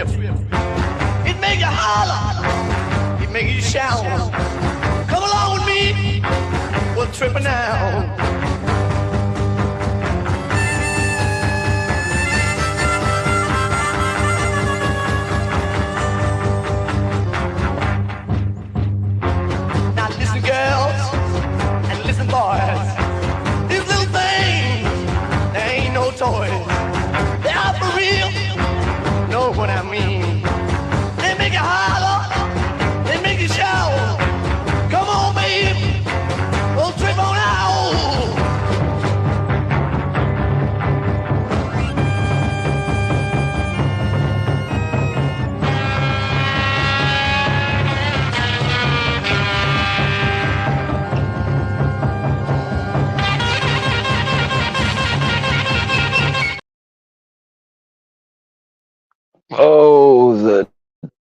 trip. It make you holler, it make you shout. Come along with me, we're tripping now. Now listen, girls, and listen, boys. These little things, they ain't no toys. They are for real. Know what I mean? They make you holler, they make you shout. Come on, baby, we'll trip on out. Oh, the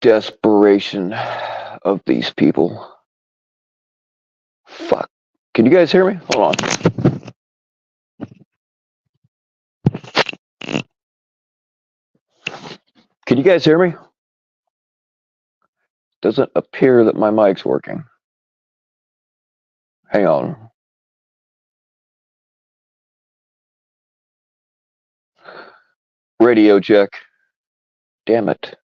desperation of these people. Fuck. Can you guys hear me? Hold on. Can you guys hear me? Doesn't appear that my mic's working. Hang on. Radio check. Damn it.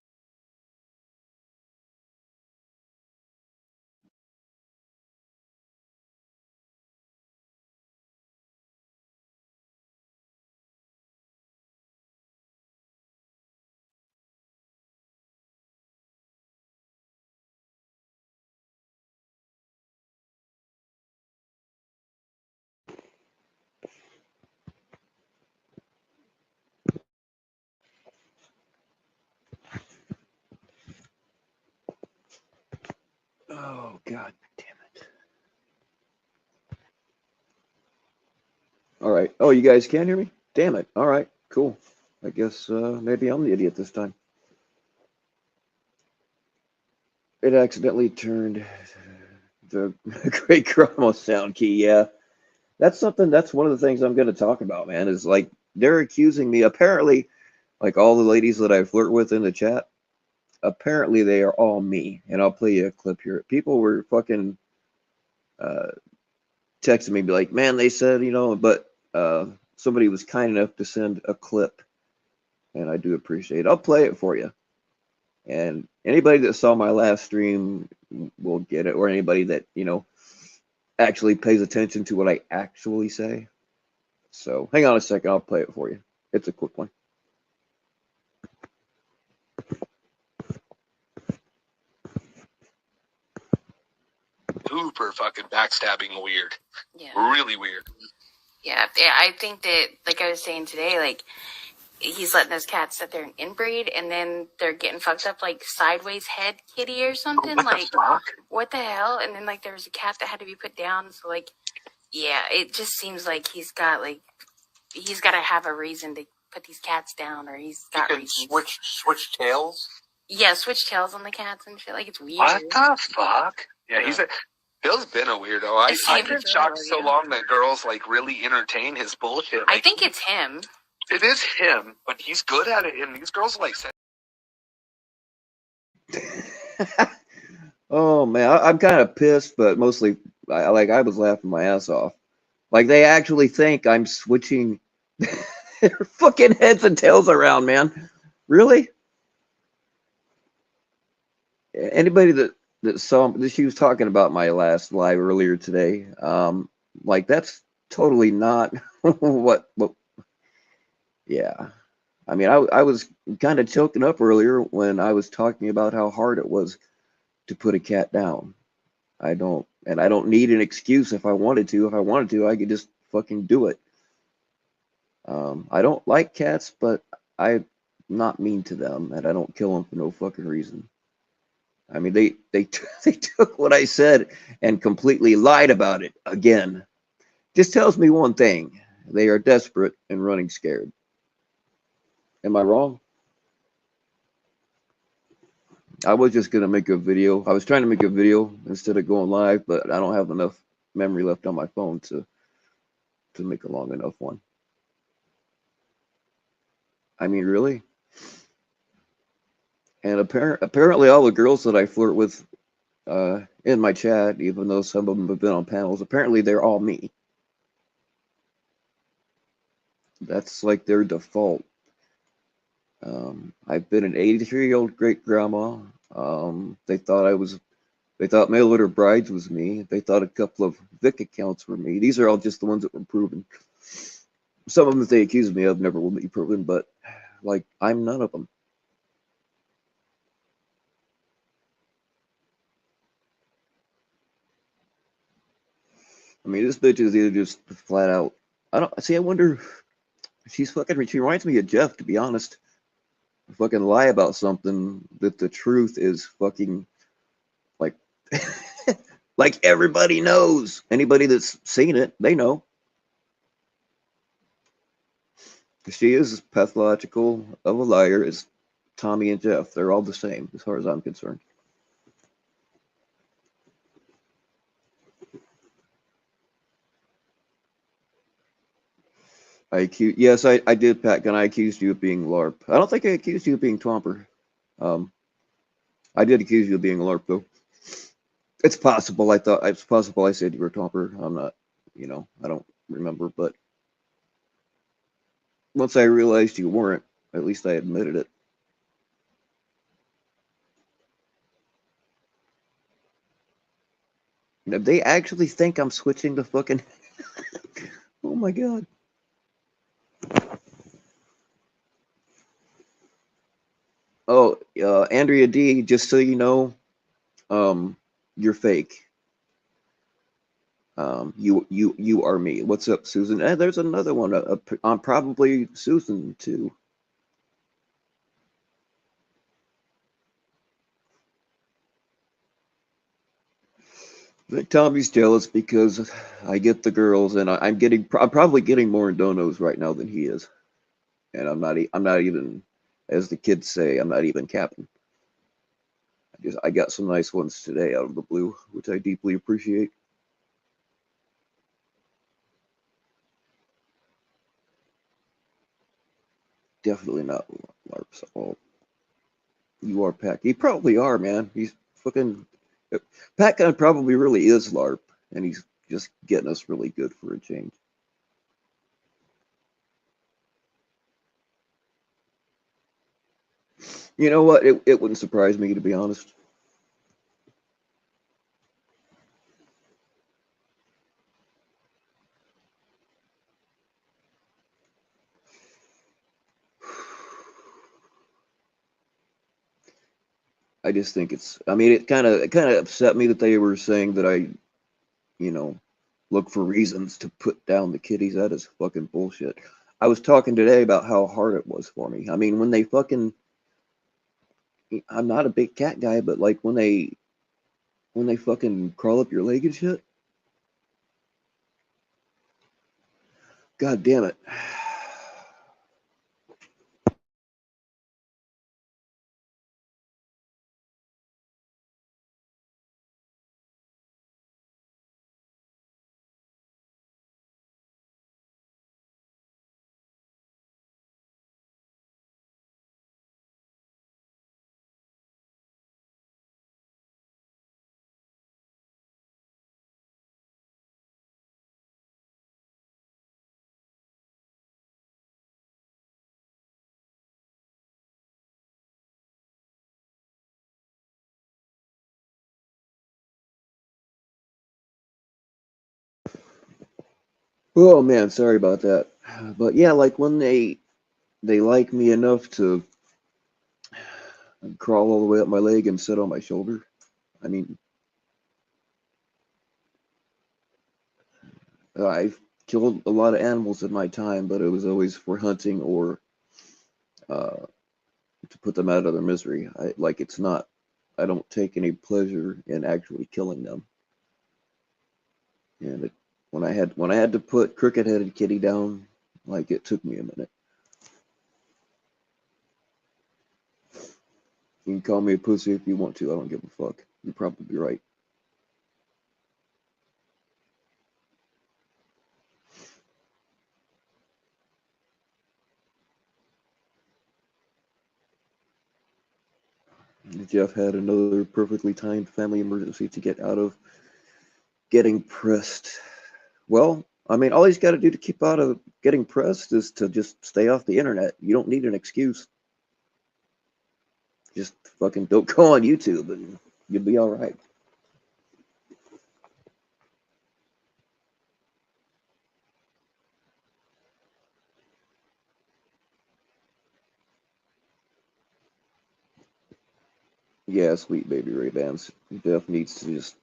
Oh, God damn it. All right. Oh, you guys can hear me? Damn it. All right. Cool. I guess maybe I'm the idiot this time. It accidentally turned the Great Chromo sound key. Yeah. That's one of the things I'm going to talk about, man, is like they're accusing me. Apparently, like all the ladies that I flirt with in the chat, apparently they are all me. And I'll play you a clip here. People were fucking texting me, be like, man, they said, but somebody was kind enough to send a clip. And I do appreciate it. I'll play it for you. And anybody that saw my last stream will get it, or anybody that, actually pays attention to what I actually say. So hang on a second, I'll play it for you. It's a quick one. Super fucking backstabbing weird. Yeah. Really weird. Yeah, I think that, like I was saying today, like, he's letting those cats sit there and inbreed, and then they're getting fucked up like sideways head kitty or something. What like, the fuck? What the hell? And then, like, there was a cat that had to be put down. So, like, yeah, it just seems like he's got to have a reason to put these cats down, or he's got You can switch tails? Yeah, switch tails on the cats and shit. Like, it's weird. What the fuck? Yeah, Bill's been a weirdo. I've been shocked so long that girls, like, really entertain his bullshit. Like, I think it's him. It is him, but he's good at it, and these girls like. Oh man, I'm kind of pissed, but mostly I was laughing my ass off. Like they actually think I'm switching their fucking heads and tails around, man. Really? Anybody that saw she was talking about my last live earlier today. Like that's totally not what. Yeah, I mean, I was kind of choking up earlier when I was talking about how hard it was to put a cat down. I don't need an excuse if I wanted to. If I wanted to, I could just fucking do it. I don't like cats, but I'm not mean to them, and I don't kill them for no fucking reason. I mean, they took what I said and completely lied about it again. Just tells me one thing: they are desperate and running scared. Am I wrong? I was just going to make a video. I was trying to make a video instead of going live, but I don't have enough memory left on my phone to make a long enough one. I mean, really? And apparently all the girls that I flirt with in my chat, even though some of them have been on panels, apparently they're all me. That's like their default. I've been an 83-year-old great grandma. They thought mail order brides was me. They thought a couple of Vic accounts were me. These are all just the ones that were proven. Some of them that they accused me of never will be proven, but like I'm none of them. I mean, this bitch is either just flat out. I don't see. I wonder. She's fucking. She reminds me of Jeff, to be honest. Fucking lie about something that the truth is fucking like like everybody knows. Anybody that's seen it, they know. She is as pathological of a liar as Tommy and Jeff. They're all the same, as far as I'm concerned. Yes, I did, Pat Gunn. I accused you of being LARP. I don't think I accused you of being Twomper. I did accuse you of being a LARP, though. It's possible. It's possible I said you were Twomper. I'm not, I don't remember. But once I realized you weren't, at least I admitted it. They actually think I'm switching to fucking. Oh my god. Oh, Andrea D. Just so you know, you're fake. You are me. What's up, Susan? And there's another one. I'm probably Susan too. But Tommy's jealous because I get the girls, and I'm probably getting more donos right now than he is, and I'm not even, as the kids say, I'm not even capping. I got some nice ones today out of the blue, which I deeply appreciate. Definitely not LARPs at all. You are Pack. You probably are, man. He's fucking. Pat Gunn probably really is LARP, and he's just getting us really good for a change. You know what? It wouldn't surprise me, to be honest. I just think it's. I mean, it kind of upset me that they were saying that I, you know, look for reasons to put down the kiddies. That is fucking bullshit. I was talking today about how hard it was for me. I mean, when they fucking. I'm not a big cat guy, but like when they fucking crawl up your leg and shit. God damn it. Oh man, sorry about that. But yeah, like when they like me enough to crawl all the way up my leg and sit on my shoulder. I mean, I've killed a lot of animals in my time, but it was always for hunting or to put them out of their misery. It's not. I don't take any pleasure in actually killing them. And when I had to put crooked-headed kitty down, like it took me a minute. You can call me a pussy if you want to. I don't give a fuck. You're probably right. Jeff had another perfectly timed family emergency to get out of getting pressed. Well, I mean, all he's got to do to keep out of getting pressed is to just stay off the internet. You don't need an excuse. Just fucking don't go on YouTube and you'll be all right. Yeah, sweet baby Ray Bans. Jeff needs to just.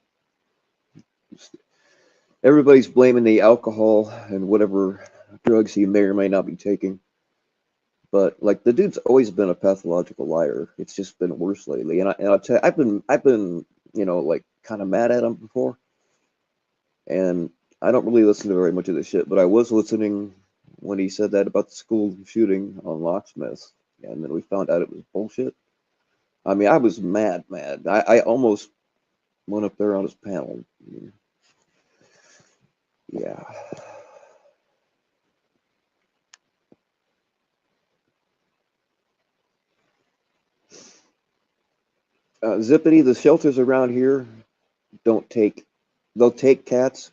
Everybody's blaming the alcohol and whatever drugs he may or may not be taking. But like the dude's always been a pathological liar. It's just been worse lately. And I'll tell you, I've been like kind of mad at him before. And I don't really listen to very much of this shit, but I was listening when he said that about the school shooting on Locksmith, and then we found out it was bullshit. I mean, I was mad. I almost went up there on his panel. Yeah. Zippity, the shelters around here don't take, they'll take cats,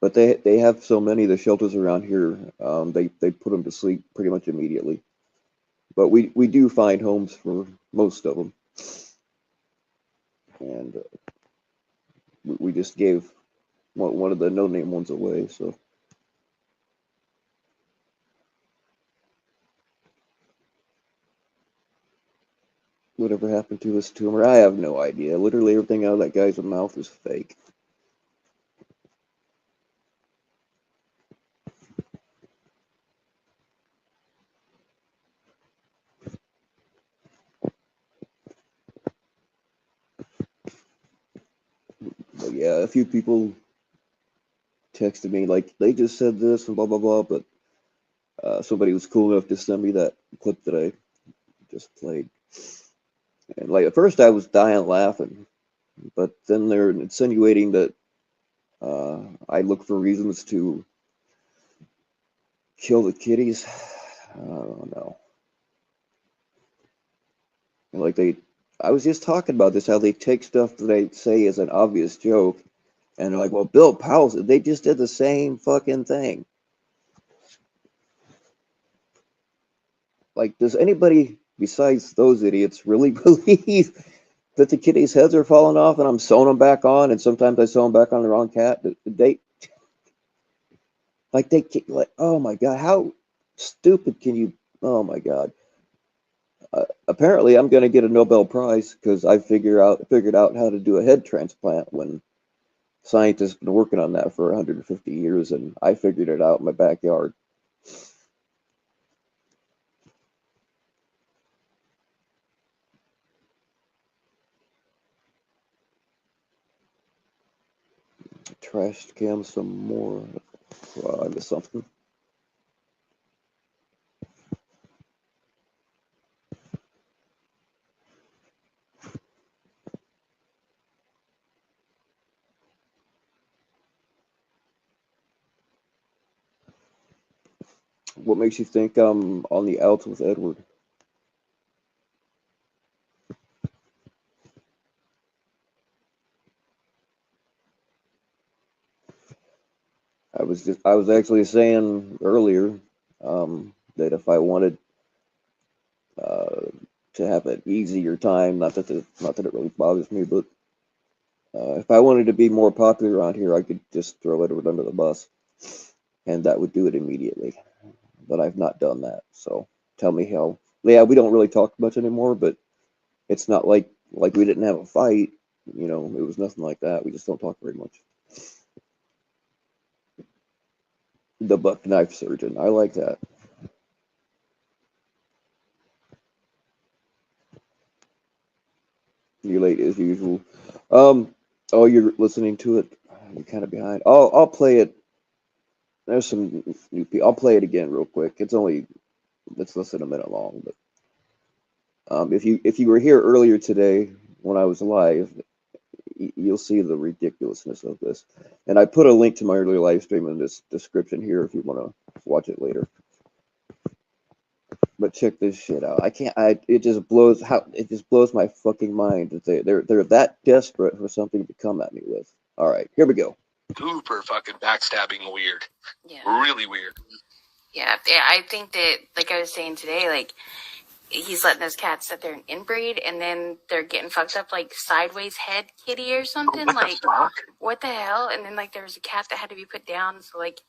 but they have so many, the shelters around here, they put them to sleep pretty much immediately. But we do find homes for most of them. And we just gave one of the no-name ones away, so. Whatever happened to his tumor, I have no idea. Literally everything out of that guy's mouth is fake. But yeah, a few people texted me like they just said this and blah blah blah, but somebody was cool enough to send me that clip that I just played. And like at first I was dying laughing, but then they're insinuating that I look for reasons to kill the kitties. I don't know. Like I was just talking about this, how they take stuff that they say is an obvious joke, and they're like, well, Bill Powell, they just did the same fucking thing. Like, does anybody besides those idiots really believe that the kitties' heads are falling off and I'm sewing them back on, and sometimes I sew them back on the wrong cat? They, like, oh my God, how stupid can you, oh my God. Apparently, I'm going to get a Nobel Prize because I figured out how to do a head transplant when scientists have been working on that for 150 years, and I figured it out in my backyard. Trash cam some more. I missed something. What makes you think I'm on the outs with Edward? I was actually saying earlier that if I wanted uh, to have an easier time, not that it really bothers me, but if I wanted to be more popular around here, I could just throw Edward under the bus, and that would do it immediately. But I've not done that, so tell me how. Yeah, we don't really talk much anymore, but it's not like we didn't have a fight. You know, it was nothing like that. We just don't talk very much. The buck knife surgeon. I like that. You're late as usual. Oh, you're listening to it. You're kind of behind. I'll play it. There's some new people. I'll play it again real quick. It's less than a minute long. But if you were here earlier today when I was live, you'll see the ridiculousness of this. And I put a link to my earlier live stream in this description here if you want to watch it later. But check this shit out. I can't. It just blows how it just blows my fucking mind that they're that desperate for something to come at me with. All right, here we go. Super fucking backstabbing weird. Yeah. Really weird. Yeah, I think that, like I was saying today, like, he's letting those cats sit there and inbreed, and then they're getting fucked up like sideways head kitty or something. What Like, the fuck? what the hell? And then, like, there was a cat that had to be put down. So, like,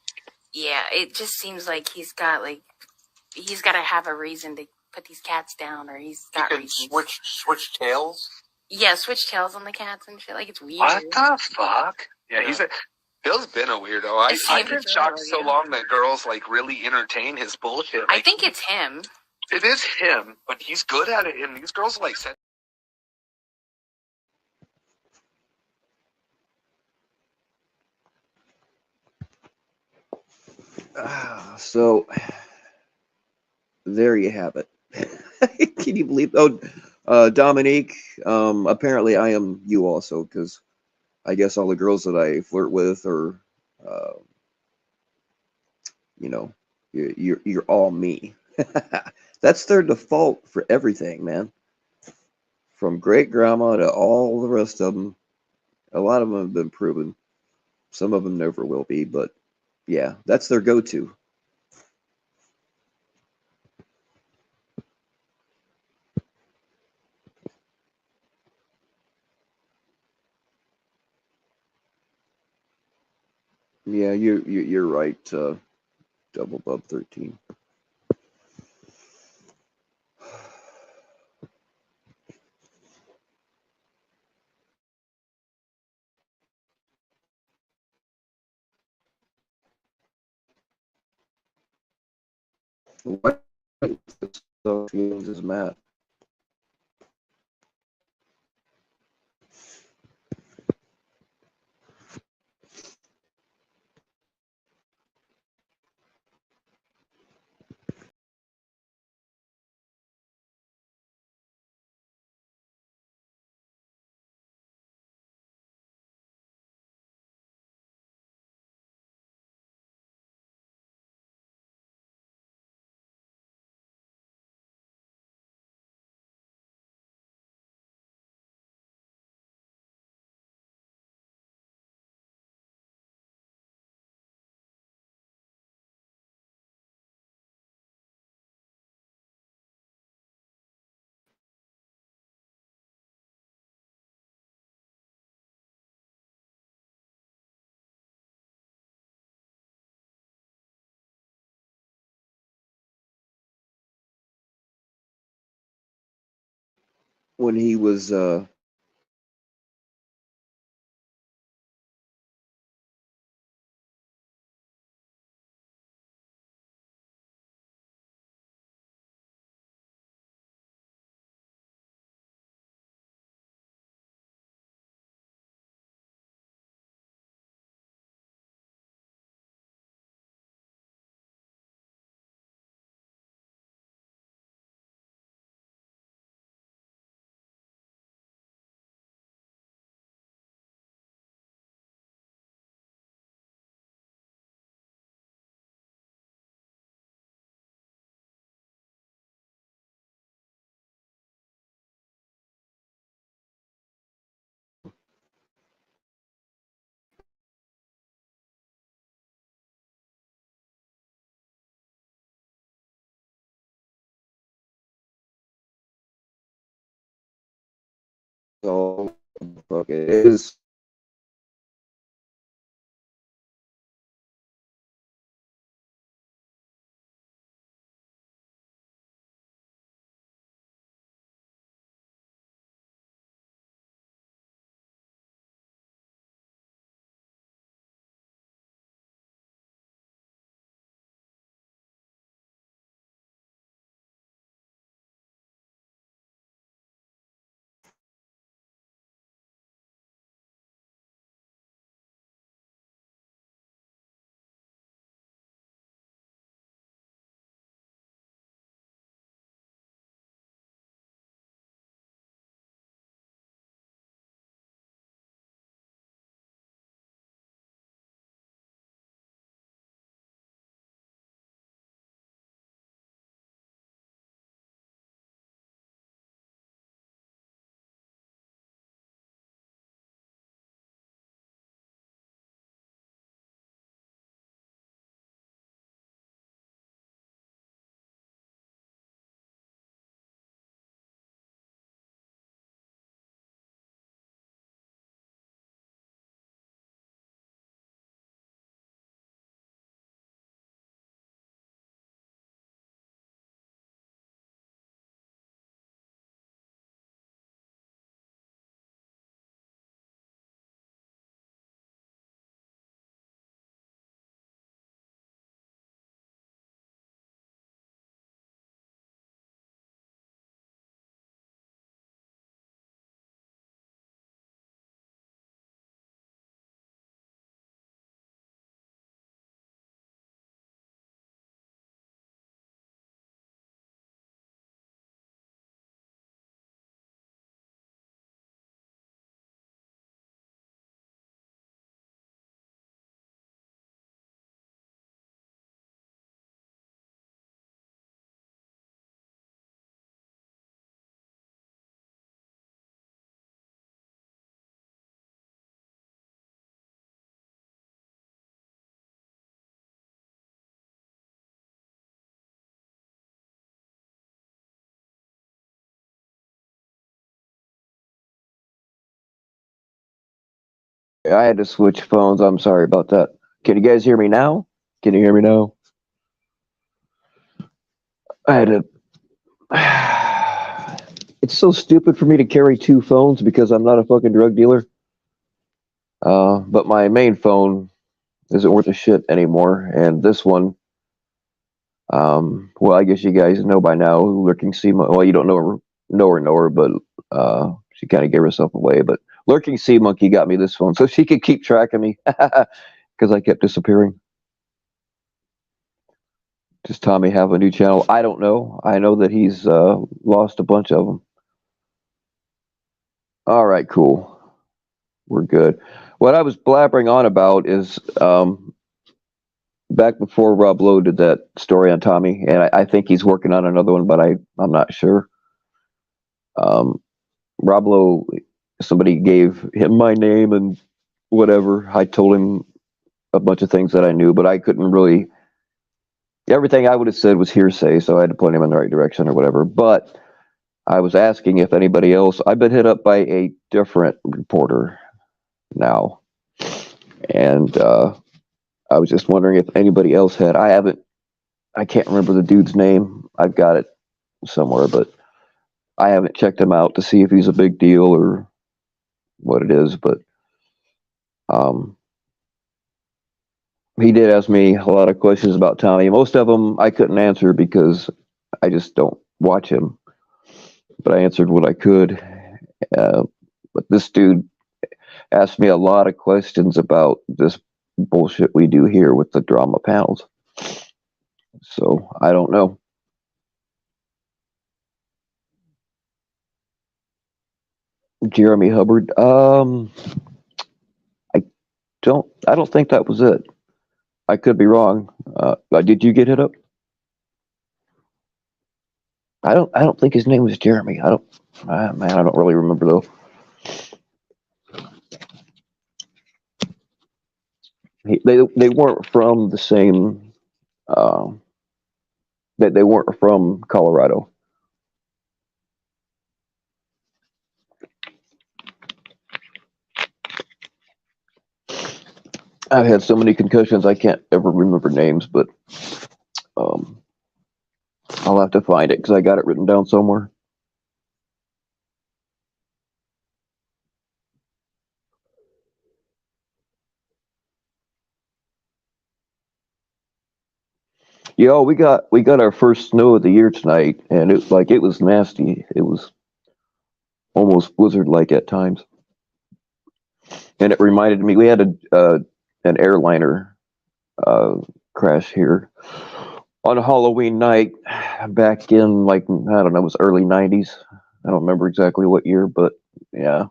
yeah, it just seems like he's got to have a reason to put these cats down, or he's got You can reasons. switch tails. Yeah, switch tails on the cats and shit. Like, it's weird. What the fuck? Yeah, Bill's been a weirdo. I've been shocked so long that girls like really entertain his bullshit. I think it's him. It is him, but he's good at it, and these girls like said. So there you have it. Can you believe? Oh, Dominique. Apparently, I am you also, because I guess all the girls that I flirt with are, uh, you know, you're all me. That's their default for everything, man. From great grandma to all the rest of them. A lot of them have been proven. Some of them never will be, but yeah, that's their go-to. Yeah, you're right. Double Bub 13. What feelings is Matt? When he was all fuck it is I had to switch phones. I'm sorry about that. Can you guys hear me now? Can you hear me now? I had to. It's so stupid for me to carry two phones because I'm not a fucking drug dealer. But my main phone isn't worth a shit anymore, and this one, well, I guess you guys know by now who Lurking Sea. Well, you don't know her, but she kind of gave herself away. But Lurking Sea Monkey got me this phone, so she could keep track of me because I kept disappearing. Does Tommy have a new channel? I don't know. I know that he's lost a bunch of them. All right, cool. We're good. What I was blabbering on about is back before Rob Lowe did that story on Tommy, and I think he's working on another one, but I'm not sure. Rob Lowe, somebody gave him my name and whatever. I told him a bunch of things that I knew, but I couldn't really. Everything I would have said was hearsay, so I had to point him in the right direction or whatever. But I was asking if anybody else. I've been hit up by a different reporter now, and I was just wondering if anybody else had. I can't remember the dude's name. I've got it somewhere, but I haven't checked him out to see if he's a big deal or what it is. But he did ask me a lot of questions about Tommy. Most of them I couldn't answer because I just don't watch him. But I answered what I could. But this dude asked me a lot of questions about this bullshit we do here with the drama panels. So I don't know. Jeremy Hubbard. I don't think that was it. I could be wrong. Did you get hit up? I don't think his name was Jeremy. I don't really remember though. They weren't from the same. They weren't from Colorado. I've had so many concussions I can't ever remember names, but I'll have to find it because I got it written down somewhere. Yo, we got our first snow of the year tonight, and it was nasty. It was almost blizzard like at times, and it reminded me we had an airliner crash here on a Halloween night back in I don't know, it was early '90s. I don't remember exactly what year, but yeah,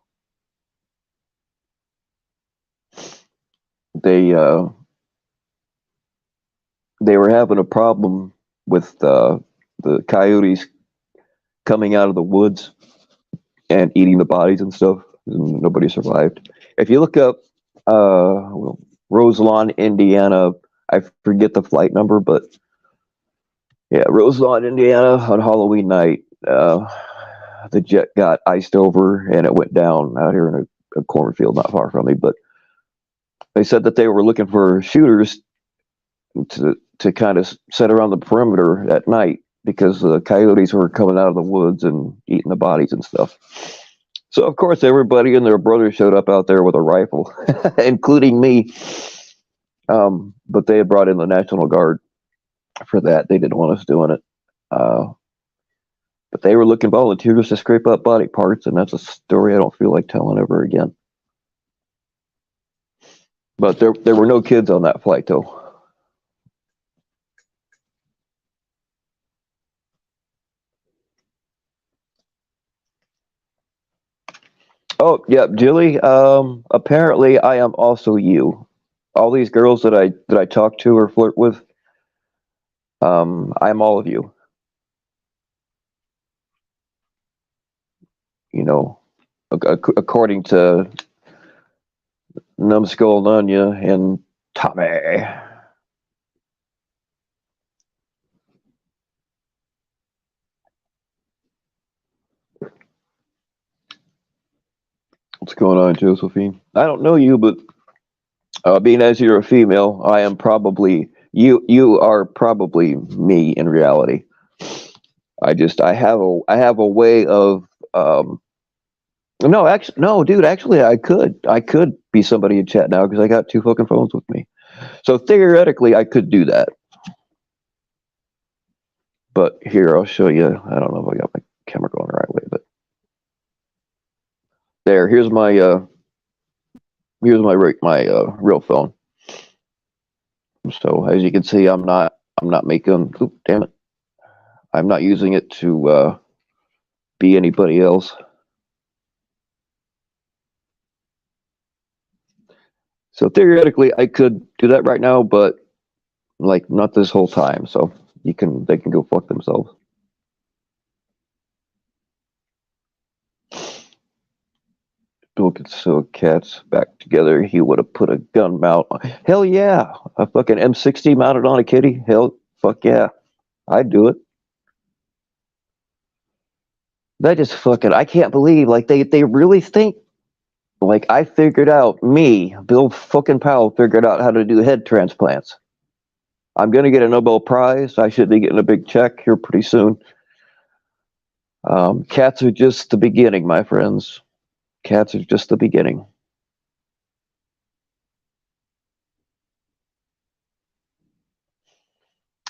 they were having a problem with the coyotes coming out of the woods and eating the bodies and stuff. And nobody survived. If you look up Roselawn, Indiana, I forget the flight number, but yeah, Roselawn, Indiana, on Halloween night, the jet got iced over and it went down out here in a cornfield not far from me. But they said that they were looking for shooters to kind of set around the perimeter at night because the coyotes were coming out of the woods and eating the bodies and stuff. So of course everybody and their brother showed up out there with a rifle, including me. But they had brought in the National Guard for that. They didn't want us doing it. But they were looking volunteers to scrape up body parts, and that's a story I don't feel like telling ever again. But there were no kids on that flight though. Oh, yep, Jilly. Apparently, I am also you. All these girls that I talk to or flirt with, I'm all of you. You know, according to Numbskull Nunya and Tommy. What's going on, Josephine? I don't know you, but Being as you're a female, I am probably you. You are probably me in reality. I have a way of no, actually, no, dude. Actually, I could be somebody in chat now because I got two fucking phones with me. So theoretically, I could do that. But here, I'll show you. I don't know if I got my camera going the right way, but there. Here's my real phone. So as you can see, I'm not making. Oop, damn it! I'm not using it to be anybody else. So theoretically, I could do that right now, but like not this whole time. So they can go fuck themselves. Bill could sew cats back together. He would have put a gun mount on. Hell yeah, a fucking M60 mounted on a kitty. Hell, fuck yeah, I'd do it. That just fucking. I can't believe like they really think like I figured out Bill fucking Powell figured out how to do head transplants. I'm gonna get a Nobel Prize. I should be getting a big check here pretty soon. Cats are just the beginning, my friends. Cats are just the beginning.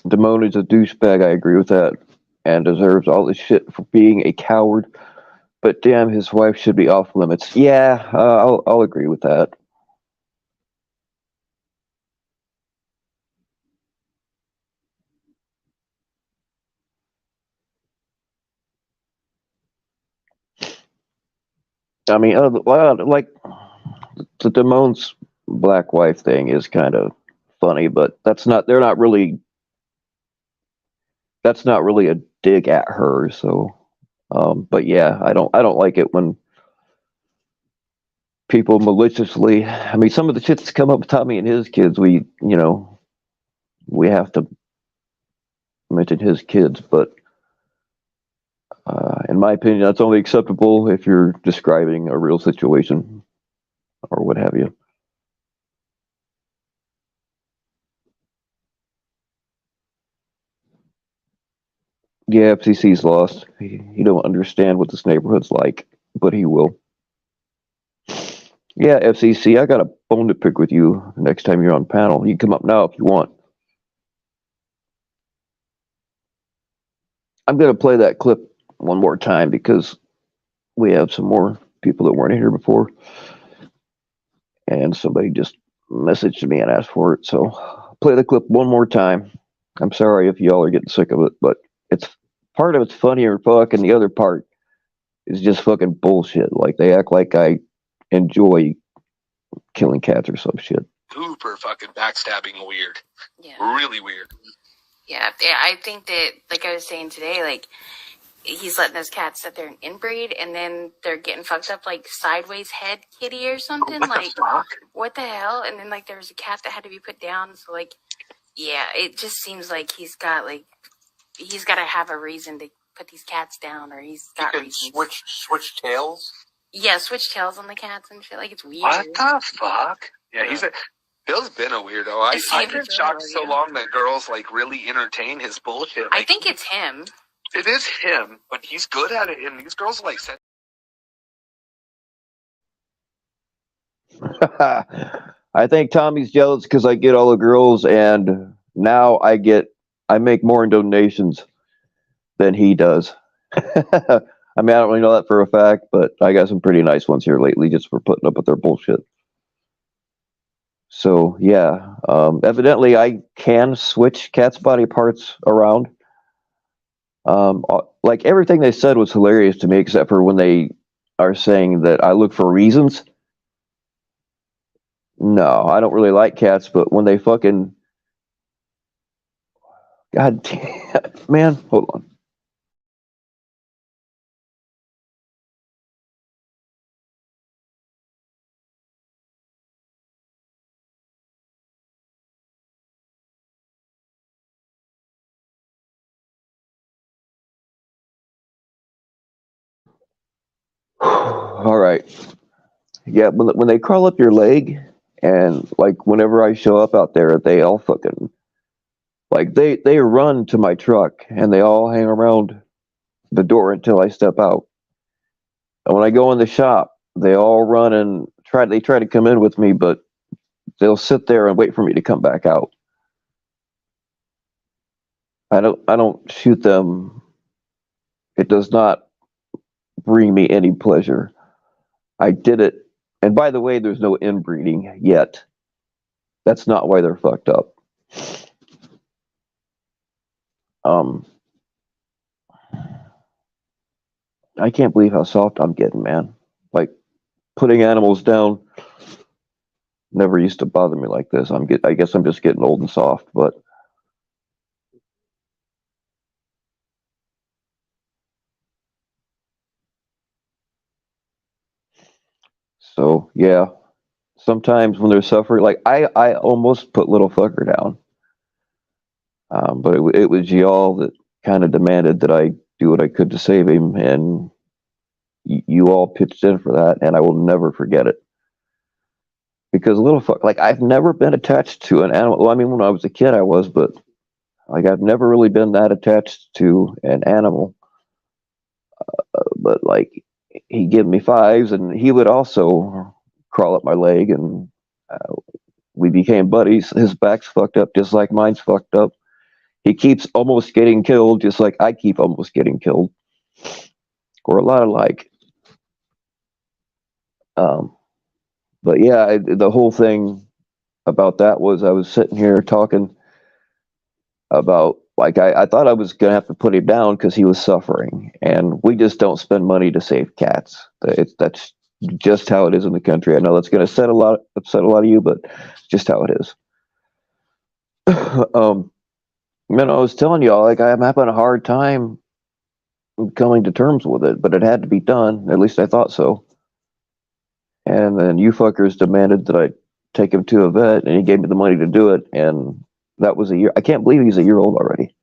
Damone is a douchebag. I agree with that, and deserves all this shit for being a coward. But damn, his wife should be off limits. Yeah, I'll agree with that. I mean, like the Damone's black wife thing is kind of funny, but that's not. They're not really. That's not really a dig at her. So, but yeah, I don't like it when people maliciously. I mean, some of the shit that's come up with Tommy and his kids, we have to mention his kids, but in my opinion, that's only acceptable if you're describing a real situation or what have you. Yeah, FCC's lost. He don't understand what this neighborhood's like, but he will. Yeah, FCC, I got a bone to pick with you next time you're on panel. You can come up now if you want. I'm going to play that clip one more time because we have some more people that weren't here before. And somebody just messaged me and asked for it. So I'll play the clip one more time. I'm sorry if y'all are getting sick of it, but it's part of it's funnier and fuck, and the other part is just fucking bullshit. Like they act like I enjoy killing cats or some shit. Super fucking backstabbing weird. Yeah. Really weird. Yeah, I think that, like I was saying today, like, he's letting those cats sit there and inbreed, and then they're getting fucked up, like, sideways head kitty or something. What like, the fuck? What the hell? And then, like, there was a cat that had to be put down. So, like, yeah, it just seems like he's got to have a reason to put these cats down, or he's got You can switch tails? Yeah, switch tails on the cats and shit. Like, it's weird. What the fuck? Yeah, Bill's been a weirdo. I've been shocked so long that girls like really entertain his bullshit. Like, I think it's him. It is him, but he's good at it, and these girls like said. I think Tommy's jealous because I get all the girls, and now I make more in donations than he does. I mean, I don't really know that for a fact, but I got some pretty nice ones here lately just for putting up with their bullshit. So yeah, evidently I can switch cats' body parts around. Like everything they said was hilarious to me, except for when they are saying that I look for reasons. No, I don't really like cats, but when they fucking, god damn, man, hold on. All right. Yeah, when they crawl up your leg And like whenever I show up out there, they all fucking like they run to my truck and they all hang around the door until I step out. And when I go in the shop, they all run and try to come in with me, but they'll sit there and wait for me to come back out. I don't shoot them. It does not bring me any pleasure. I did it. And by the way, there's no inbreeding yet. That's not why they're fucked up. I can't believe how soft I'm getting, man. Like putting animals down never used to bother me like this. I guess I'm just getting old and soft, but so yeah. Sometimes when they're suffering, like I almost put little fucker down, but it was y'all that kind of demanded that I do what I could to save him, and you all pitched in for that, and I will never forget it. Because little fuck, like I've never been attached to an animal. Well, I mean, when I was a kid, I was, but like I've never really been that attached to an animal. But like he gave me fives, and he would also crawl up my leg, and we became buddies. His back's fucked up just like mine's fucked up. He keeps almost getting killed just like I keep almost getting killed. We're a lot alike. But yeah, the whole thing about that was I was sitting here talking about, like, I thought I was going to have to put him down because he was suffering. And we just don't spend money to save cats. That's just how it is in the country. I know that's going to upset a lot of you, but just how it is. Man, I was telling y'all, like, I'm having a hard time coming to terms with it, but it had to be done. At least I thought so. And then you fuckers demanded that I take him to a vet, and he gave me the money to do it. And that was a year. I can't believe he's a year old already.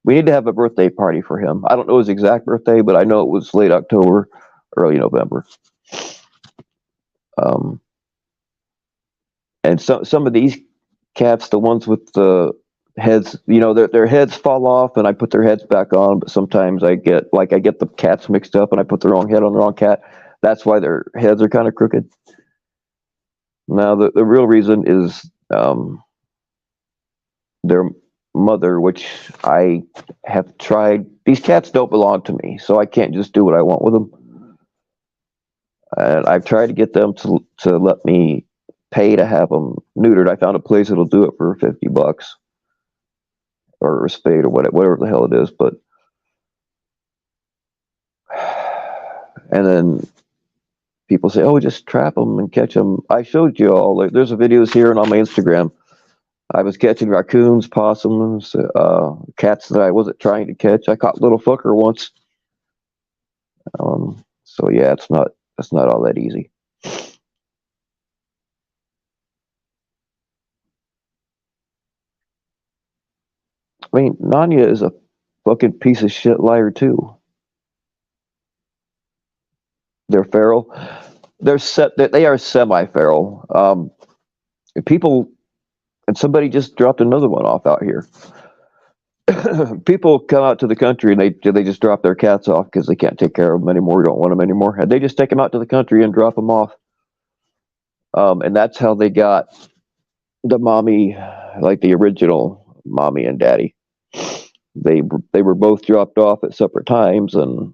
We need to have a birthday party for him. I don't know his exact birthday, but I know it was late October, early November. And some of these cats, the ones with the heads, their heads fall off, and I put their heads back on. But sometimes I get the cats mixed up, and I put the wrong head on the wrong cat. That's why their heads are kind of crooked. Now, the real reason is their mother, which I have tried. These cats don't belong to me, so I can't just do what I want with them. And I've tried to get them to let me pay to have them neutered. I found a place that'll do it for $50 or spayed or whatever the hell it is. But and then people say, "Oh, just trap them and catch them." I showed you all. Like, there's videos here and on my Instagram. I was catching raccoons, possums, cats that I wasn't trying to catch. I caught little fucker once. So yeah, it's not all that easy. I mean, Nanya is a fucking piece of shit liar too. They're feral. They are semi-feral. People, and somebody just dropped another one off out here. People come out to the country and they just drop their cats off because they can't take care of them anymore, don't want them anymore, and they just take them out to the country and drop them off. And that's how they got the mommy, like the original mommy and daddy. They were both dropped off at separate times, and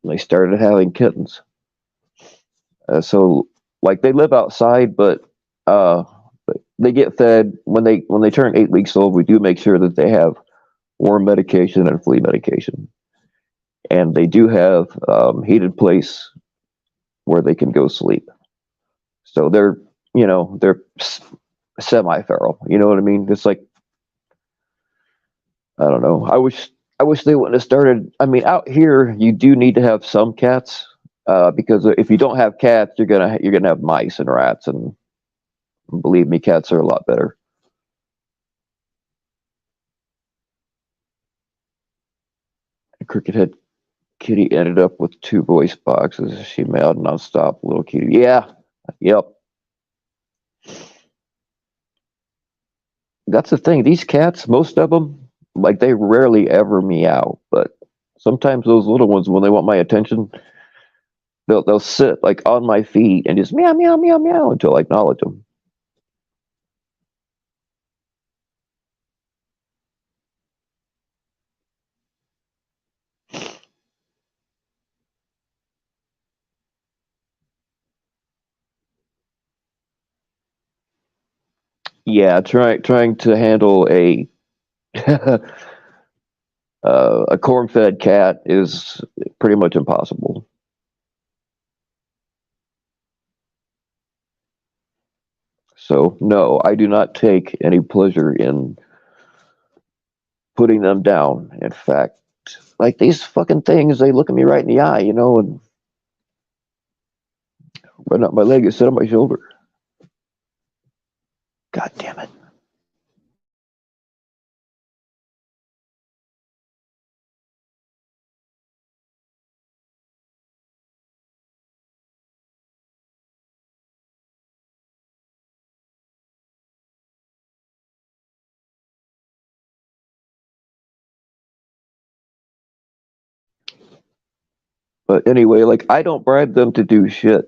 they started having kittens. So like they live outside, but they get fed when they turn 8 weeks old. We do make sure that they have worm medication and flea medication, and they do have heated place where they can go sleep. So they're semi-feral. You know what I mean? It's like, I don't know. I wish they wouldn't have started. I mean, out here you do need to have some cats because if you don't have cats, you're gonna have mice and rats, and believe me, cats are a lot better. A crooked-head kitty ended up with 2 voice boxes. She meowed nonstop. Little kitty. Yeah. Yep. that's the thing. These cats, most of them, like they rarely ever meow, but sometimes those little ones, when they want my attention, they'll sit like on my feet and just meow meow meow meow until I acknowledge them. Yeah, trying to handle a corn-fed cat is pretty much impossible. So no, I do not take any pleasure in putting them down. In fact, like these fucking things, they look at me right in the eye, and run up my leg and sit on my shoulder. God damn it. But anyway, like I don't bribe them to do shit.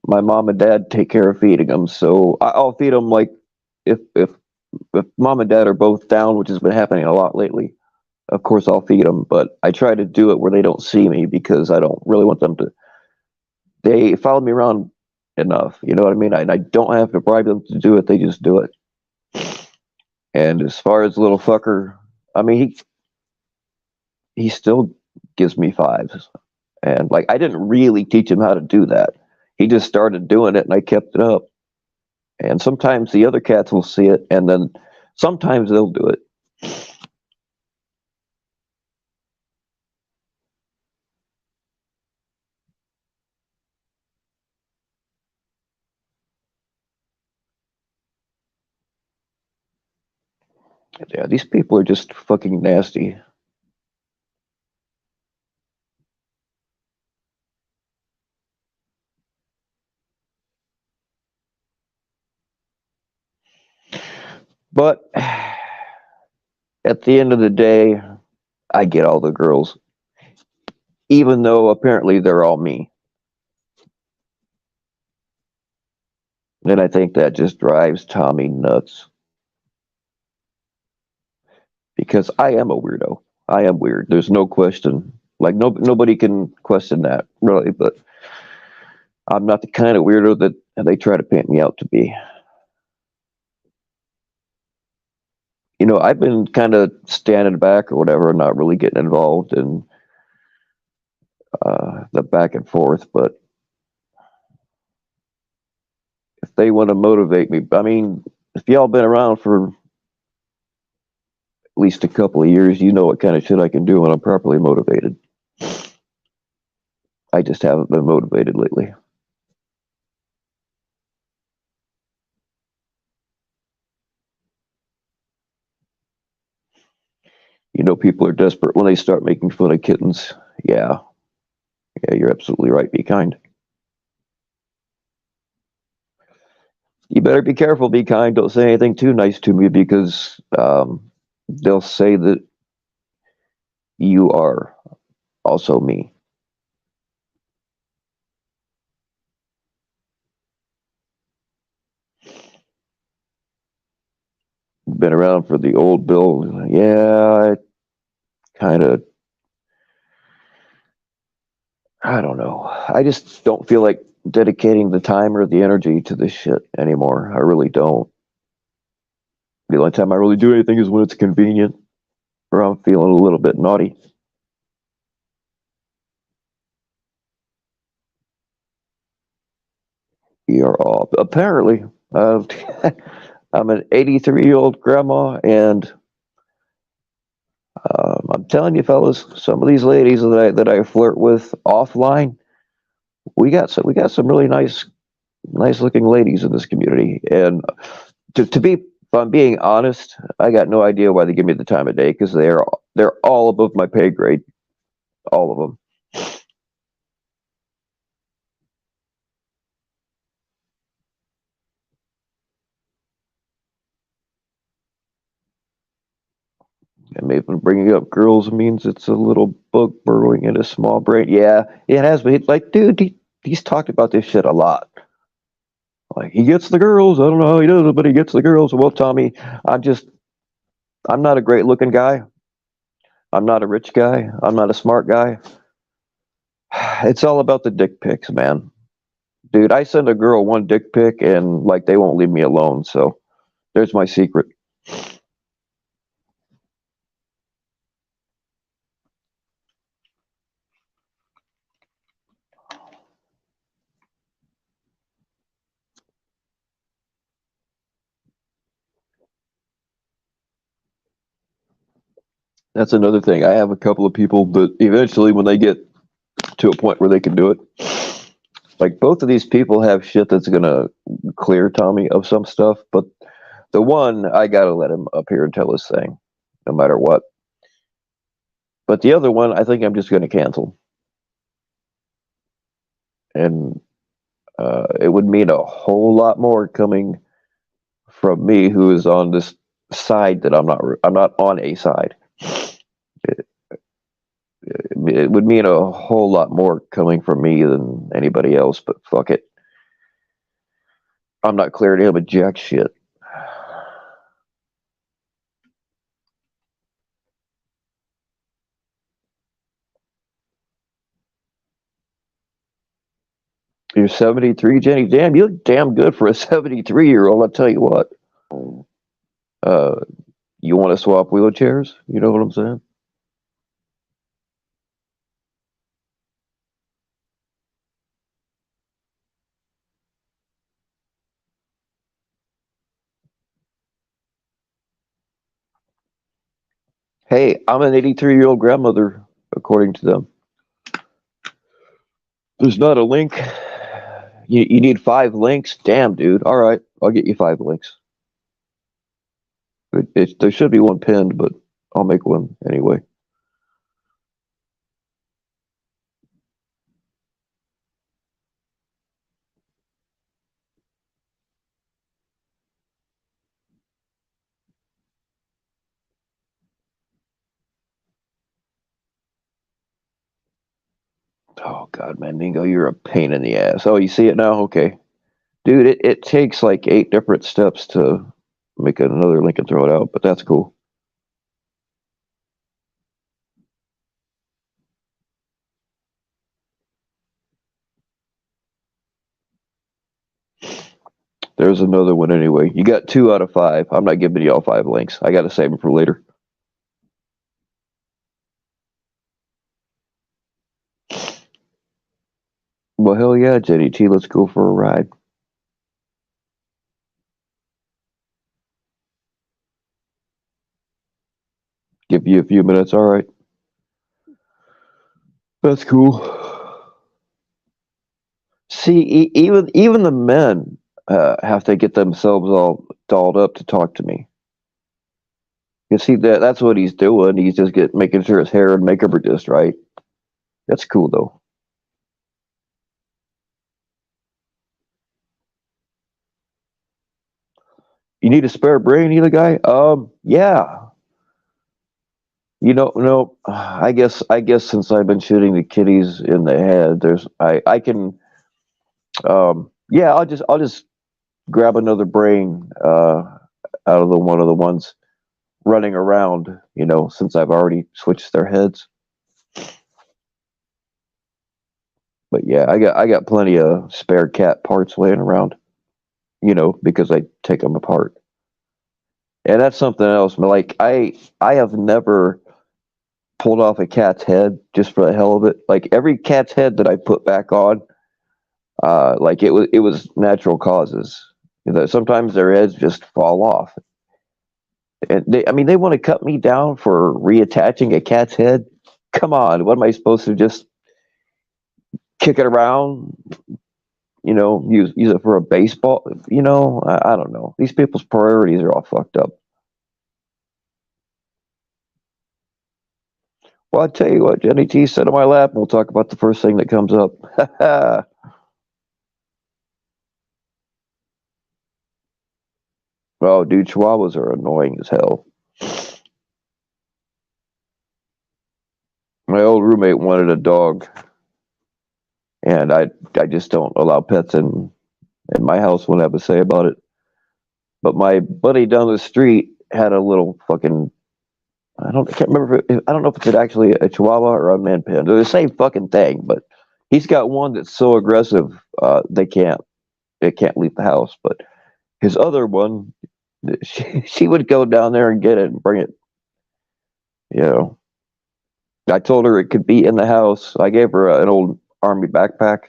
My mom and dad take care of feeding them, so I'll feed them like if mom and dad are both down, which has been happening a lot lately. Of course, I'll feed them, but I try to do it where they don't see me because I don't really want them to. They follow me around enough, you know what I mean? I don't have to bribe them to do it; they just do it. And as far as little fucker, I mean, he still gives me fives, and like I didn't really teach him how to do that. He just started doing it, and I kept it up. And sometimes the other cats will see it, and then sometimes they'll do it. Yeah, these people are just fucking nasty. But at the end of the day, I get all the girls, even though apparently they're all me. And I think that just drives Tommy nuts because I am a weirdo. I am weird. There's no question. Like nobody can question that really. But I'm not the kind of weirdo that they try to paint me out to be. I've been kind of standing back or whatever, not really getting involved in the back and forth. But if they want to motivate me, I mean, if y'all been around for at least a couple of years, you know what kind of shit I can do when I'm properly motivated. I just haven't been motivated lately. People are desperate when they start making fun of kittens. Yeah. Yeah, you're absolutely right. Be kind. You better be careful, be kind. Don't say anything too nice to me because they'll say that you are also me. Been around for the old bill. Yeah, I don't know. I just don't feel like dedicating the time or the energy to this shit anymore. I really don't. The only time I really do anything is when it's convenient or I'm feeling a little bit naughty. You're all apparently. I'm an 83-year-old grandma, and I'm telling you, fellas, some of these ladies that I flirt with offline, we got some really nice looking ladies in this community. And if I'm being honest, I got no idea why they give me the time of day because they're all above my pay grade, all of them. And maybe bringing up girls means it's a little bug burrowing in a small brain. Yeah, it has. But like, dude, he's talked about this shit a lot. Like, he gets the girls. I don't know how he does it, but he gets the girls. Well, Tommy, I'm just, I'm not a great looking guy. I'm not a rich guy. I'm not a smart guy. It's all about the dick pics, man. Dude, I send a girl one dick pic and like they won't leave me alone. So there's my secret. That's another thing. I have a couple of people that eventually, when they get to a point where they can do it, like both of these people have shit that's gonna clear Tommy of some stuff, but the one I gotta let him up here and tell his thing, no matter what. But the other one, I think I'm just gonna cancel, and it would mean a whole lot more coming from me, who is on this side that I'm not. I'm not on a side. It would mean a whole lot more coming from me than anybody else, but fuck it. I'm not clearing him a jack shit. You're 73, Jenny. Damn, you look damn good for a 73-year-old. I'll tell you what. Uh, you want to swap wheelchairs? You know what I'm saying? Hey, I'm an 83-year-old grandmother, according to them. There's not a link. You need 5 links? Damn, dude. All right, I'll get you 5 links. There should be one pinned, but I'll make one anyway. Oh, God, man, Mingo, you're a pain in the ass. Oh, you see it now? Okay. Dude, it takes like 8 different steps to make another link and throw it out, but that's cool. There's another one anyway. You got 2 out of 5. I'm not giving you all 5 links. I got to save them for later. Well, hell yeah, Jenny T. Let's go for a ride. Give you a few minutes. All right. That's cool. See, even the men have to get themselves all dolled up to talk to me. You see that's what he's doing. He's just making sure his hair and makeup are just right. That's cool though. You need a spare brain, either guy? Yeah. No. I guess since I've been shooting the kitties in the head, I can. Yeah, I'll just grab another brain out of one of the ones running around. Since I've already switched their heads. But yeah, I got plenty of spare cat parts laying around. Because I take them apart. And that's something else. Like I have never pulled off a cat's head just for the hell of it. Like every cat's head that I put back on, like it was natural causes. Sometimes their heads just fall off, and they want to cut me down for reattaching a cat's head. Come on, what am I supposed to just kick it around? Use it for a baseball. I don't know. These people's priorities are all fucked up. Well, I tell you what, Jenny T, sit on my lap and we'll talk about the first thing that comes up. Oh, dude, chihuahuas are annoying as hell. roommate wanted a dog, and I just don't allow pets in my house. Won't have a say about it. But my buddy down the street had a little fucking, I can't remember. I don't know if it's actually a Chihuahua or a Man Pin. They're the same fucking thing, but he's got one that's so aggressive, they can't leave the house. But his other one, she would go down there and get it and bring it. You know, I told her it could be in the house. I gave her an old army backpack,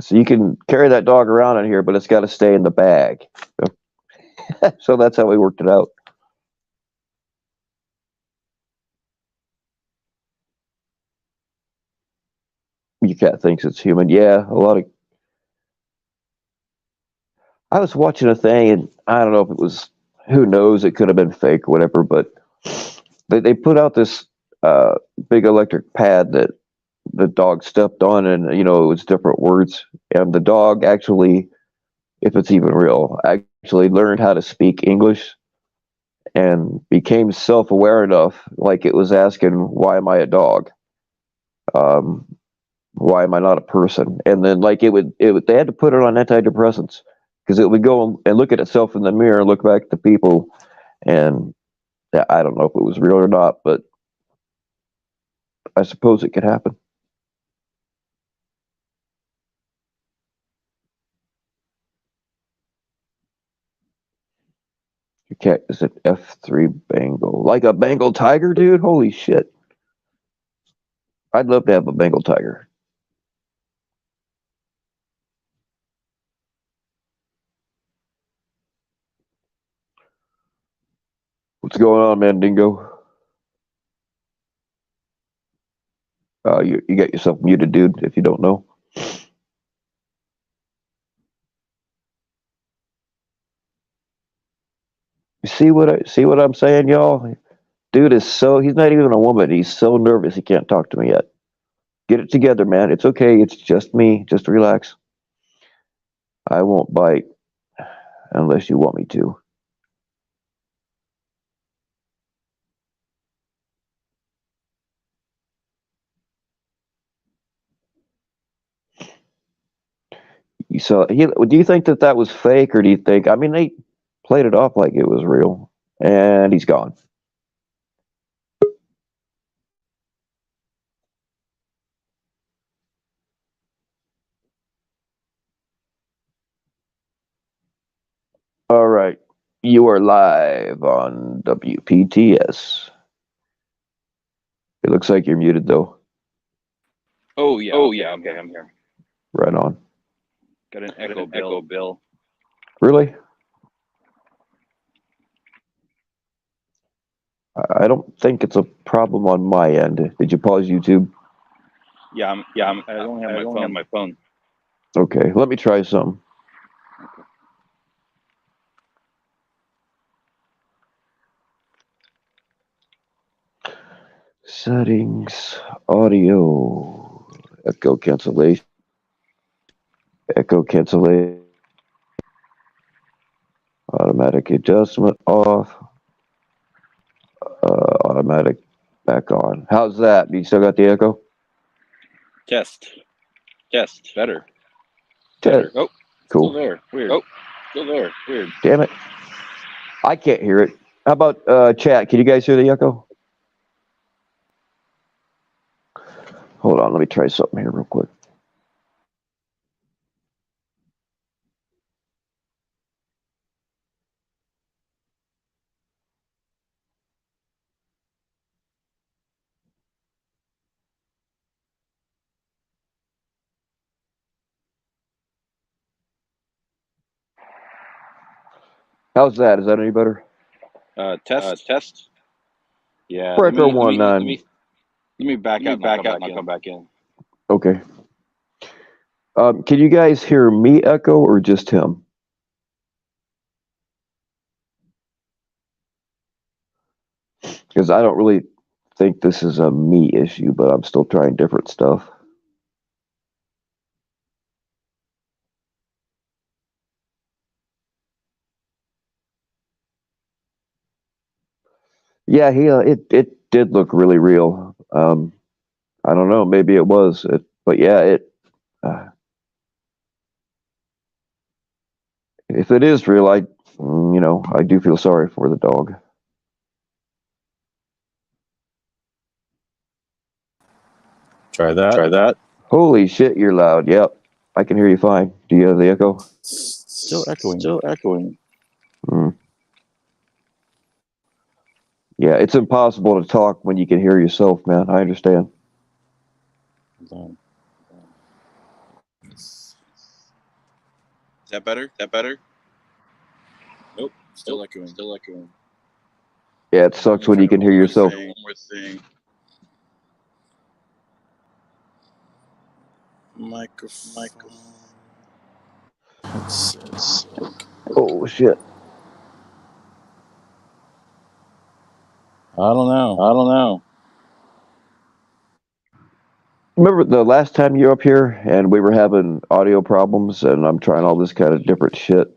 so you can carry that dog around in here, but it's got to stay in the bag. So that's how we worked it out. Your cat thinks it's human. Yeah, a lot of. I was watching a thing, and I don't know if it was. Who knows? It could have been fake or whatever, but they put out this big electric pad that the dog stepped on, and it was different words, and the dog actually, if it's even real, actually learned how to speak English and became self-aware enough, like it was asking, "Why am I a dog? Um, why am I not a person?" And then like it would they had to put it on antidepressants because it would go and look at itself in the mirror and look back at the people, and I don't know if it was real or not, but I suppose it could happen. Your cat is an F3 Bengal, like a Bengal tiger, dude. Holy shit! I'd love to have a Bengal tiger. What's going on, man, Dingo? You got yourself muted, dude. If you don't know. You see what I'm saying, y'all? Dude is he's not even a woman. He's so nervous he can't talk to me yet. Get it together, man. It's okay. It's just me. Just relax. I won't bite unless you want me to. Do you think that was fake, or do you think? I mean, they played it off like it was real, and he's gone. All right, you are live on WPTS. It looks like you're muted though. Oh yeah. Okay, I'm here. Right on. Got an echo bill. Really? I don't think it's a problem on my end. Did you pause YouTube? Yeah, I only have my phone. Okay, let me try some. Okay. Settings, audio, echo cancellation, automatic adjustment off, automatic back on. How's that? You still got the echo? Test. Better. Oh, Cool. still there. Weird. Oh, still there. Weird. Damn it. I can't hear it. How about chat? Can you guys hear the echo? Hold on, let me try something here real quick. How's that? Is that any better? Test. Yeah. Breaker Let 1-9. me back out and I'll come back in. Okay. Can you guys hear me echo or just him? Because I don't really think this is a me issue, but I'm still trying different stuff. Yeah, it did look really real. I don't know. Maybe it was. But yeah, if it is real, I do feel sorry for the dog. Try that. Try that. Holy shit, you're loud. Yep, I can hear you fine. Do you have the echo? Still echoing. Still echoing. Mm. Yeah, it's impossible to talk when you can hear yourself, man. I understand. Is that better? That better? Nope. Still echoing. Still echoing. Yeah, it sucks when you can hear yourself. One more thing. Microphone. Headsets. Oh shit. I don't know. I don't know. Remember the last time you were up here and we were having audio problems and I'm trying all this kind of different shit.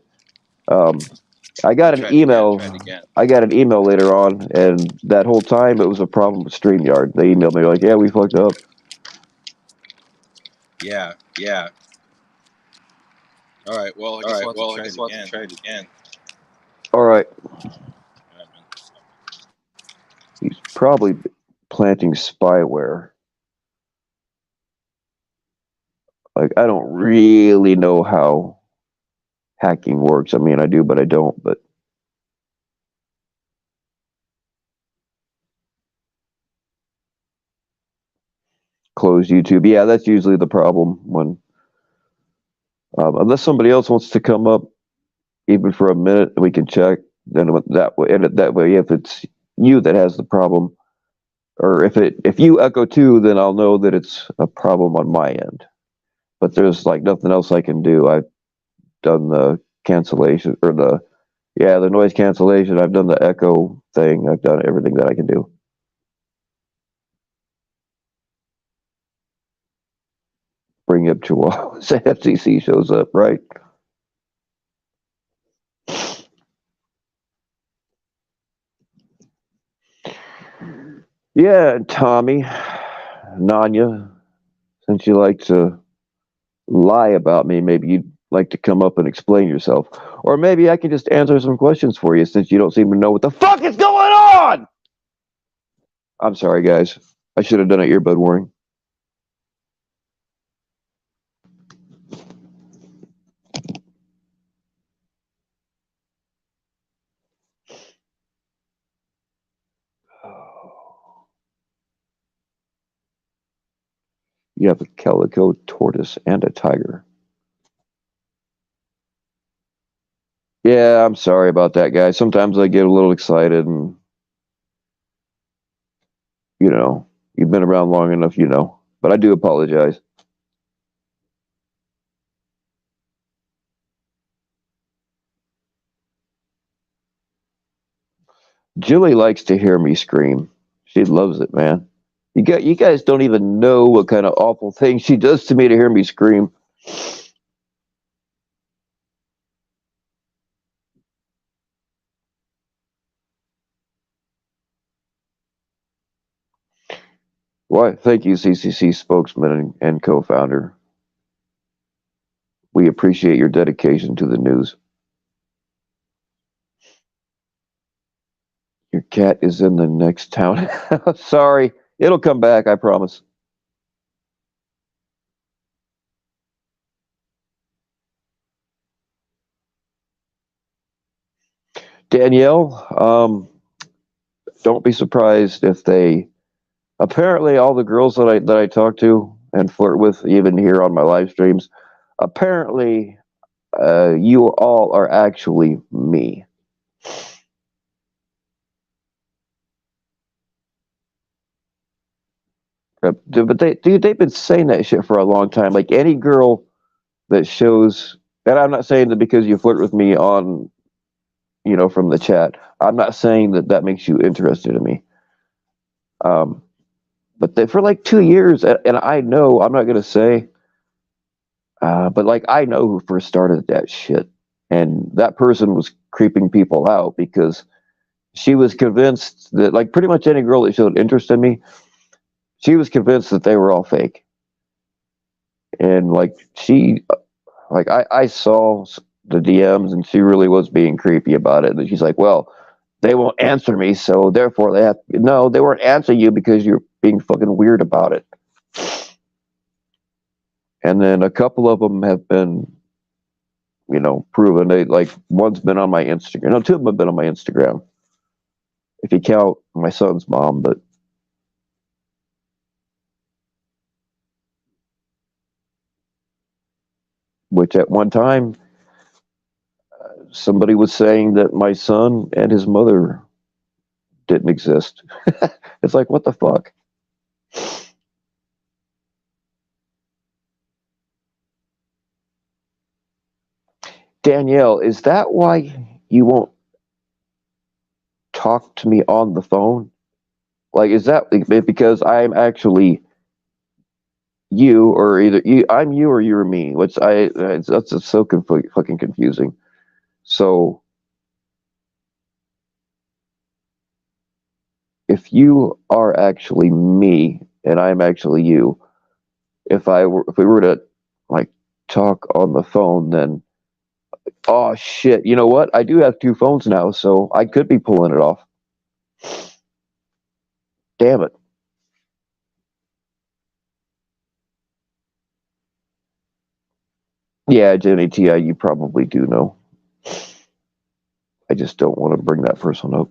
I got an email. I got an email later on, and that whole time it was a problem with StreamYard. They emailed me like, "Yeah, we fucked up." Yeah. Yeah. All right. Well, I guess we'll have to try it again. All right. All right, man. He's probably planting spyware. Like, I don't really know how hacking works. I mean, I do, but I don't. But close YouTube. Yeah, that's usually the problem when, unless somebody else wants to come up, even for a minute, we can check. Then that way, and that way, if it's you that has the problem, or if you echo too, then I'll know that it's a problem on my end. But there's like nothing else I can do. I've done the cancellation or the noise cancellation. I've done the echo thing. I've done everything that I can do. Bring up Chihuahua. Say FCC shows up, right? Yeah, Tommy, Nanya, since you like to lie about me, maybe you'd like to come up and explain yourself. Or maybe I can just answer some questions for you since you don't seem to know what the fuck is going on! I'm sorry, guys. I should have done an earbud warning. You have a calico, tortoise, and a tiger. Yeah, I'm sorry about that, guys. Sometimes I get a little excited and, you've been around long enough, But I do apologize. Julie likes to hear me scream. She loves it, man. You guys don't even know what kind of awful thing she does to me to hear me scream. Why, thank you, CCC spokesman and co-founder. We appreciate your dedication to the news. Your cat is in the next town. Sorry, it'll come back, I promise. Danielle, don't be surprised if they. Apparently, all the girls that I talk to and flirt with, even here on my live streams, apparently, you all are actually me. But they've been saying that shit for a long time. Like any girl that shows, and I'm not saying that because you flirt with me on, from the chat. I'm not saying that makes you interested in me. But for like 2 years, and I know I'm not gonna say, but like I know who first started that shit, and that person was creeping people out because she was convinced that like pretty much any girl that showed interest in me, she was convinced that they were all fake. And like I saw the DMs, and she really was being creepy about it. And she's like, well, they won't answer me, so therefore they have to. No, they weren't answering you because you're being fucking weird about it. And then a couple of them have been, proven. They like one's been on my Instagram. No, two of them have been on my Instagram. If you count my son's mom, but which at one time somebody was saying that my son and his mother didn't exist. It's like, what the fuck? Danielle, is that why you won't talk to me on the phone? Like, is that because I'm actually you, or either you, I'm you or you're me? That's just so fucking confusing. So, if you are actually me and I'm actually you, if we were to like talk on the phone, then oh shit, you know what? I do have two phones now, so I could be pulling it off. Damn it. Yeah, Jenny T.I., you probably do know. I just don't want to bring that person up.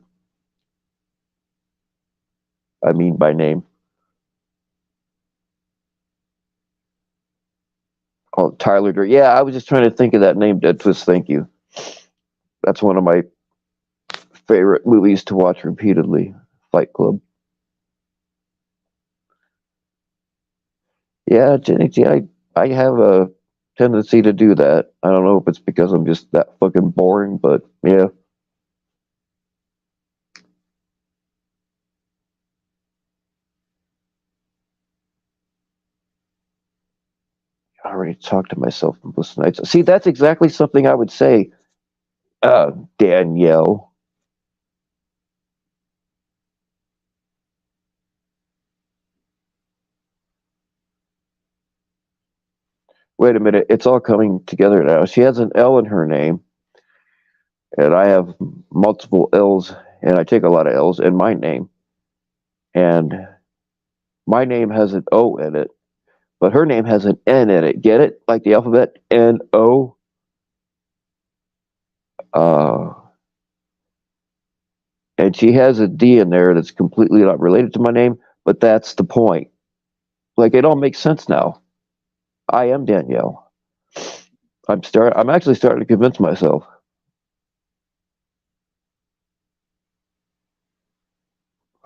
I mean by name. Oh, Tyler Durden. Yeah, I was just trying to think of that name, Dead Twist. Thank you. That's one of my favorite movies to watch repeatedly. Fight Club. Yeah, Jenny T, I have a tendency to do that. I don't know if it's because I'm just that fucking boring, but yeah. I already talked to myself in Bliss Nights. See, that's exactly something I would say, Danielle. Wait a minute, it's all coming together now. She has an L in her name, and I have multiple L's, and I take a lot of L's in my name. And my name has an O in it, but her name has an N in it. Get it? Like the alphabet N-O. And she has a D in there that's completely not related to my name, but that's the point. Like, it all makes sense now. I am Danielle. I'm actually starting to convince myself.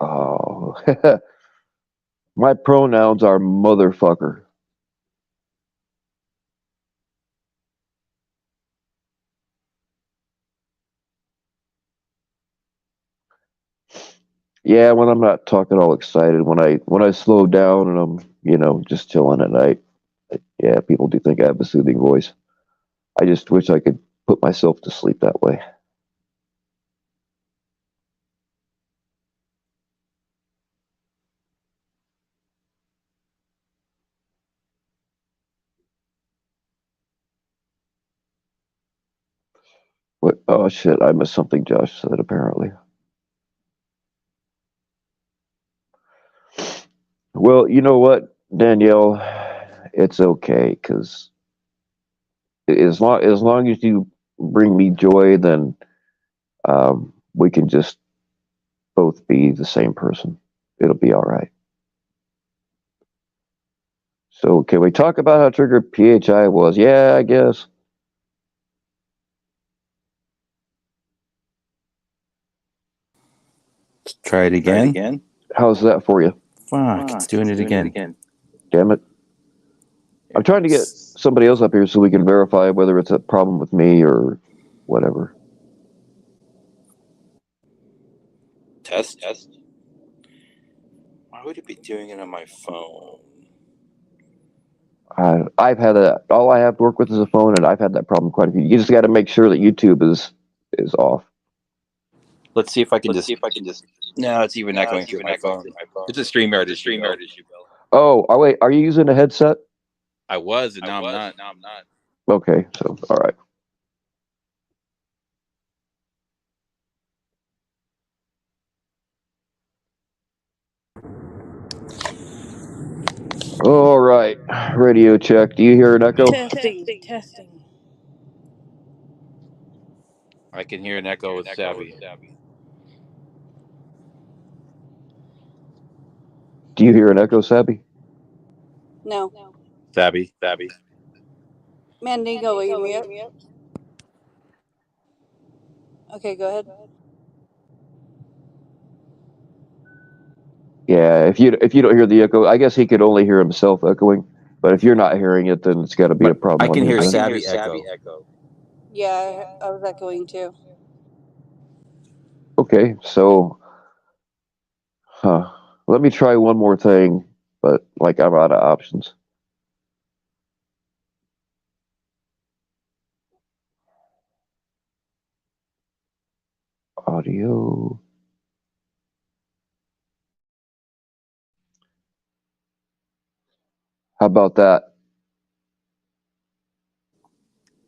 Oh, my pronouns are motherfucker. Yeah, when I'm not talking all excited, when I slow down and I'm just chilling at night. Yeah, people do think I have a soothing voice. I just wish I could put myself to sleep that way. What? Oh shit! I missed something Josh said. Apparently. Well, you know what, Danielle, it's okay because as long as you bring me joy, then we can just both be the same person. It'll be all right. So, can we talk about how triggered PHI was? Yeah, I guess. Try it again. How's that for you? Fuck, it's doing it again. Damn it. I'm trying to get somebody else up here so we can verify whether it's a problem with me or whatever. Test. Why would it be doing it on my phone? I've had that. All I have to work with is a phone, and I've had that problem quite a few. You just got to make sure that YouTube is off. Let's see if I can just. No, it's even not going through my phone. It's a StreamYard issue. Oh, wait. Are you using a headset? I was, and now I'm not. Okay, so all right. All right. Radio check. Do you hear an echo? Testing. I can hear an echo with Savvy. Do you hear an echo, Sabby? No. Savvy. Mandingo, will you mute? Okay, go ahead. Yeah. If you don't hear the echo, I guess he could only hear himself echoing. But if you're not hearing it, then it's got to be a problem. I can on hear your end. Savvy echo. Yeah, I was echoing too. Okay, so, let me try one more thing, but like I'm out of options. Audio. How about that?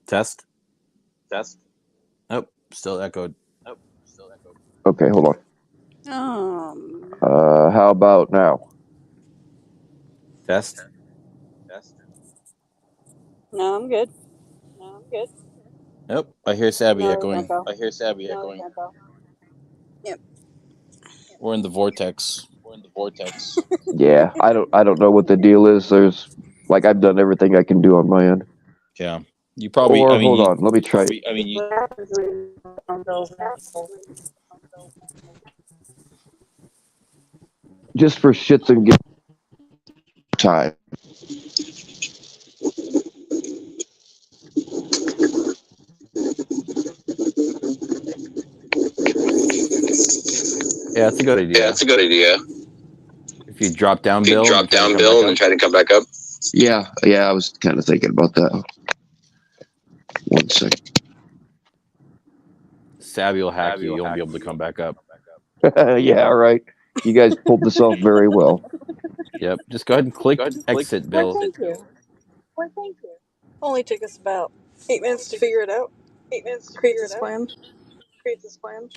Test. Oh, still echoed. Okay, hold on. How about now? Test. No, I'm good. Nope. I hear Savvy No, echoing. echo. Echo. Yep. We're in the vortex. Yeah, I don't know what the deal is. There's like I've done everything I can do on my end. Yeah. You probably. Or I mean, hold on, let me try. What happens when you don't build that? Just for shits and gigs time. yeah, that's a good idea. If you drop down, You Bill, and then drop try to down, come back Bill, and then up. try to come back up. Yeah, I was kind of thinking about that. 1 second. Savvy will hack you. You won't be able to come back up. Yeah, all right. You guys pulled this off very well. Yep. Just go ahead and click exit, Why, Bill. thank you. Only took us about 8 minutes to figure it out. Create this plan.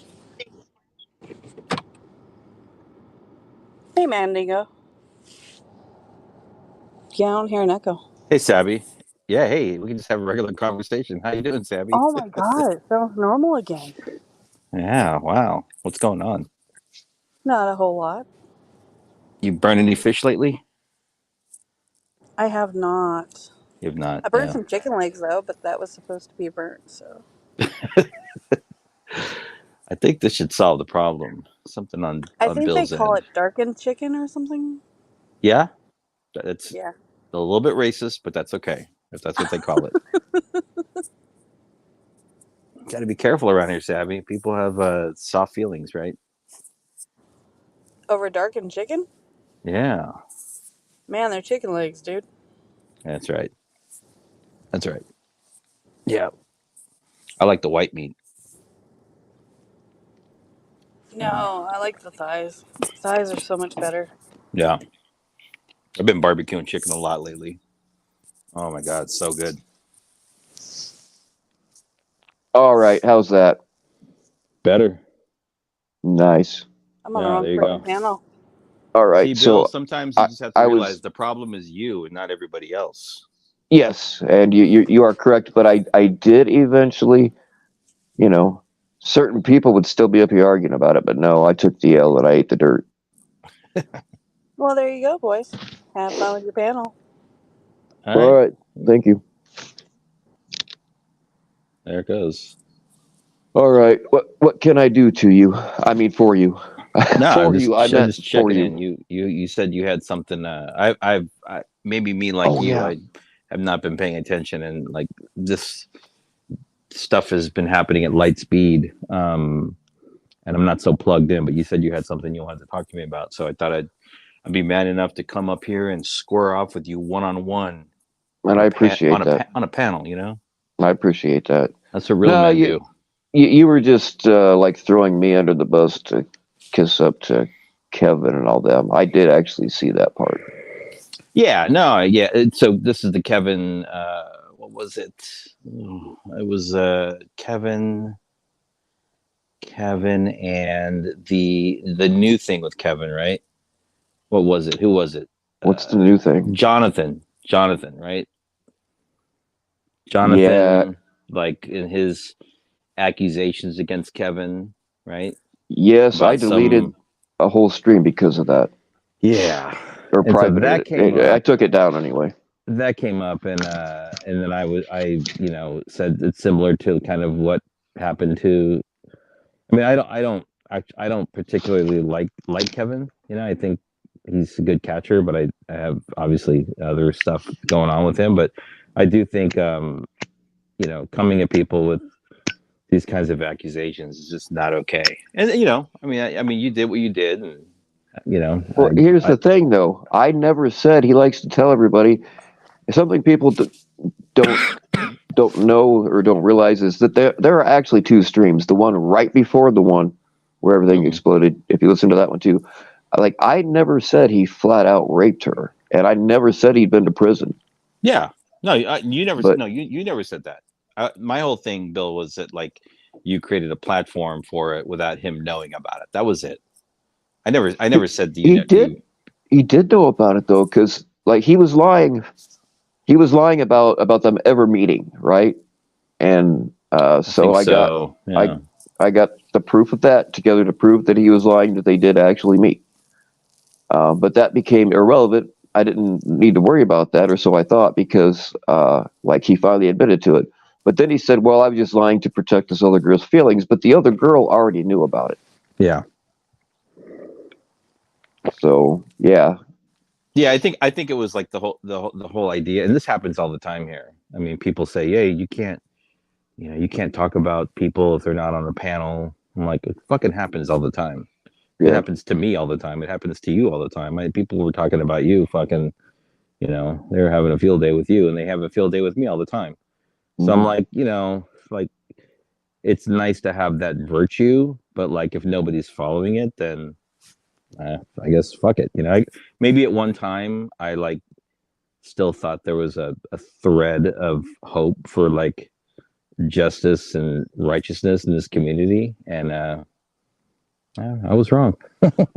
Hey, Mandingo. Yeah, I don't hear an echo. Hey, Savvy. Yeah, hey, we can just have a regular conversation. How you doing, Savvy? Oh my god, it sounds normal again. Yeah, wow. What's going on? Not a whole lot. You burned any fish lately? I have not. You have not. I burned Yeah. some chicken legs though, but that was supposed to be burnt, so. I think this should solve the problem. Something on I think they Bill's call end. it darkened chicken or something. Yeah, it's Yeah. a little bit racist, but that's okay if that's what they call it. Got to be careful around here, Savvy. People have soft feelings, right? Over darkened chicken? Yeah, Man, they're chicken legs, dude. that's right. That's right. Yeah, I like the white meat. No, I like the thighs. Thighs are so much better. Yeah, I've been barbecuing chicken a lot lately. Oh my god, it's so good. All right, how's that? Better. Nice. I'm on the Yeah, wrong there you fucking go. panel. All right, See, Bill, so sometimes you just have to I realize was the problem is you and not everybody else. yes, and you are correct, but I did eventually, certain people would still be up here arguing about it, but no, I took the L and I ate the dirt. Well, there you go, boys. Have fun with your panel. All right, thank you. There it goes. All right, what can I do to you? I mean, for you. No, For I'm you, I meant just for checking you. in. You said you had something. I maybe me like Oh, you. yeah. I have not been paying attention, and like this stuff has been happening at light speed. And I'm not so plugged in. But you said you had something you wanted to talk to me about, so I thought I'd be man enough to come up here and square off with you one on one. And I appreciate that. On a panel, you know. I appreciate that. That's what real No, men do. you were just like throwing me under the bus to kiss up to Kevin and all them. I did actually see that part. Yeah, no, yeah. So this is the Kevin. What was it? It was Kevin, and the new thing with Kevin, right? What was it? Who was it? What's the new thing? Jonathan, right? Yeah, Jonathan, like in his accusations against Kevin, right? yes, I About deleted a whole stream because of that. Yeah. Or And so private. that came I up. took it down anyway. That came up, and then I said it's similar to kind of what happened to. I mean, I don't particularly like Kevin. I think he's a good catcher, but I have obviously other stuff going on with him. But I do think coming at people with these kinds of accusations is just not okay. And I mean, you did what you did, and Well, here's the thing, though. I never said he likes to tell everybody. Something people don't know or don't realize is that there are actually two streams. The one right before the one where everything exploded. If you listen to that one too, I never said he flat out raped her, and I never said he'd been to prison. Yeah, no, you never. But, no, you never said that. My whole thing, Bill, was that you created a platform for it without him knowing about it. That was it. I never said he did. He did know about it though, because he was lying. He was lying about them ever meeting, right? And so I got I got the proof of that together to prove that he was lying, that they did actually meet. But that became irrelevant. I didn't need to worry about that, or so I thought, because he finally admitted to it. But then he said, "Well, I was just lying to protect this other girl's feelings," but the other girl already knew about it. Yeah. So yeah. Yeah, I think it was like the whole idea, and this happens all the time here. I mean, people say, "Hey, you can't talk about people if they're not on a panel." I'm like, it fucking happens all the time. Yeah. It happens to me all the time. It happens to you all the time. People were talking about you, fucking, they're having a field day with you, and they have a field day with me all the time. So I'm like, it's nice to have that virtue, but if nobody's following it, then I guess fuck it. Maybe at one time I still thought there was a thread of hope for justice and righteousness in this community, and I was wrong.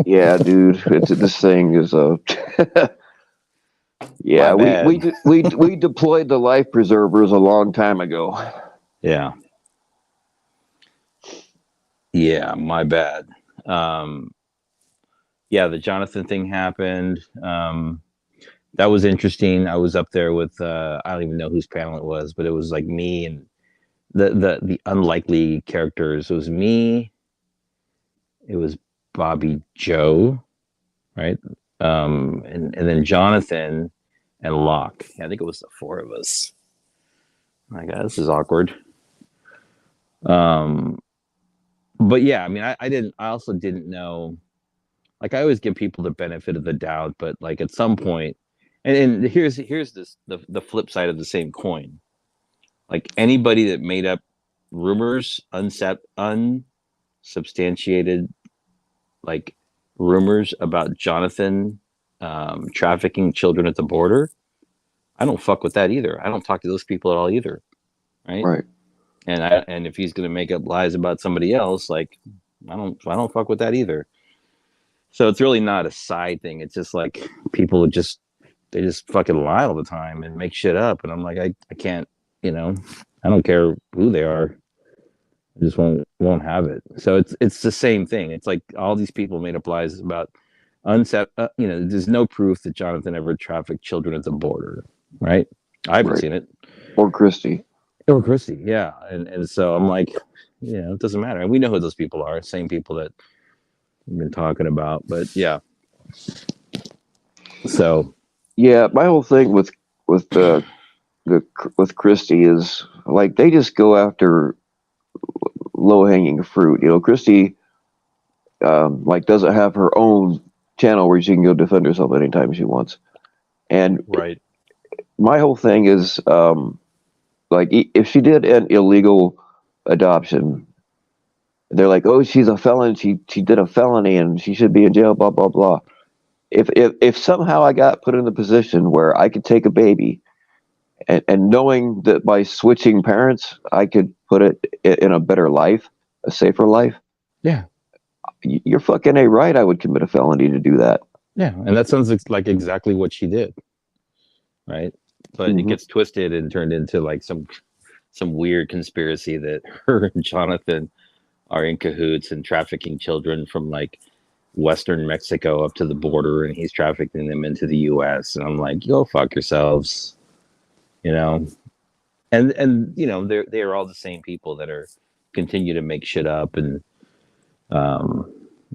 Yeah, dude, this thing is a. Yeah, we deployed the life preservers a long time ago. Yeah. Yeah, my bad. Yeah, the Jonathan thing happened. That was interesting. I was up there with I don't even know whose panel it was, but it was me and the unlikely characters. It was me. It was Bobby Joe, right? And then Jonathan and Locke. I think it was the four of us. My God, this is awkward. But yeah, I mean, I also didn't know. I always give people the benefit of the doubt, but at some point, and here's the flip side of the same coin. Anybody that made up rumors, unsubstantiated, rumors about Jonathan trafficking children at the border, I don't fuck with that either. I don't talk to those people at all either, right? Right. And if he's gonna make up lies about somebody else, I don't fuck with that either. So it's really not a side thing. It's just people they just fucking lie all the time and make shit up. And I'm like, I can't, I don't care who they are. I just won't have it. So it's the same thing. It's all these people made up lies about there's no proof that Jonathan ever trafficked children at the border, right? I haven't seen it. Or Christy. Yeah. And so I'm like, it doesn't matter. And we know who those people are. Same people that we've been talking about. But yeah. So yeah, my whole thing with Christy is they just go after low hanging fruit. Christy doesn't have her own channel where she can go defend herself anytime she wants. And right. My whole thing is if she did an illegal adoption, they're like, oh, she's a felon. She did a felony and she should be in jail. Blah blah blah. if somehow I got put in the position where I could take a baby, and knowing that by switching parents, I could put it in a better life, a safer life. Yeah. You're fucking right. I would commit a felony to do that. Yeah, and that sounds like exactly what she did, right? But it gets twisted and turned into like some weird conspiracy that her and Jonathan are in cahoots and trafficking children from like Western Mexico up to the border, and he's trafficking them into the U.S. And I'm like, go fuck yourselves, you know. And you know, they're all the same people that are continue to make shit up and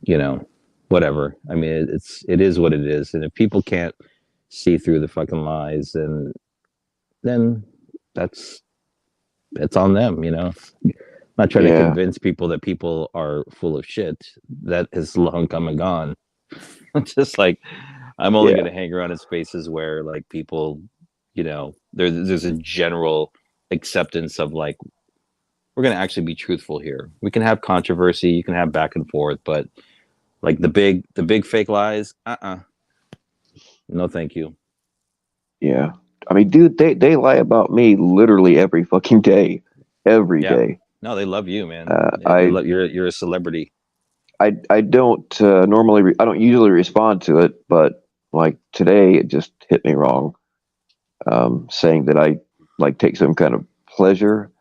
you know, whatever. I mean, it is what it is, and if people can't see through the fucking lies, then it's on them, you know. I'm not trying to convince people that people are full of shit. That has long come and gone. Just like I'm only going to hang around in spaces where like people, you know, there's a general acceptance of like, we're going to actually be truthful here. We can have controversy, you can have back and forth, but like the big fake lies, no thank you. Yeah. I mean, dude, they lie about me literally every fucking day. Every day. No, they love you, man. You're a celebrity. I don't normally, I don't usually respond to it, but like today it just hit me wrong. Saying that I like take some kind of pleasure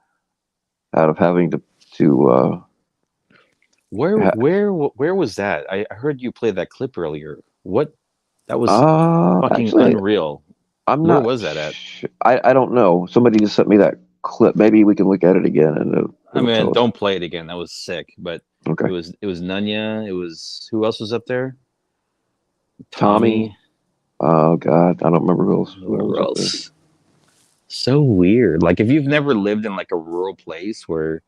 out of having to where was that? I heard you play that clip earlier. What? That was fucking actually, unreal. Where was that at? I don't know. Somebody just sent me that clip. Maybe we can look at it again. And I mean, don't play it again. That was sick. But okay. It was Nunya. It was who else was up there? Tommy. Oh God, I don't remember who else. So weird. Like if you've never lived in like a rural place where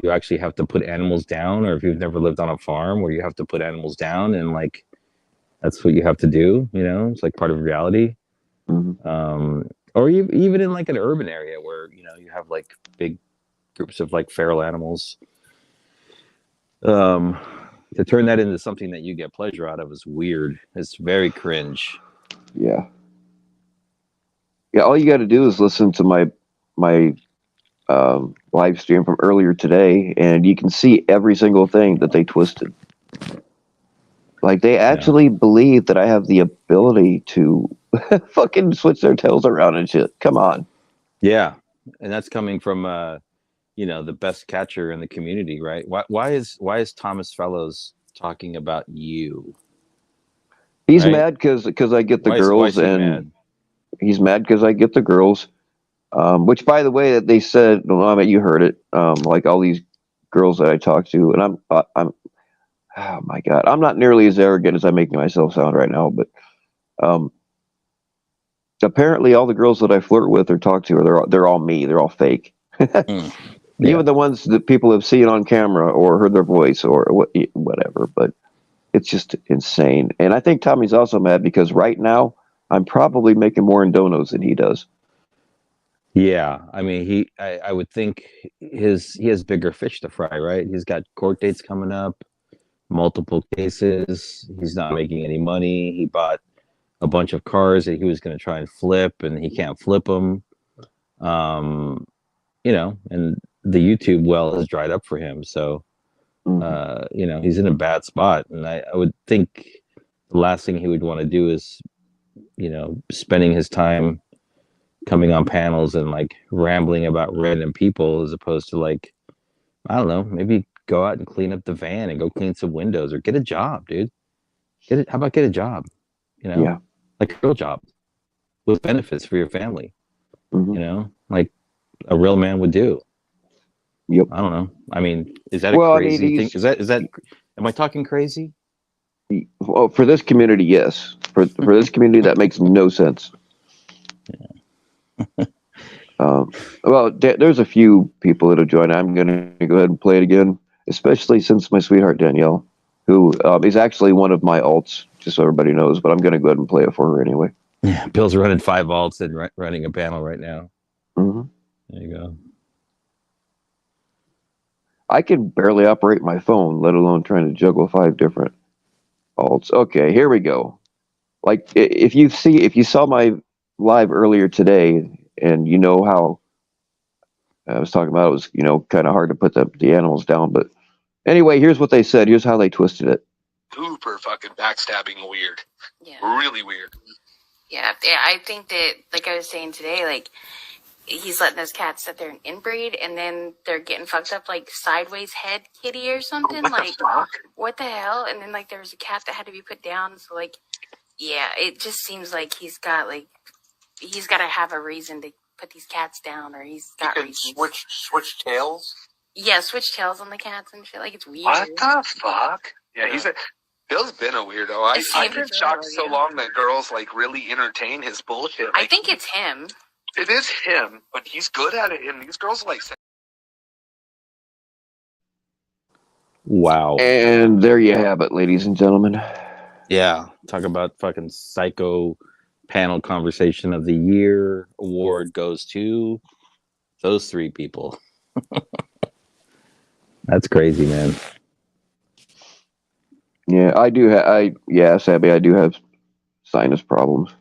you actually have to put animals down, or if you've never lived on a farm where you have to put animals down, and like that's what you have to do, you know, it's like part of reality. Or even in like an urban area where, you know, you have like big groups of like feral animals. To turn that into something that you get pleasure out of is weird. It's very cringe. Yeah. All you got to do is listen to my live stream from earlier today, and you can see every single thing that they twisted. Like they actually believe that I have the ability to fucking switch their tails around and shit. Come on. Yeah, and that's coming from you know, the best catcher in the community, right? Why is Thomas Fellows talking about you? He's mad because I get the girls, and he's mad because I get the girls. Which, by the way, that they said, well, I mean, you heard it. Like all these girls that I talk to, and I'm, oh my God, I'm not nearly as arrogant as I make myself sound right now, but apparently all the girls that I flirt with or talk to they're all me. They're all fake. Even the ones that people have seen on camera or heard their voice or whatever. But it's just insane. And I think Tommy's also mad because right now I'm probably making more in donos than he does. Yeah, I mean, I would think he has bigger fish to fry, right? He's got court dates coming up, multiple cases. He's not making any money. He bought a bunch of cars that he was going to try and flip, and he can't flip them. You know, and the YouTube well has dried up for him. So, you know, he's in a bad spot. And I would think the last thing he would want to do is, you know, spending his time coming on panels and like rambling about random people as opposed to like, I don't know, maybe go out and clean up the van and go clean some windows or get a job, dude. How about get a job? You know, like a real job with benefits for your family, you know, like a real man would do. Yep. I don't know. I mean, is that a crazy thing? Is that, am I talking crazy? Well, for this community, yes. For this community, that makes no sense. Well, there's a few people that have joined. I'm going to go ahead and play it again, especially since my sweetheart Danielle, who is actually one of my alts, just so everybody knows, but I'm going to go ahead and play it for her anyway. Yeah, Bill's running 5 alts and running a panel right now. There you go. I can barely operate my phone, let alone trying to juggle 5 different alts. Okay, here we go. like if you saw my live earlier today, and you know how I was talking about, it was kind of hard to put the animals down, but anyway, here's what they said. Here's how they twisted it. Super fucking backstabbing weird. Yeah. Really weird. Yeah. I think that, like I was saying today, like, he's letting those cats sit there and inbreed, and then they're getting fucked up like sideways head kitty or something. What Like, the fuck? what the hell? And then like there was a cat that had to be put down. So like, yeah, it just seems like he's got to have a reason to put these cats down, or he's got You can reasons. switch tails. Yeah, switch tails on the cats and shit. Like, it's weird. What the fuck? Yeah, Bill's been a weirdo. I've been shocked so long that girls like really entertain his bullshit. I think it's him. It is him, but he's good at it, and these girls like. Wow. And there you have it, ladies and gentlemen. Yeah. Talk about fucking psycho panel conversation of the year. Award goes to those three people. That's crazy, man. Yeah, I do. Sabby, I do have sinus problems.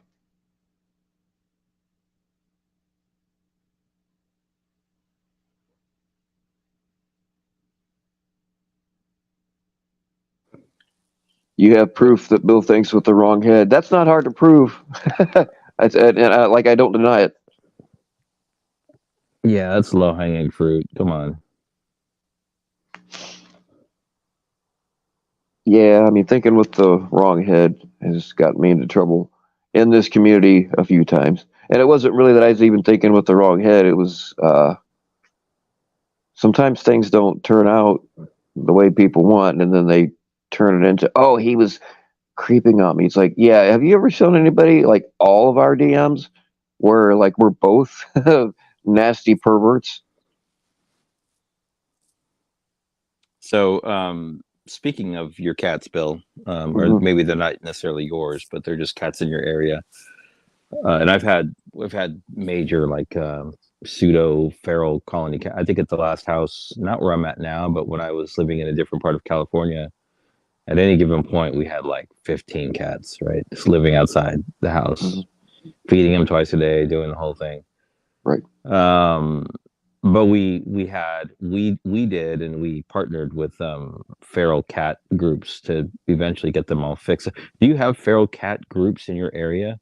You have proof that Bill thinks with the wrong head. That's not hard to prove. I don't deny it. Yeah, that's low hanging fruit. Come on. Yeah, I mean, thinking with the wrong head has got me into trouble in this community a few times. And it wasn't really that I was even thinking with the wrong head. It was sometimes things don't turn out the way people want, and then they turn it into, oh, he was creeping on me. It's like, yeah, have you ever shown anybody like all of our DMs where like we're both nasty perverts? So, speaking of your cats, Bill, or maybe they're not necessarily yours, but they're just cats in your area. And we've had major like pseudo feral colony cat. I think at the last house, not where I'm at now, but when I was living in a different part of California, at any given point, we had like 15 cats, right? Just living outside the house, feeding them twice a day, doing the whole thing. Right. But we did, and we partnered with feral cat groups to eventually get them all fixed. Do you have feral cat groups in your area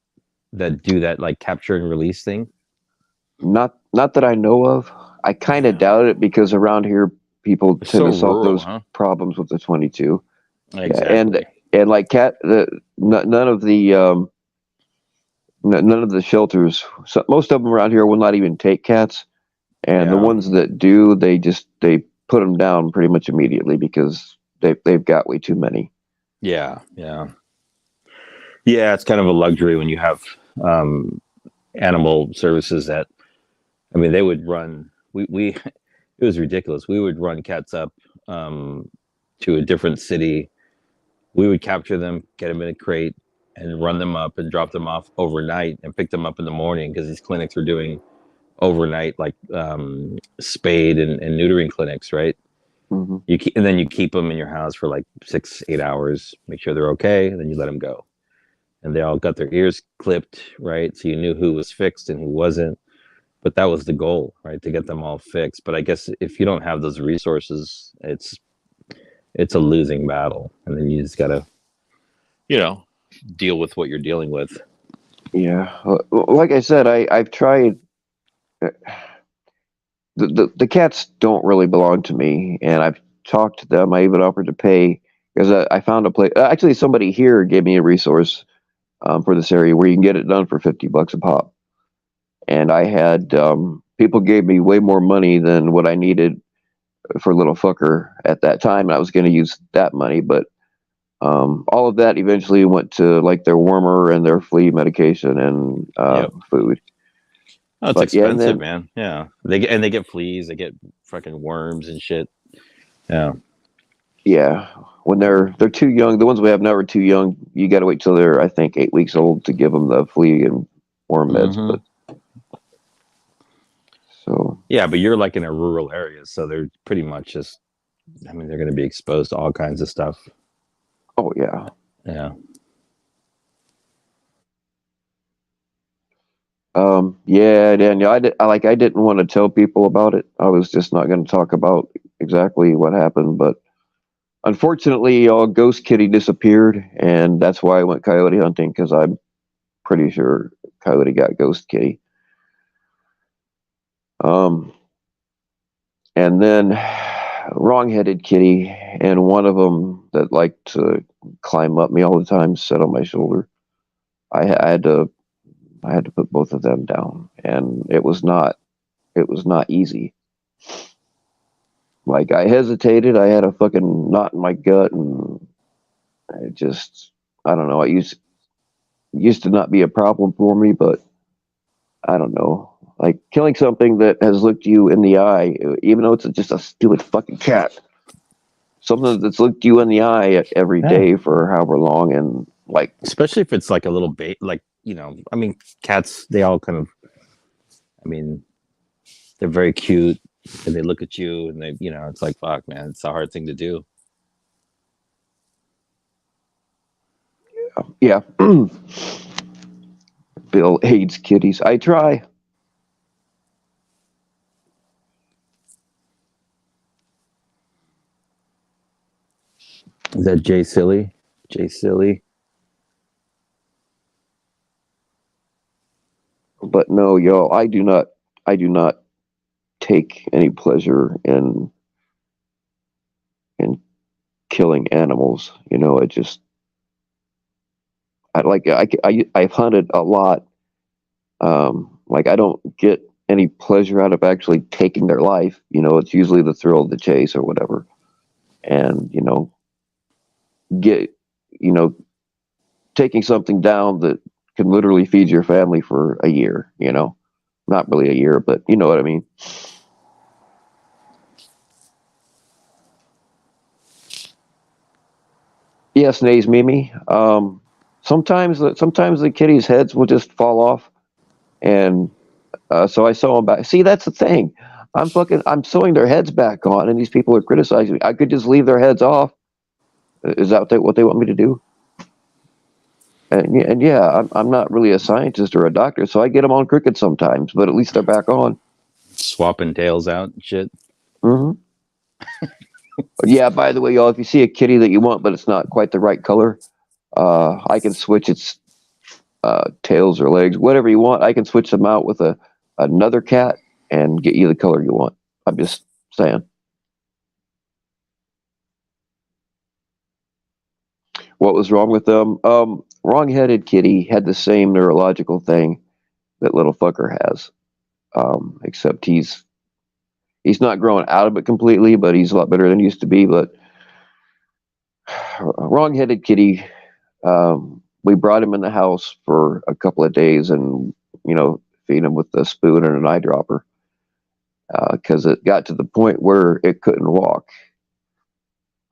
that do that like capture and release thing? Not that I know of. I kind of doubt it, because around here people tend to solve those problems with the 22. Exactly. Yeah, and like none of the shelters. So most of them around here will not even take cats, and the ones that do, they put them down pretty much immediately because they've got way too many. Yeah. It's kind of a luxury when you have animal services that, I mean, they would run. We it was ridiculous. We would run cats up to a different city. We would capture them, get them in a crate, and run them up and drop them off overnight and pick them up in the morning, because these clinics were doing overnight like spade and neutering clinics, right? And then you keep them in your house for like 6-8 hours, make sure they're okay, and then you let them go. And they all got their ears clipped, right? So you knew who was fixed and who wasn't. But that was the goal, right? To get them all fixed. But I guess if you don't have those resources, it's a losing battle. And then you just gotta, deal with what you're dealing with. Yeah. Like I said, I've tried. The cats don't really belong to me, and I've talked to them. I even offered to pay, because I found a place. Actually, somebody here gave me a resource for this area where you can get it done for $50 a pop. And I had people gave me way more money than what I needed for little fucker at that time, and I was going to use that money, but all of that eventually went to like their wormer and their flea medication and food. Oh, it's expensive, man. Yeah, they get fleas, they get fucking worms and shit. Yeah, when they're too young, the ones we have now are too young. You got to wait till they're, I think, 8 weeks old to give them the flea and worm meds. But so yeah, but you're like in a rural area, so they're pretty much just, I mean, they're going to be exposed to all kinds of stuff. Oh yeah. Yeah, Daniel, I didn't want to tell people about it. I was just not going to talk about exactly what happened, but unfortunately, Ghost Kitty disappeared, and that's why I went coyote hunting, because I'm pretty sure Coyote got Ghost Kitty. Um, and then wrong-headed kitty, and one of them that liked to climb up me all the time, sit on my shoulder. I had to put both of them down, and it was not easy. Like, I hesitated. I had a fucking knot in my gut, and it just, I don't know. It used to not be a problem for me, but I don't know. Like, killing something that has looked you in the eye, even though it's just a stupid fucking cat, something that's looked you in the eye every day for however long, and like, especially if it's like a little bait, like, I mean, cats, they all kind of, I mean, they're very cute, and they look at you, and they, it's like, fuck, man, it's a hard thing to do. yeah. Bill hates kitties. I try. Is that Jay Silly? Jay Silly? But no, y'all, I do not take any pleasure in killing animals. It just, I've hunted a lot. Like, I don't get any pleasure out of actually taking their life. It's usually the thrill of the chase or whatever. And, get, you know, taking something down that can literally feed your family for a year, not really a year, but you know what I mean? Yes, Nays Mimi. Sometimes the kitties' heads will just fall off, and so I sew them back. See, that's the thing. I'm sewing their heads back on, and these people are criticizing me. I could just leave their heads off. Is that what they want me to do? And yeah, I'm not really a scientist or a doctor, so I get them on crooked sometimes, but at least they're back on. Swapping tails out and shit. Mm-hmm. Yeah, by the way, y'all, if you see a kitty that you want, but it's not quite the right color, I can switch its tails or legs, whatever you want. I can switch them out with another cat and get you the color you want. I'm just saying. What was wrong with them? Wrong-headed kitty had the same neurological thing that little fucker has, except he's not growing out of it completely, but he's a lot better than he used to be. But wrong-headed kitty, we brought him in the house for a couple of days, and feed him with a spoon and an eyedropper, because it got to the point where it couldn't walk.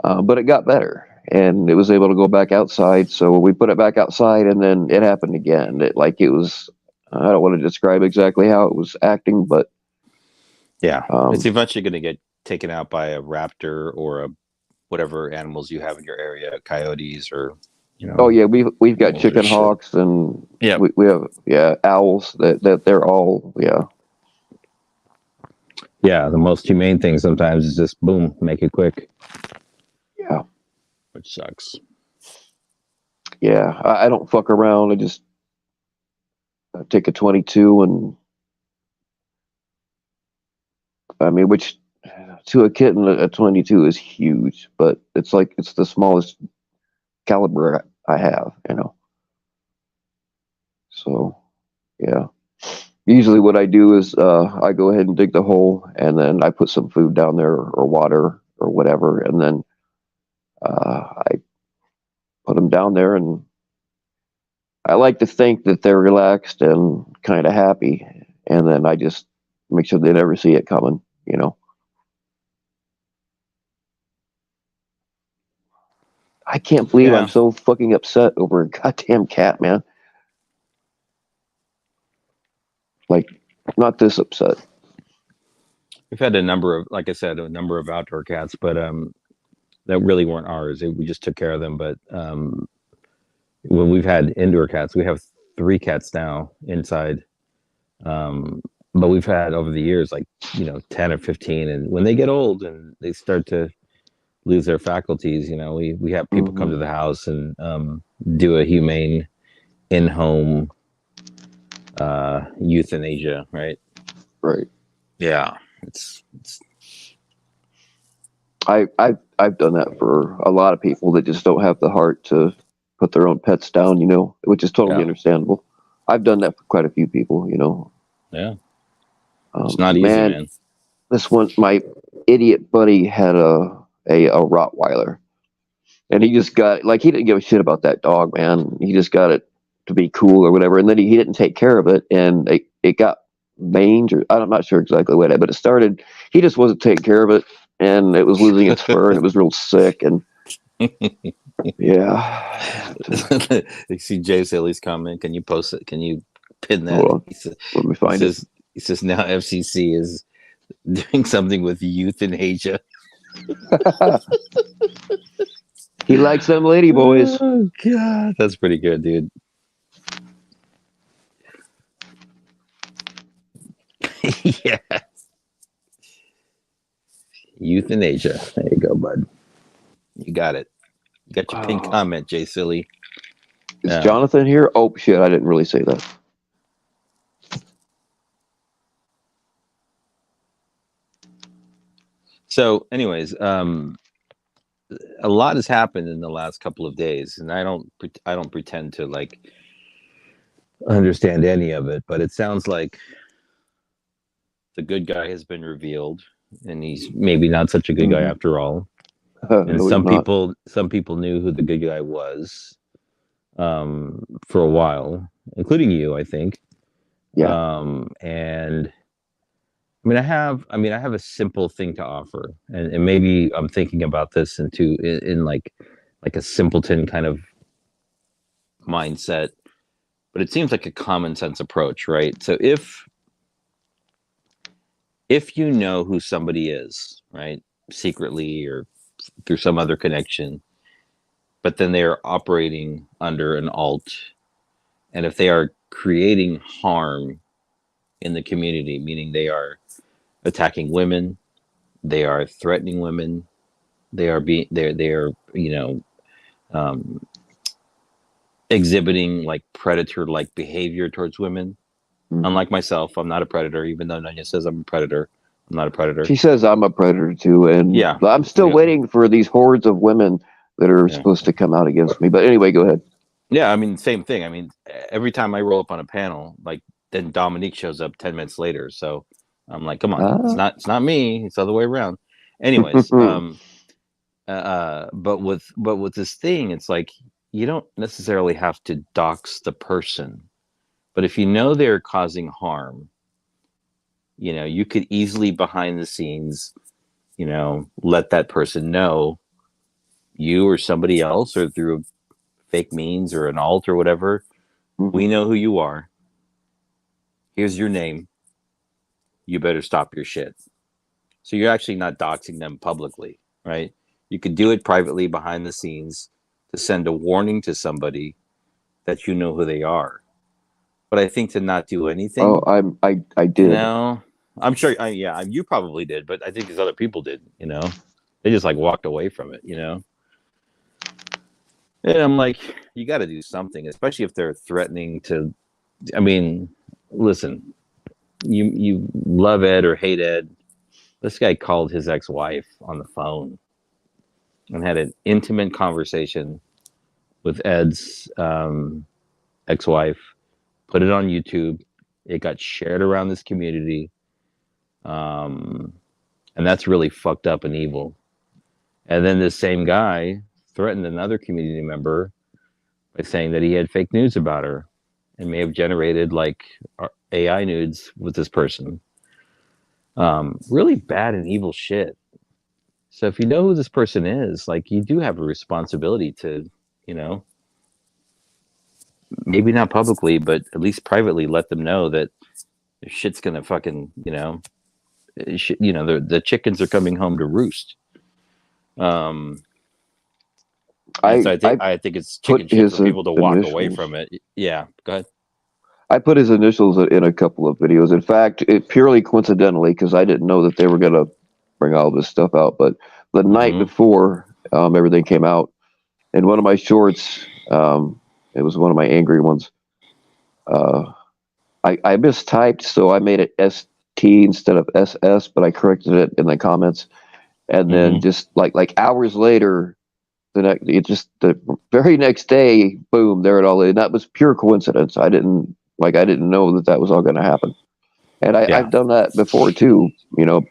But it got better, and it was able to go back outside. So we put it back outside, and then it happened again. It was. I don't want to describe exactly how it was acting, but yeah, it's eventually going to get taken out by a raptor or whatever animals you have in your area, coyotes or Oh yeah, we've got chicken hawks, and we have owls. That they're all Yeah, the most humane thing sometimes is just boom, make it quick. Yeah, which sucks. Yeah, I don't fuck around. I just take a 22, and I mean, which to a kitten, a 22 is huge, but it's the smallest caliber I have, So, yeah. Usually what I do is I go ahead and dig the hole, and then I put some food down there or water or whatever, and then I put them down there, and I like to think that they're relaxed and kind of happy, and then I just make sure they never see it coming, I can't believe I'm so fucking upset over a goddamn cat, man. Like, not this upset. We've had a number of, like I said, a number of outdoor cats, but that really weren't ours. We just took care of them. But when we've had indoor cats, we have 3 cats now inside. But we've had over the years, like, 10 or 15, and when they get old and they start to lose their faculties, we have people come to the house and do a humane in-home euthanasia, right? Right. Yeah, I've done that for a lot of people that just don't have the heart to put their own pets down, which is totally understandable. I've done that for quite a few people, Yeah. It's not easy, man. This one, my idiot buddy had a Rottweiler, and he just got, like, he didn't give a shit about that dog, man. He just got it to be cool or whatever, and then he didn't take care of it, and it got mange, or I'm not sure exactly what, but it started. He just wasn't taking care of it, and it was losing its fur, and it was real sick, and yeah. You see Jay Silly's comment. Can you post it? Can you pin that? Hold on. Let me find it. He says now FCC is doing something with euthanasia. He likes them lady boys. Oh God, that's pretty good, dude. Yeah. Euthanasia. There you go, bud. You got it. You got your pink comment, Jay Silly. Is Jonathan here? Oh shit, I didn't really say that. So, anyways, a lot has happened in the last couple of days, and I don't pretend to like understand any of it, but it sounds like the good guy has been revealed, and he's maybe not such a good guy after all. And No, some people knew who the good guy was for a while, including you, I think. Yeah. And I have a simple thing to offer, and maybe I'm thinking about this in like a simpleton kind of mindset, but it seems like a common sense approach, right? So if you know who somebody is, right, secretly or through some other connection, but then they are operating under an alt, and if they are creating harm in the community, meaning they are attacking women, they are threatening women, they are exhibiting like predator like behavior towards women. Unlike myself, I'm not a predator, even though Nanya says I'm a predator. I'm not a predator. She says I'm a predator too, and yeah, I'm still waiting for these hordes of women that are supposed to come out against me. But anyway, go ahead. Yeah, I mean, same thing. I mean, every time I roll up on a panel, like, then Dominique shows up 10 minutes later. So I'm like, come on, it's not me. It's the other way around. Anyways, but with this thing, it's like, you don't necessarily have to dox the person, but if you know they're causing harm, you could easily behind the scenes, let that person know, you or somebody else, or through fake means or an alt or whatever, we know who you are. Here's your name. You better stop your shit. So you're actually not doxing them publicly, right? You could do it privately behind the scenes to send a warning to somebody that you know who they are. But I think to not do anything. Oh, I did. I'm sure. You probably did, but I think these other people did. They just like walked away from it. And I'm like, you got to do something, especially if they're threatening to. I mean, listen, you love Ed or hate Ed. This guy called his ex-wife on the phone and had an intimate conversation with Ed's ex-wife. Put it on YouTube. It got shared around this community. And that's really fucked up and evil. And then this same guy threatened another community member by saying that he had fake news about her and may have generated like AI nudes with this person. Really bad and evil shit. So if you know who this person is, like, you do have a responsibility to, maybe not publicly, but at least privately let them know that shit's gonna fucking, the chickens are coming home to roost. I think it's chicken shit for people to walk away from it. Yeah, go ahead. I put his initials in a couple of videos. In fact, it purely coincidentally, because I didn't know that they were going to bring all this stuff out. But the night before everything came out, in one of my shorts, it was one of my angry ones. I mistyped, so I made it ST instead of SS, but I corrected it in the comments. And then just like hours later, the very next day, boom, there it all is. And that was pure coincidence. I didn't know that was all going to happen. And I've done that before too,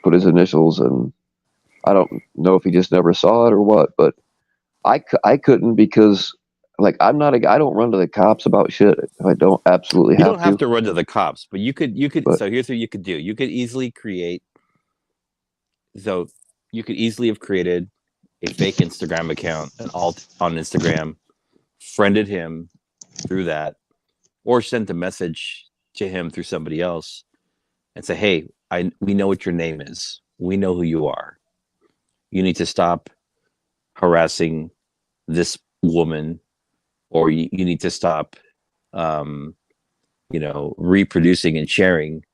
put his initials, and I don't know if he just never saw it or what, but I couldn't, because I don't run to the cops about shit if I don't absolutely You have don't have to run to the cops, but you could, so here's what you could do. You could easily have created a fake Instagram account, an alt on Instagram, friended him through that, or sent a message to him through somebody else and say, hey, we know what your name is. We know who you are. You need to stop harassing this woman, or you need to stop, reproducing and sharing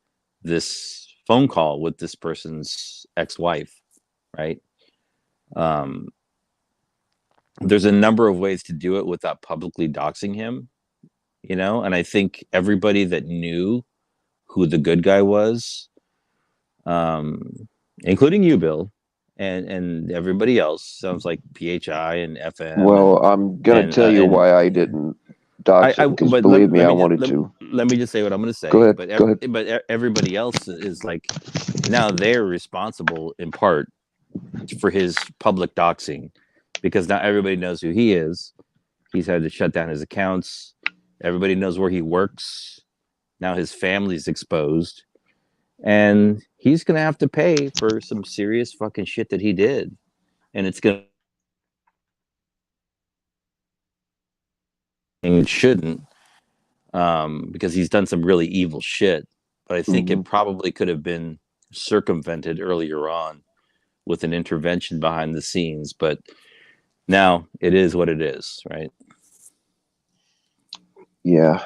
this phone call with this person's ex-wife, right? There's a number of ways to do it without publicly doxing him, and I think everybody that knew who the good guy was, including you, Bill, and everybody else, sounds like PHI and FM. Well, I'm going to tell you why I didn't dox him, because believe me, I wanted to. Let me just say what I'm going to say. Go ahead. But everybody else is now they're responsible in part for his public doxing, because now everybody knows who he is. He's had to shut down his accounts. Everybody knows where he works. Now his family's exposed, and he's going to have to pay for some serious fucking shit that he did. And it's going to, and it shouldn't, because he's done some really evil shit. But I think it probably could have been circumvented earlier on with an intervention behind the scenes. But now it is what it is, right? Yeah.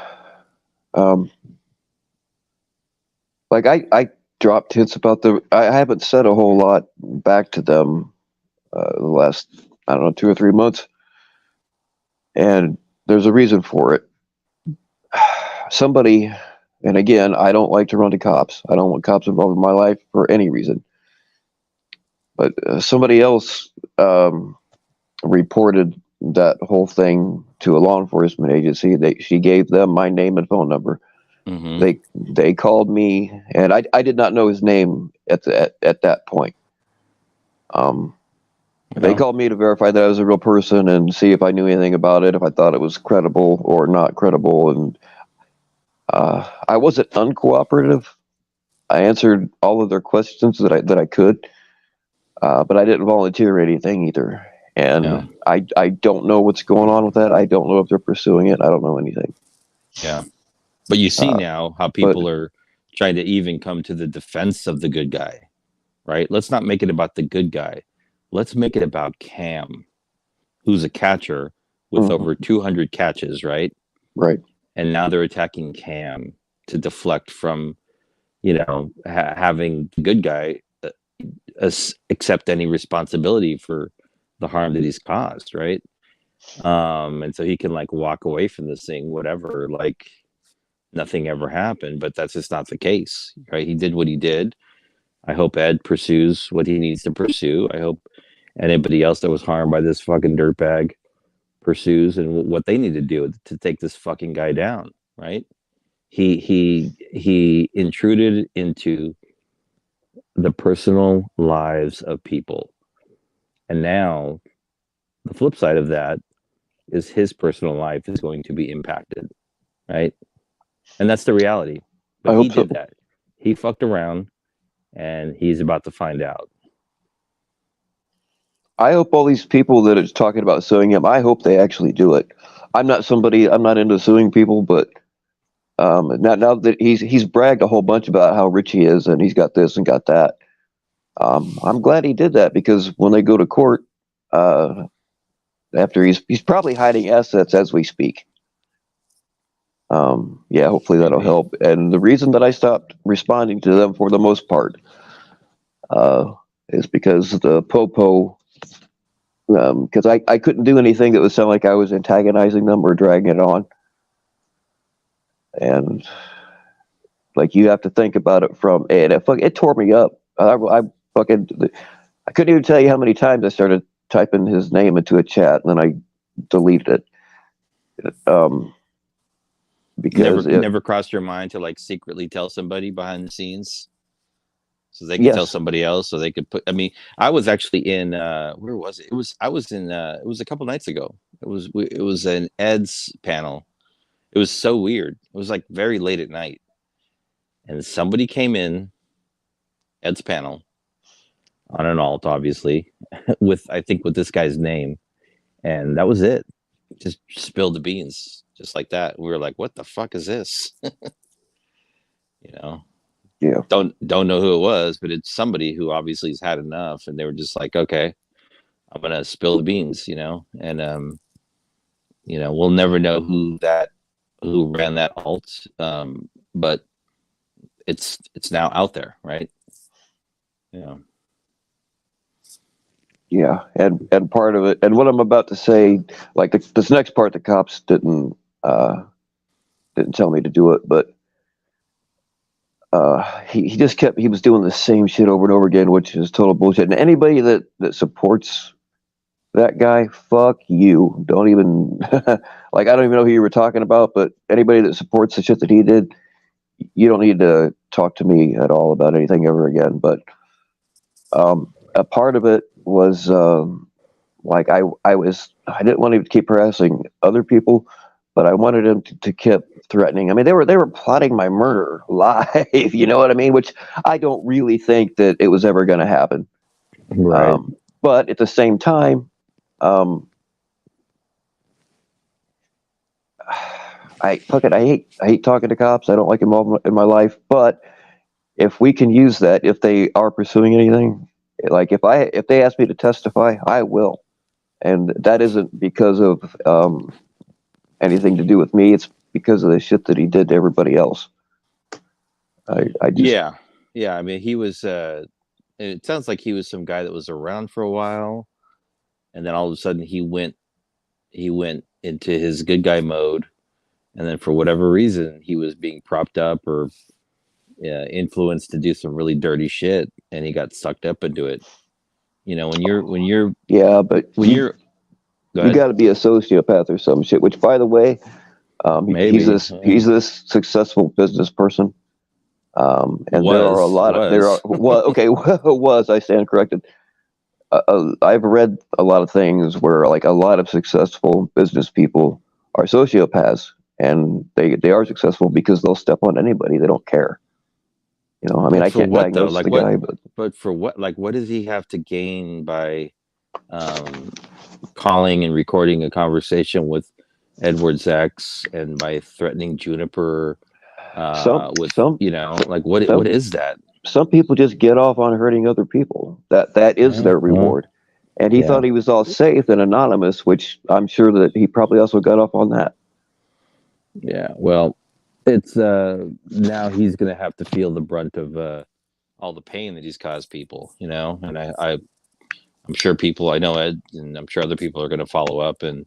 I dropped hints about I haven't said a whole lot back to them the last, 2 or 3 months. And there's a reason for it. Somebody, and again, I don't like to run to cops. I don't want cops involved in my life for any reason. But somebody else reported that whole thing to a law enforcement agency. She gave them my name and phone number. They called me, and I did not know his name at that point. They called me to verify that I was a real person and see if I knew anything about it, if I thought it was credible or not credible. And I wasn't uncooperative. I answered all of their questions that I could, but I didn't volunteer anything either. And I don't know what's going on with that. I don't know if they're pursuing it. I don't know anything. Yeah. But you see now how people are trying to even come to the defense of the good guy, right? Let's not make it about the good guy. Let's make it about Cam, who's a catcher with over 200 catches, right? Right. And now they're attacking Cam to deflect from, having the good guy accept any responsibility for the harm that he's caused, right? And so he can walk away from this thing, whatever, nothing ever happened. But that's just not the case, right? He did what he did. I hope Ed pursues what he needs to pursue. I hope anybody else that was harmed by this fucking dirtbag pursues and what they need to do to take this fucking guy down, right? He intruded into the personal lives of people. And now the flip side of that is his personal life is going to be impacted, right? And that's the reality. But he did that. He fucked around, and he's about to find out. I hope all these people that are talking about suing him, I hope they actually do it. I'm not into suing people, but now that he's bragged a whole bunch about how rich he is and he's got this and got that. I'm glad he did that, because when they go to court, after he's probably hiding assets as we speak. Yeah, hopefully that'll help. And the reason that I stopped responding to them for the most part is because the popo, because I couldn't do anything that would sound like I was antagonizing them or dragging it on. And like, you have to think about it from, and it tore me up. I couldn't even tell you how many times I started typing his name into a chat and then I deleted it. Because never crossed your mind to like secretly tell somebody behind the scenes so they could yes. tell somebody else so they could put. I mean, I was actually in where was it? I was in it was a couple nights ago. It was an Ed's panel. It was so weird. It was like very late at night, and somebody came in Ed's panel on an alt, obviously, with this guy's name, and that was it. Just spilled the beans, just like that. We were like, "What the fuck is this?" You know. Yeah. Don't know who it was, but it's somebody who obviously has had enough, and they were just like, "Okay, I'm gonna spill the beans," and we'll never know who ran that alt, but it's now out there, right? Yeah, and part of it, and what I'm about to say, like this next part, the cops didn't tell me to do it, but he just he was doing the same shit over and over again, which is total bullshit. And anybody that supports that guy, fuck you. Don't even like, I don't even know who you were talking about, but anybody that supports the shit that he did, you don't need to talk to me at all about anything ever again. But a part of it was like I didn't want him to keep harassing other people, but I wanted him to keep threatening. I mean, they were plotting my murder live. You know what I mean? Which I don't really think that it was ever going to happen. Right. But at the same time, I hate talking to cops. I don't like involvement in my life. But if we can use that, if they are pursuing anything, like if they ask me to testify, I will. And that isn't because of anything to do with me. It's because of the shit that he did to everybody else. I just, yeah. I mean, he was. It sounds like he was some guy that was around for a while, and then all of a sudden he went into his good guy mode, and then for whatever reason he was being propped up or influenced to do some really dirty shit, and he got sucked up into it. When you're yeah, but you got to be a sociopath or some shit. Which, by the way, he's this successful business person, and there are a lot of was I stand corrected. I've read a lot of things where like a lot of successful business people are sociopaths, and they are successful because they'll step on anybody. They don't care. I mean, I can't diagnose the guy, but for what? Like, what does he have to gain by calling and recording a conversation with Edward Sachs and by threatening Juniper? What is that? Some people just get off on hurting other people. That is their reward. And he thought he was all safe and anonymous, which I'm sure that he probably also got off on that. Yeah, well, it's now he's going to have to feel the brunt of all the pain that he's caused people, and I'm sure I know Ed, and I'm sure other people are going to follow up, and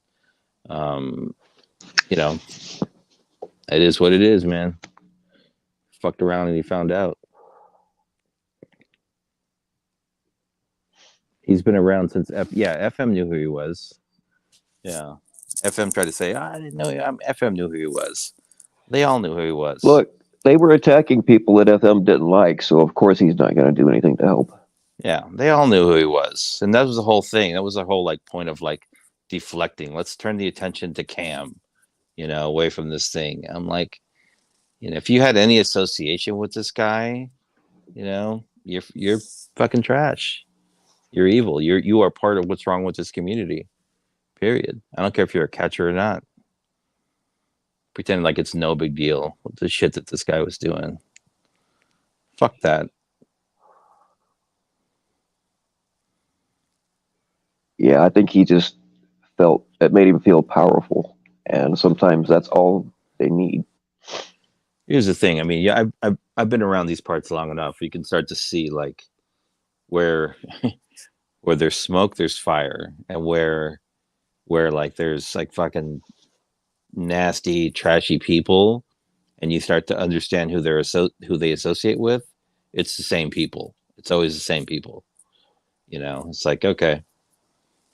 it is what it is, man. Fucked around and he found out. He's been around since FM knew who he was. Yeah. FM tried to say, I didn't know him. FM knew who he was. They all knew who he was. Look, they were attacking people that FM didn't like, so of course he's not going to do anything to help. Yeah, they all knew who he was. And that was the whole thing. That was the whole point of deflecting. Let's turn the attention to Cam, away from this thing. I'm like, if you had any association with this guy, you're fucking trash. You're evil. You are part of what's wrong with this community. Period. I don't care if you're a catcher or not. Pretending like it's no big deal with the shit that this guy was doing. Fuck that. Yeah, I think he just felt it made him feel powerful, and sometimes that's all they need. Here's the thing. I mean, yeah, I've been around these parts long enough. You can start to see like where where there's smoke, there's fire, and where like there's like fucking nasty, trashy people, and you start to understand who they associate with. It's the same people. It's always the same people. You know, it's like okay,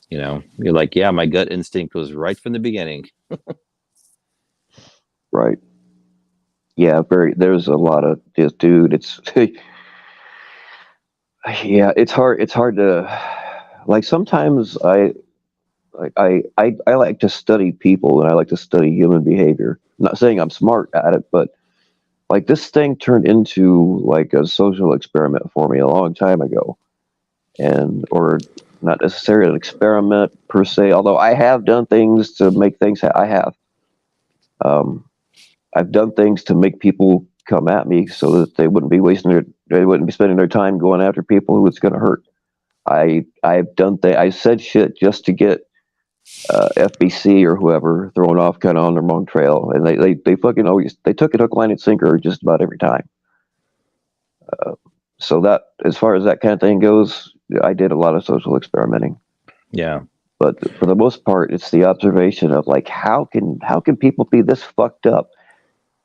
you know, you're like, yeah, my gut instinct was right from the beginning. Right. Yeah, there's a lot of this dude. It's yeah, it's hard to like sometimes I like to study people and I like to study human behavior. I'm not saying I'm smart at it, but like this thing turned into like a social experiment for me a long time ago. And or not necessarily an experiment per se, although I have done things to make things I have. Um, I've done things to make people come at me so that they wouldn't be they wouldn't be spending their time going after people who it's going to hurt. I said shit just to get FBC or whoever thrown off kind of on the wrong trail, and they fucking always they took it hook, line, and sinker just about every time. So that as far as that kind of thing goes, I did a lot of social experimenting. Yeah. But for the most part, it's the observation of like how can people be this fucked up,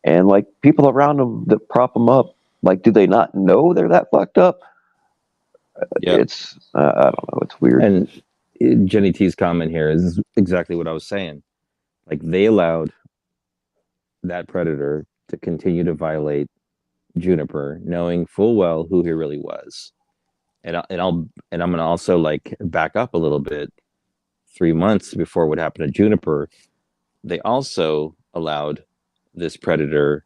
and like people around them that prop them up, like do they not know they're that fucked up? Yeah. It's I don't know. It's weird. And Jenny T's comment here is exactly what I was saying. Like they allowed that predator to continue to violate Juniper, knowing full well who he really was. And I'm gonna also like back up a little bit. 3 months before what happened to Juniper, they also allowed this predator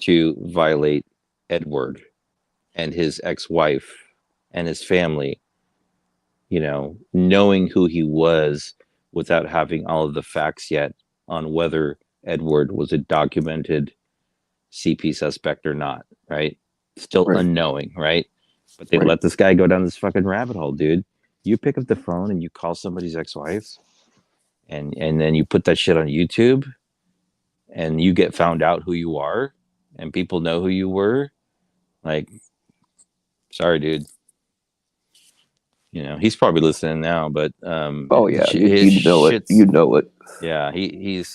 to violate Edward and his ex-wife and his family, you know, knowing who he was without having all of the facts yet on whether Edward was a documented CP suspect or not, right? Still Right. unknowing, right? But they Right. let this guy go down this fucking rabbit hole, dude. You pick up the phone and you call somebody's ex-wife and then you put that shit on YouTube and you get found out who you are and people know who you were, like, sorry, dude. You know, he's probably listening now, but Oh yeah, his you know it. You know it. Yeah, he's he's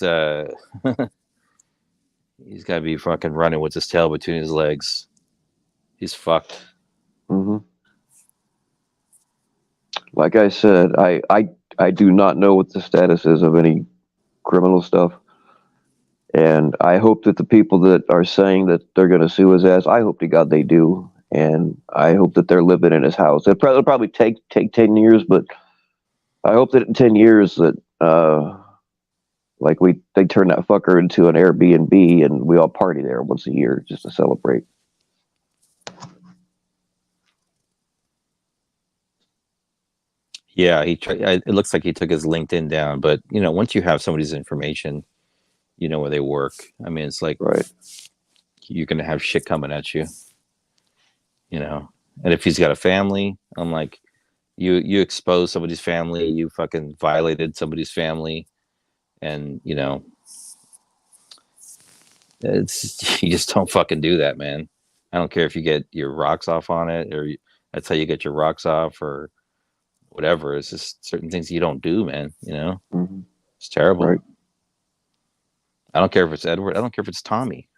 got to be fucking running with his tail between his legs. He's fucked. Mm-hmm. Like I said, I do not know what the status is of any criminal stuff, and I hope that the people that are saying that they're going to sue his ass, I hope to God they do, and I hope that they're living in his house. It'll probably take 10 years, but I hope that in 10 years that like they turn that fucker into an Airbnb and we all party there once a year just to celebrate. Yeah, it looks like he took his LinkedIn down, but you know, once you have somebody's information, you know where they work. I mean, it's like Right. you're gonna have shit coming at you, you know. And if he's got a family, I'm like, you expose somebody's family, you fucking violated somebody's family, and you know, it's you just don't fucking do that, man. I don't care if you get your rocks off on it, or that's how you get your rocks off, or whatever. It's just certain things you don't do, man. You know, Mm-hmm. it's terrible. Right. I don't care if it's Edward. I don't care if it's Tommy.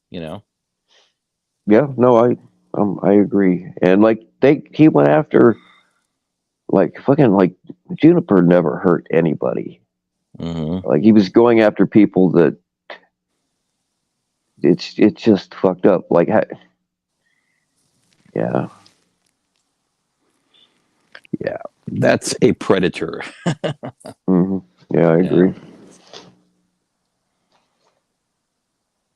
You know. Yeah. No, I agree. And like he went after like fucking like Juniper never hurt anybody. Mm-hmm. Like he was going after people that it's just fucked up. Like yeah. Yeah, that's a predator. Mm-hmm. Yeah, I agree.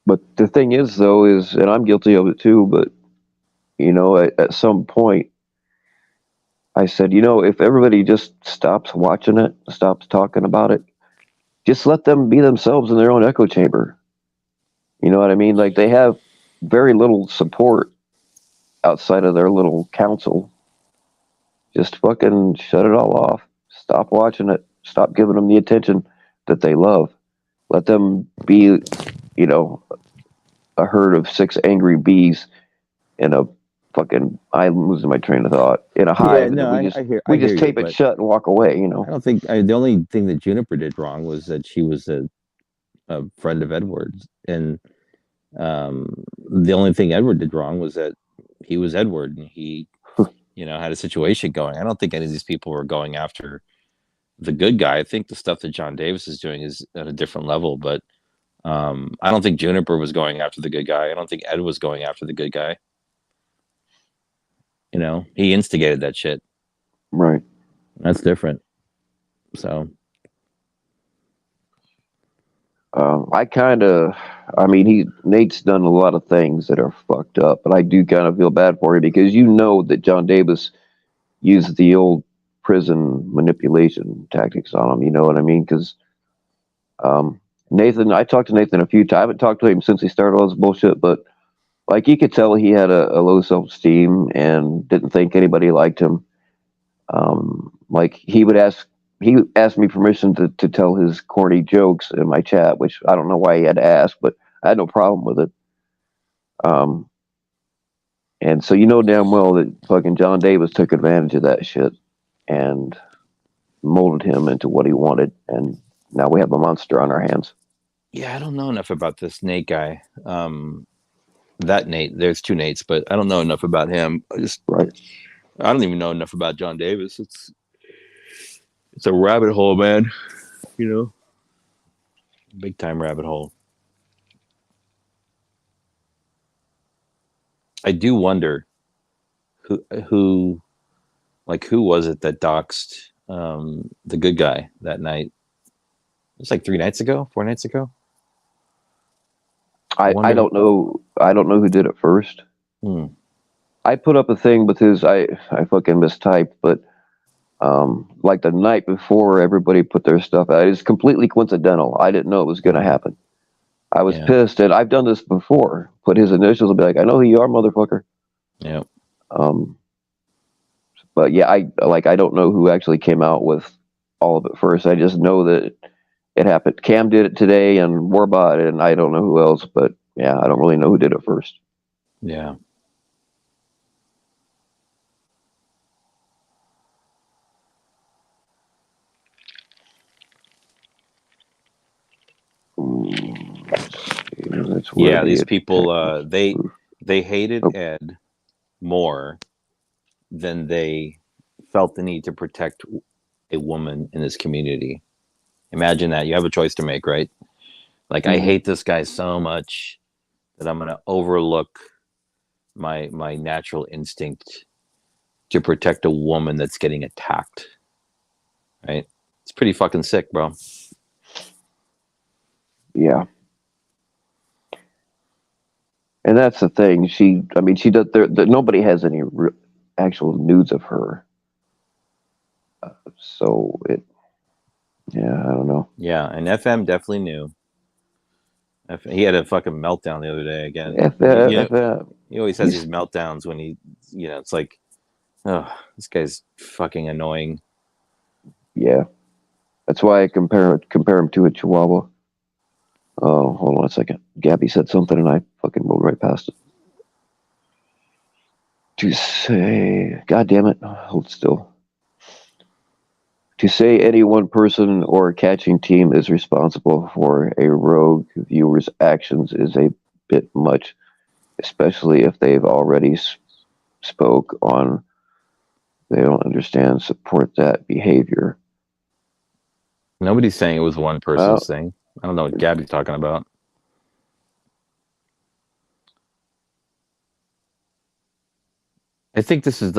But the thing is, though, and I'm guilty of it too, but, you know, at some point, I said, you know, if everybody just stops watching it, stops talking about it, just let them be themselves in their own echo chamber. You know what I mean? Like, they have very little support outside of their little council. Just fucking shut it all off. Stop watching it. Stop giving them the attention that they love. Let them be, you know, a herd of 6 angry bees in a fucking, I'm losing my train of thought, in a hive, and then we just tape it shut and walk away, you know. I don't think the only thing that Juniper did wrong was that she was a friend of Edward's, and the only thing Edward did wrong was that he was Edward and he, had a situation going. I don't think any of these people were going after the good guy. I think the stuff that John Davis is doing is at a different level, but I don't think Juniper was going after the good guy. I don't think Ed was going after the good guy. He instigated that shit. Right. That's different. So. Nate's done a lot of things that are fucked up, but I do kind of feel bad for him because that John Davis used the old prison manipulation tactics on him. You know what I mean? Because Nathan, I talked to Nathan a few times. I haven't talked to him since he started all this bullshit, but like you could tell he had a low self-esteem and didn't think anybody liked him. Like he asked me permission to tell his corny jokes in my chat, which I don't know why he had to ask, but I had no problem with it. And so damn well that fucking John Davis took advantage of that shit and molded him into what he wanted, and now we have a monster on our hands. Yeah, I don't know enough about this Nate guy. That Nate, there's 2 Nates, but I don't know enough about him. I don't even know enough about John Davis. It's a rabbit hole, man. Big time rabbit hole. I do wonder who was it that doxed the good guy that night? It was like 4 nights ago. I don't know. I don't know who did it first. I put up a thing with his. I fucking mistyped, but like the night before everybody put their stuff out, it's completely coincidental. I didn't know it was going to happen. I was pissed, and I've done this before. Put his initials and be like, "I know who you are, motherfucker." Yeah. But yeah, I don't know who actually came out with all of it first. I just know that it happened. Cam did it today, and Warbot, and I don't know who else. But yeah, I don't really know who did it first. Yeah. Yeah, these people they hated Ed more than they felt the need to protect a woman in this community. Imagine that. You have a choice to make, right? Like, I hate this guy so much that I'm going to overlook my natural instinct to protect a woman that's getting attacked. Right? It's pretty fucking sick, bro. Yeah. And that's the thing. She does. Nobody has any actual nudes of her. So it. Yeah, I don't know. Yeah, and FM definitely knew. He had a fucking meltdown the other day again. FM. He always has these meltdowns when he, it's like, oh, this guy's fucking annoying. Yeah, that's why I compare him to a Chihuahua. Oh, hold on a second. Gabby said something, and I fucking rolled right past it. To say, God damn it, hold still. To say any one person or catching team is responsible for a rogue viewer's actions is a bit much, especially if they've already spoke on. They don't understand, support that behavior. Nobody's saying it was one person's thing. I don't know what Gabby's talking about. I think this is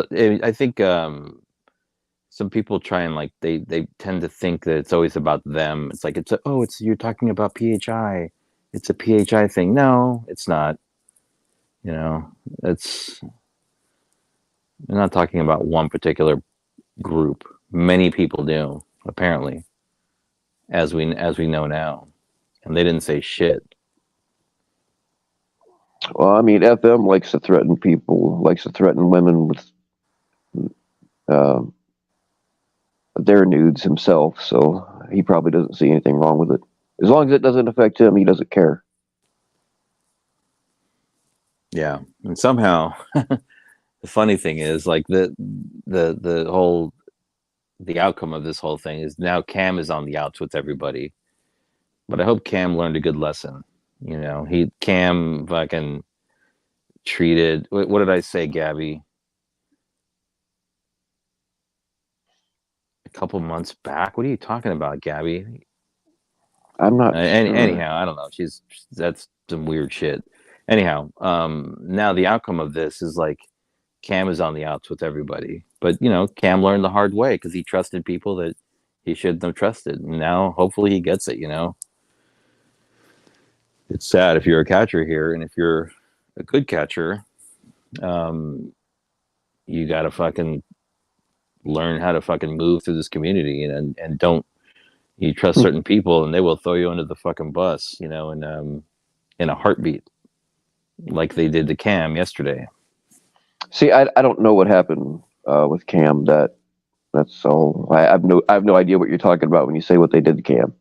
some people try and like they tend to think that it's always about them. It's like you're talking about PHI. It's a PHI thing. No, it's not. It's we're not talking about one particular group. Many people do, apparently, as we know now, and they didn't say shit. Well, I mean, FM likes to threaten people, likes to threaten women with their nudes himself, so he probably doesn't see anything wrong with it. As long as it doesn't affect him, he doesn't care. Yeah, and somehow the funny thing is, like the whole the outcome of this whole thing is now Cam is on the outs with everybody. But I hope Cam learned a good lesson. You know, Cam fucking treated. What did I say, Gabby? A couple months back. What are you talking about, Gabby? I'm not sure. Anyhow, I don't know. That's some weird shit. Anyhow, now the outcome of this is like Cam is on the outs with everybody. But you know, Cam learned the hard way because he trusted people that he shouldn't have trusted. And now hopefully he gets it, you know. It's sad if you're a catcher here, and if you're a good catcher, you gotta fucking learn how to fucking move through this community, and don't you trust certain people and they will throw you under the fucking bus, you know, in a heartbeat, like they did to Cam yesterday. See, I don't know what happened with Cam. That's all. I have no idea what you're talking about when you say what they did to Cam.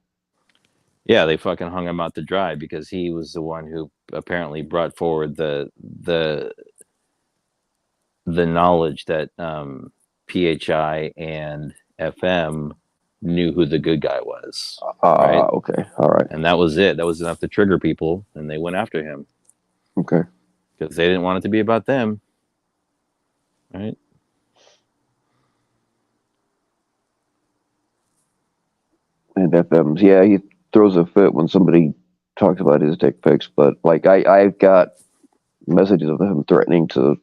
Yeah, they fucking hung him out to dry because he was the one who apparently brought forward the knowledge that PHI and FM knew who the good guy was. Right? Okay, all right. And that was it. That was enough to trigger people, and they went after him. Okay. Because they didn't want it to be about them. Right? And FM's, yeah, he throws a fit when somebody talks about his dick pics, but like I've got messages of him threatening to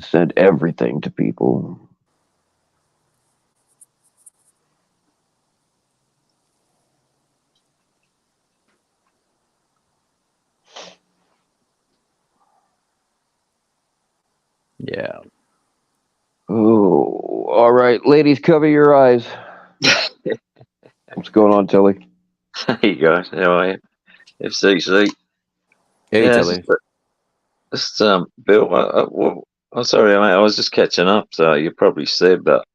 send everything to people. Yeah. Oh, all right, ladies, cover your eyes. What's going on, Tilly? Hey guys, how are you? FCC. Hey, Yeah, Tilly. Just Bill. Well, I'm sorry, mate. I was just catching up, so you probably said, but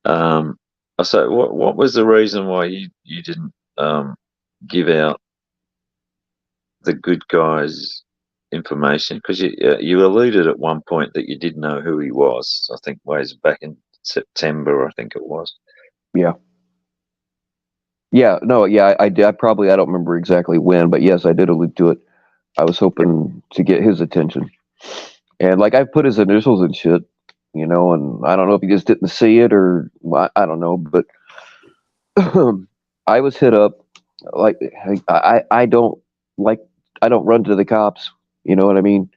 I said, what was the reason why you didn't give out the good guys information? Because you alluded at one point that you did know who he was. I think ways back in September, I think it was. Yeah. Yeah, no, yeah, I did. I don't remember exactly when, but yes, I did allude to it. I was hoping to get his attention. And like I put his initials and shit, you know, and I don't know if he just didn't see it or I don't know, but I was hit up like I don't run to the cops, you know what I mean?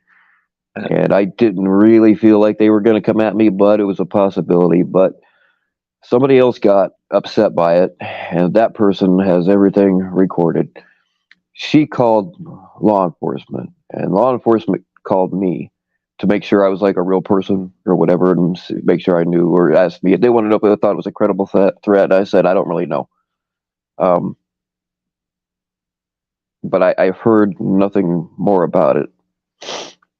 And I didn't really feel like they were going to come at me, but it was a possibility. But somebody else got upset by it, and that person has everything recorded. She called law enforcement, and law enforcement called me to make sure I was like a real person or whatever, and make sure I knew, or asked me if they wanted to know if I thought it was a credible threat. And I said, I don't really know. But I've heard nothing more about it.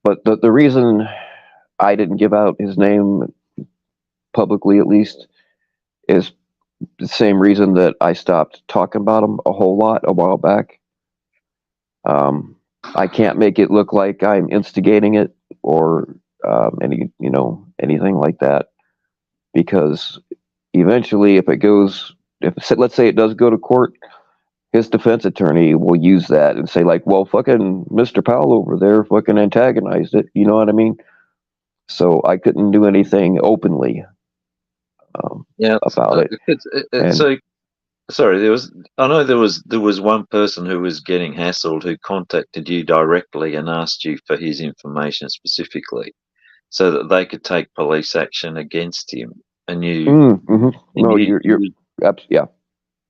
But the reason I didn't give out his name publicly, at least, is the same reason that I stopped talking about him a whole lot a while back. I can't make it look like I'm instigating it or anything like that, because eventually, if let's say it does go to court, his defense attorney will use that and say like, well, fucking Mr. Powell over there fucking antagonized it. You know what I mean? So I couldn't do anything openly about it. So sorry, I know there was one person who was getting hassled who contacted you directly and asked you for his information specifically, so that they could take police action against him. And you, yeah.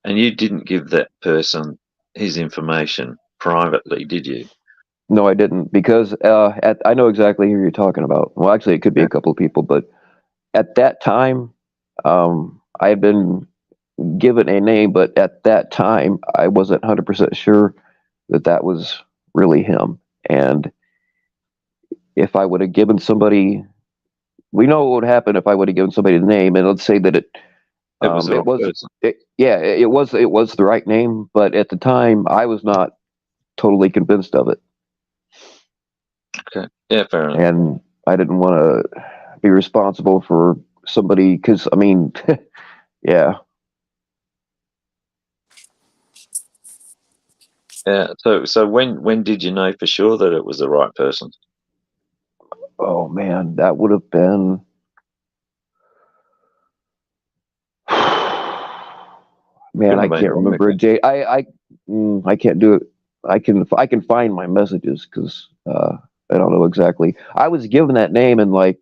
And you didn't give that person his information privately, did you? No, I didn't, because I know exactly who you're talking about. Well, actually, it could be a couple of people, but at that time, I had been given a name, but at that time, I wasn't 100% sure that was really him. And if I would have given somebody, we know what would happen if I would have given somebody the name, and let's say that it was the right name, but at the time, I was not totally convinced of it. Okay. Yeah, fair enough. and I didn't want to be responsible for somebody because I mean, yeah. Yeah. So when did you know for sure that it was the right person? Oh man, that would have been. Man, Couldn't I have been can't long remember ago. it, Jay. I can't do it. I can find my messages because I don't know exactly. I was given that name in like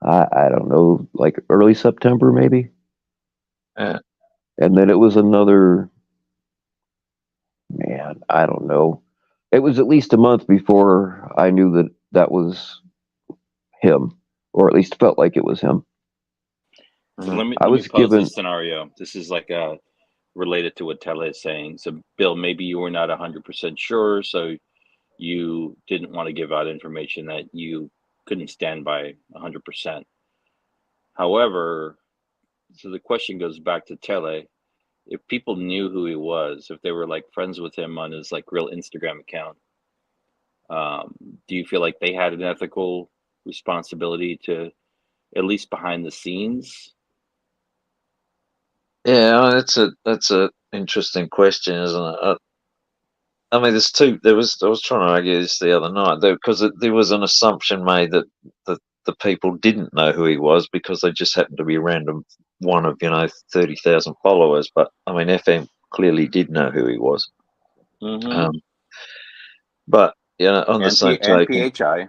I don't know, like early September maybe, Yeah. and then it was another. Man, I don't know. It was at least a month before I knew that that was him, or at least felt like it was him. So Mhm. I let me was pose given. this scenario. This is like related to what Tele is saying. So Bill, maybe you were not 100% sure, so you didn't want to give out information that you couldn't stand by 100%. However, so the question goes back to Tele. If people knew who he was, if they were like friends with him on his like real Instagram account, do you feel like they had an ethical responsibility to, at least behind the scenes? Yeah, that's a interesting question, isn't it? I mean, there's two. I was trying to argue this the other night because there was an assumption made that the people didn't know who he was because they just happened to be a random one of 30,000 followers. But I mean, FM clearly did know who he was. Mm-hmm. Um, but on the And same and token, PHI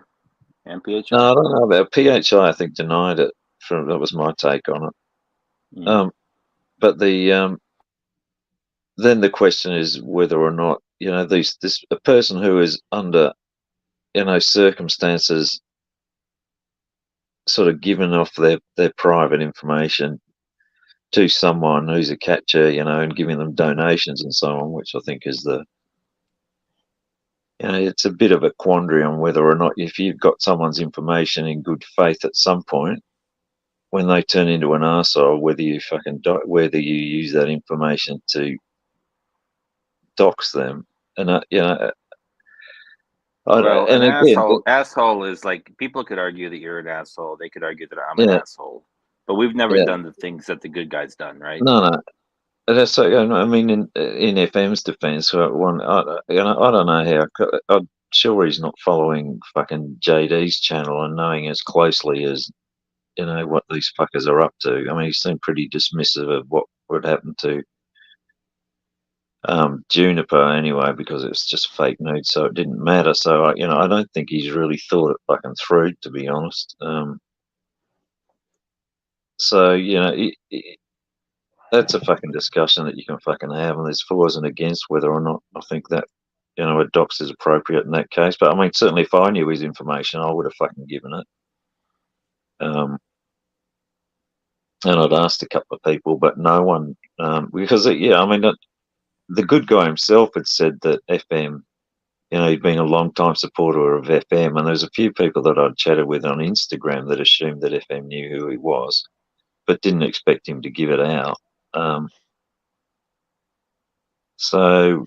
and PHI. no, I don't know about PHI. I think denied it. That was my take on it. Mm. But then the question is whether or not this a person who is under circumstances sort of giving off their private information to someone who's a catcher, and giving them donations and so on, which I think is it's a bit of a quandary on whether or not if you've got someone's information in good faith at some point, when they turn into an arsehole, whether you use that information to dox them, and Well, and an again, asshole is like, people could argue that you're an asshole. They could argue that I'm an yeah, asshole. But we've never yeah, done the things that the good guy's done, right? no. That's so. I mean, in FM's defence, I don't know how. I'm sure he's not following fucking JD's channel and knowing as closely as what these fuckers are up to. I mean, he seemed pretty dismissive of what would happen to Juniper anyway, because it's just fake news, so it didn't matter. So I don't think he's really thought it fucking through, to be honest. So that's a fucking discussion that you can fucking have, and there's fors and against whether or not I think that a dox is appropriate in that case. But I mean, certainly if I knew his information, I would have fucking given it. And I'd asked a couple of people, but no one, because I mean, the good guy himself had said that FM, he'd been a long time supporter of FM, and there's a few people that I'd chatted with on Instagram that assumed that FM knew who he was, but didn't expect him to give it out. So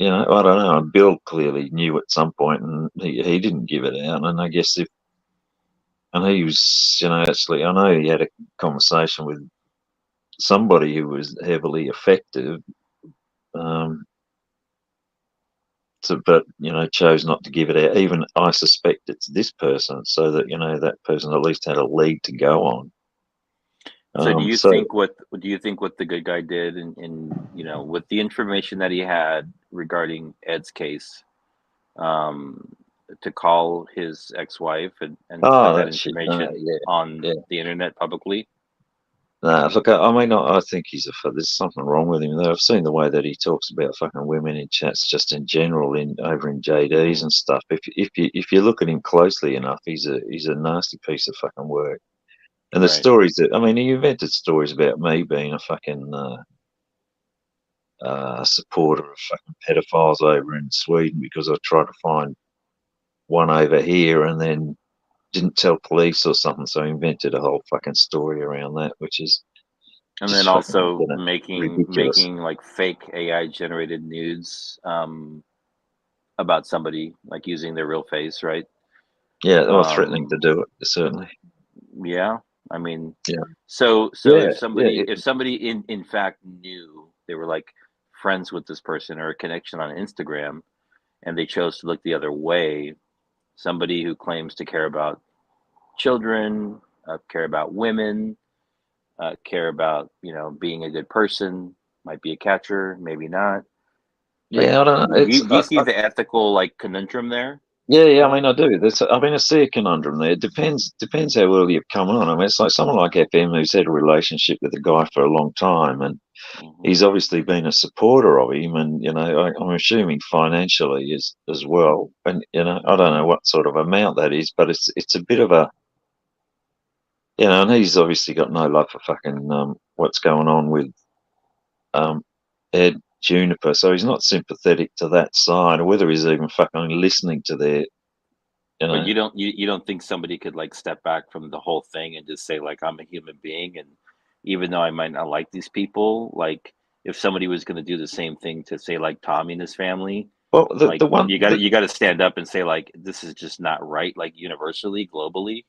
I don't know. Bill clearly knew at some point, and he didn't give it out. And I guess and he was, actually, I know he had a conversation with somebody who was heavily affected, but chose not to give it out. Even I suspect it's this person, so that that person at least had a lead to go on. So do you So think what the good guy did in with the information that he had regarding Ed's case, to call his ex-wife and spread that that shit, no, information yeah, on yeah. the internet publicly? Nah, look, I mean, I think there's something wrong with him. Though I've seen the way that he talks about fucking women in chats, just in general, over in JDs and stuff. If you look at him closely enough, he's a nasty piece of fucking work. And the Right. stories that, I mean, he invented stories about me being a fucking supporter of fucking pedophiles over in Sweden because I tried to find one over here and then didn't tell police or something. So he invented a whole fucking story around that, which is And then just fucking also ridiculous. making like fake AI generated nudes, about somebody, like using their real face, right? Yeah, or threatening to do it, certainly. Yeah, I mean, Yeah. so Yeah, if somebody in fact knew they were like friends with this person or a connection on Instagram, and they chose to look the other way, somebody who claims to care about children, care about women, care about being a good person, might be a catcher, maybe not. Like, yeah, I don't know. do you see the ethical like conundrum there? Yeah. I mean, I do. I see a conundrum there. It depends how well you've come on. I mean, it's like someone like FM who's had a relationship with a guy for a long time, and he's obviously been a supporter of him, and I'm assuming financially as well. And I don't know what sort of amount that is, but it's a bit of a, and he's obviously got no love for fucking what's going on with Ed Juniper, so he's not sympathetic to that side, or whether he's even fucking listening to their. But you don't think somebody could like step back from the whole thing and just say like, I'm a human being, and even though I might not like these people, like if somebody was going to do the same thing to say like Tommy and his family, Well, like the one you got to stand up and say like, this is just not right, like universally, globally.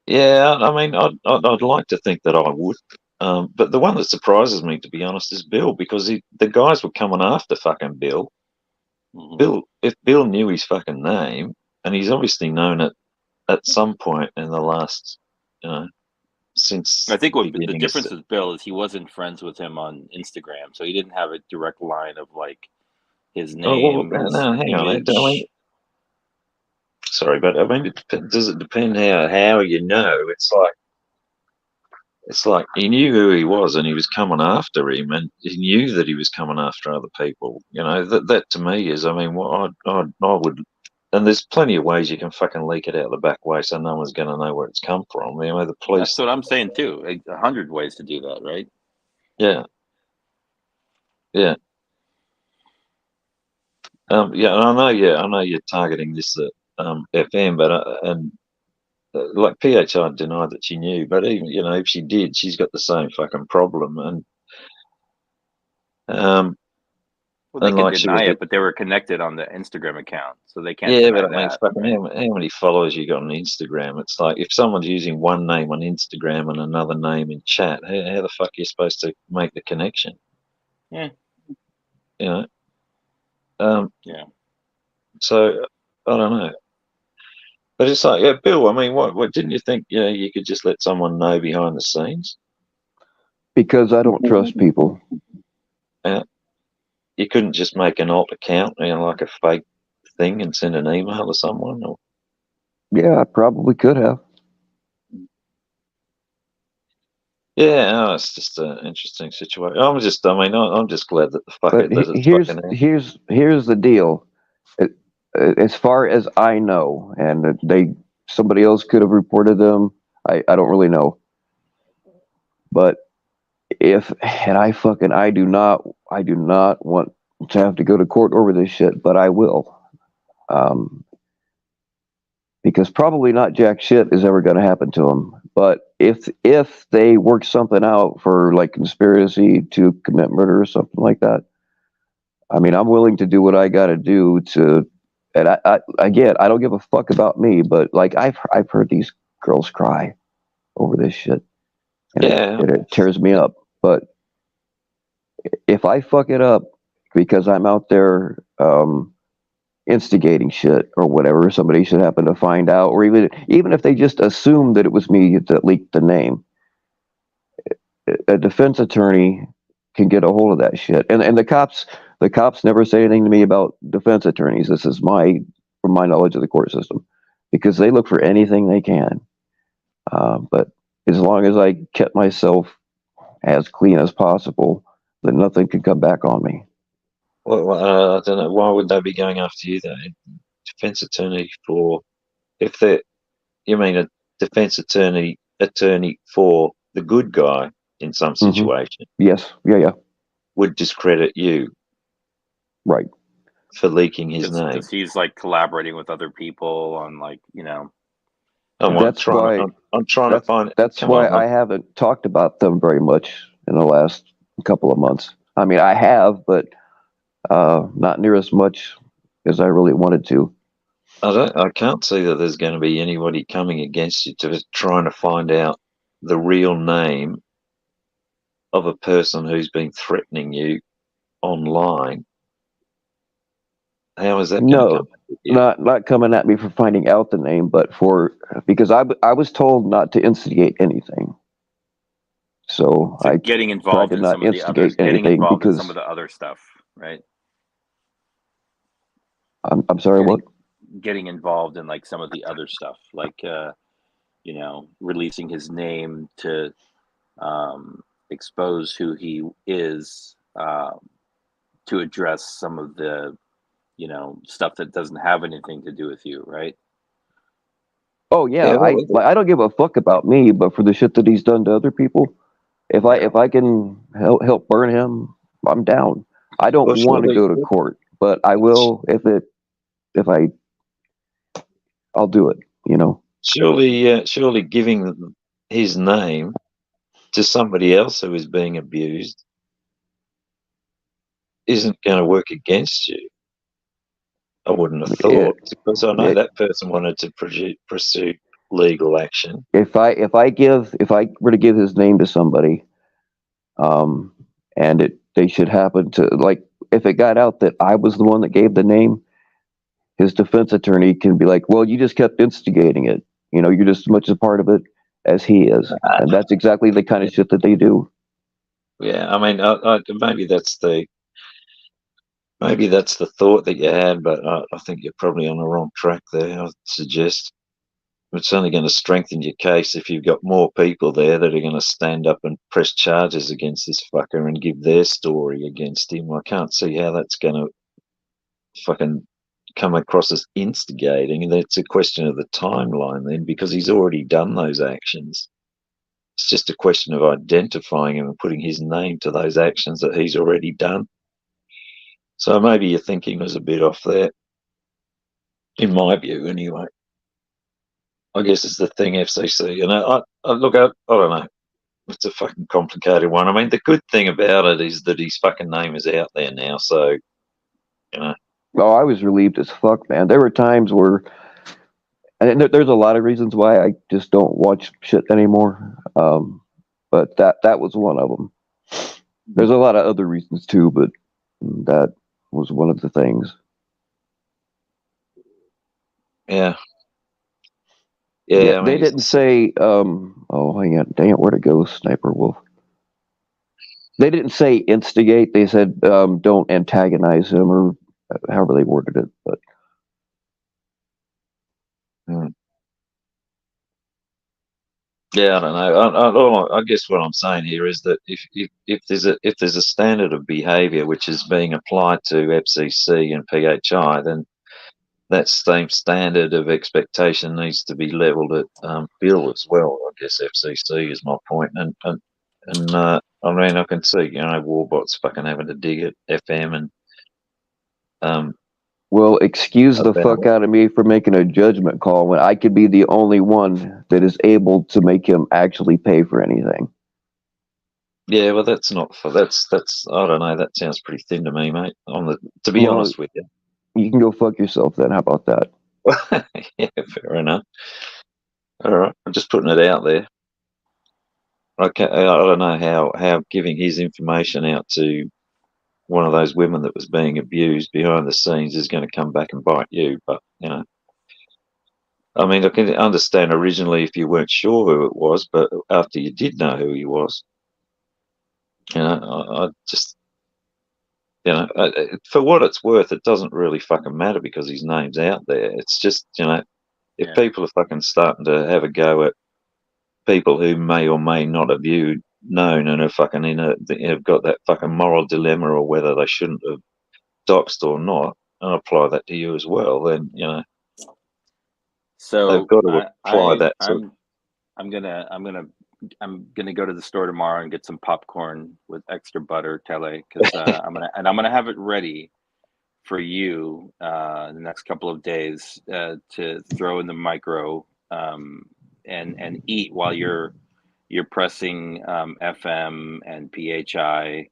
Yeah, I mean, I'd like to think that I would, but the one that surprises me, to be honest, is Bill, because the guys were coming after fucking Bill. If Bill knew his fucking name, and he's obviously known it at some point in the last, since I think the what the beginning. difference with Bill is he wasn't friends with him on Instagram, so he didn't have a direct line of like his Oh, name, well, his no, hang on. I image. mean, sorry, but I mean, does it depend how you know? It's like he knew who he was, and he was coming after him, and he knew that he was coming after other people. That to me is, I mean, what I would, and there's plenty of ways you can fucking leak it out the back way, so no one's going to know where it's come from. The police. That's what I'm saying too. 100 ways to do that, right? Yeah. Yeah. Yeah, and I know. Yeah, I know you're targeting this FM, but like PHI denied that she knew, but even if she did, she's got the same fucking problem, and Well, they can like she was. deny it, but they were connected on the Instagram account, so they can't Yeah, deny but I mean, that. fucking Right? how many followers you got on Instagram? It's like if someone's using one name on Instagram and another name in chat, how the fuck are you supposed to make the connection? Yeah. Yeah. So I don't know, but it's like, yeah, Bill. I mean, what didn't you think? You could just let someone know behind the scenes, Because I don't trust people. you couldn't just make an alt account, like a fake thing, and send an email to someone. Or... Yeah, I probably could have. Yeah, no, it's just an interesting situation. I'm just glad that the fucker But does it. here's the deal. As far as I know, and somebody else could have reported them. I don't really know. But I do not want to have to go to court over this shit, but I will. Because probably not jack shit is ever going to happen to them. But if they work something out for like conspiracy to commit murder or something like that, I mean, I'm willing to do what I got to do to. And I don't give a fuck about me, but like I've heard these girls cry over this shit, and it tears me up. But if I fuck it up because I'm out there instigating shit or whatever, somebody should happen to find out, or even if they just assume that it was me that leaked the name, a defense attorney can get a hold of that shit. And the cops never say anything to me about defense attorneys. This is from my knowledge of the court system, because they look for anything they can. But as long as I kept myself as clean as possible, then nothing could come back on me. Well, I don't know. Why would they be going after you though? Defense attorney you mean a defense attorney for the good guy in some situation? Yes. Yeah. Would discredit you. Right. For leaking his name. Because he's like collaborating with other people on That's why I haven't talked about them very much in the last couple of months. I mean, I have, but not near as much because I really wanted to. I can't see that there's going to be anybody coming against you to trying to find out the real name of a person who's been threatening you online. How is that going to No, come with you? not coming at me for finding out the name, but because I was told not to instigate anything. So So I getting tried involved to in not some of the others, instigate anything because some of the other stuff, right? I'm sorry, what? Getting involved in like some of the other stuff, like releasing his name to expose who he is, to address some of the stuff that doesn't have anything to do with you, right? Oh yeah, Yeah, I don't give a fuck about me, but for the shit that he's done to other people, if I can help burn him, I'm down. I don't well, want to go to court, but I will if I'll do it. surely giving his name to somebody else who is being abused isn't going to work against you. I wouldn't have thought, because I know that person wanted to pursue legal action. If I were to give his name to somebody, and they should happen to, like, if it got out that I was the one that gave the name, his defense attorney can be like, well, you just kept instigating it. You're just as much a part of it as he is, and that's exactly the kind of shit that they do. Yeah, I mean, maybe that's the thought that you had, but I think you're probably on the wrong track there. I'd suggest it's only going to strengthen your case if you've got more people there that are going to stand up and press charges against this fucker and give their story against him. I can't see how that's going to fucking come across as instigating. And it's a question of the timeline then, because he's already done those actions. It's just a question of identifying him and putting his name to those actions that he's already done. So maybe your thinking was a bit off there, in my view, anyway. I guess it's the thing, FCC. And I don't know. It's a fucking complicated one. I mean, the good thing about it is that his fucking name is out there now. So, Oh, I was relieved as fuck, man. There were times where, and there's a lot of reasons why I just don't watch shit anymore. But that was one of them. There's a lot of other reasons too, but that was one of the things. Yeah. Yeah, I mean, they didn't say. Oh, hang on, dang it, where'd it go, Sniper Wolf? They didn't say instigate. They said don't antagonize him, or however they worded it. But yeah, I don't know. I guess what I'm saying here is that if there's a standard of behaviour which is being applied to FCC and PHI, then that same standard of expectation needs to be levelled at Bill as well. I guess FCC is my point, and I mean, I can see Warbot's fucking having to dig at FM and well, excuse the fuck out of me for making a judgment call when I could be the only one that is able to make him actually pay for anything. Yeah, well, that's not for that's I don't know. That sounds pretty thin to me, mate. To be honest with you, you can go fuck yourself then. How about that? Yeah, fair enough. All right, I'm just putting it out there. I don't know how giving his information out to one of those women that was being abused behind the scenes is going to come back and bite you. But I mean, I can understand originally if you weren't sure who it was, but after you did know who he was, I just, for what it's worth, it doesn't really fucking matter because his name's out there. It's just, if people are fucking starting to have a go at people who may or may not have known and are fucking have got that fucking moral dilemma or whether they shouldn't have doxed or not, and apply that to you as well, then So they've got to apply that. I'm gonna go to the store tomorrow and get some popcorn with extra butter, Tele, because I'm gonna have it ready for you in the next couple of days to throw in the micro and eat while you're pressing FM and PHI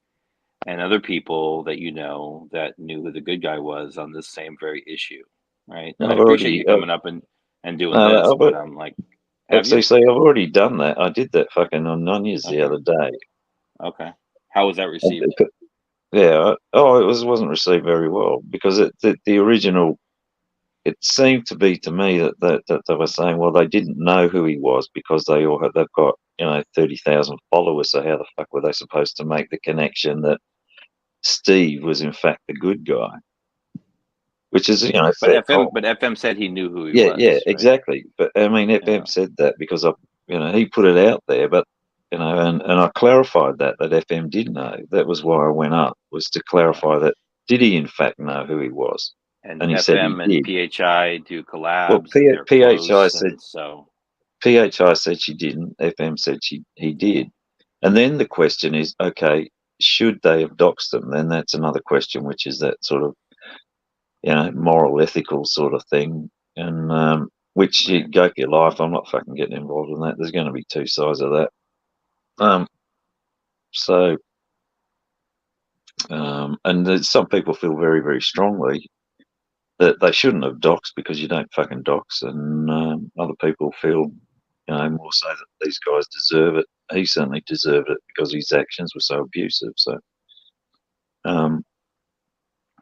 and other people that you know that knew who the good guy was on this same very issue, right? And I I've appreciate already, you coming up and doing no, this, but I've, I'm like, have see, you? see, I've already done that. I did that fucking on Nunez the Okay, other day. okay. How was that received? Yeah. Oh, wasn't received very well because the original. It seemed to be to me that they were saying, well, they didn't know who he was because they've got 30,000 followers. So how the fuck were they supposed to make the connection that Steve was in fact the good guy? Which is But fair call. FM said he knew who he Yeah, was, yeah, right? exactly. But I mean, Yeah, FM said that because he put it out there, but and I clarified that FM did know. That was why I went up, was to yeah. clarify that did he in fact know who he was, And and he said he FM and did. PHI do Well, collabs, and they're PHI close, said and so PHI said she didn't. FM said he did. And then the question is, okay, should they have doxed them? Then that's another question, which is that sort of moral, ethical sort of thing. And which you right. go for your life. I'm not fucking getting involved in that. There's going to be two sides of that. So and some people feel very, very strongly that they shouldn't have doxed because you don't fucking dox, and other people feel more so that these guys deserve it. He certainly deserved it because his actions were so abusive. So there's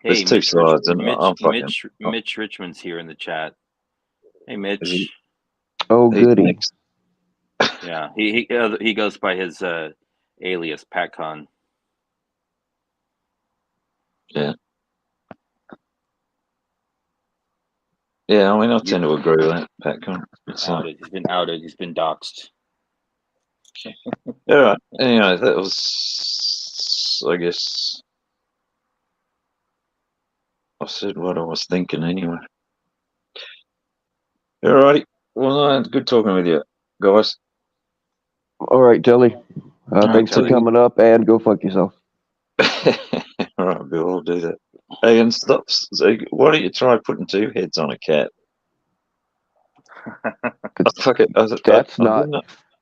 Hey, two sides, and I'm fucking. Mitch Richmond's here in the chat. Hey, Mitch. Oh, He's goody. next. Yeah, he goes by his alias PatCon. Yeah. Yeah, I mean, I tend to agree with that, Patcon. Outed. He's been outed. He's been doxed. All right. Anyway, that was, I guess, I said what I was thinking anyway. All righty. Well, good talking with you, guys. All right, Telly. Thanks for Telly. coming up, and go fuck yourself. All right, Bill, I'll do that. Hey, and stop. Why don't you try putting two heads on a cat? Fuck it.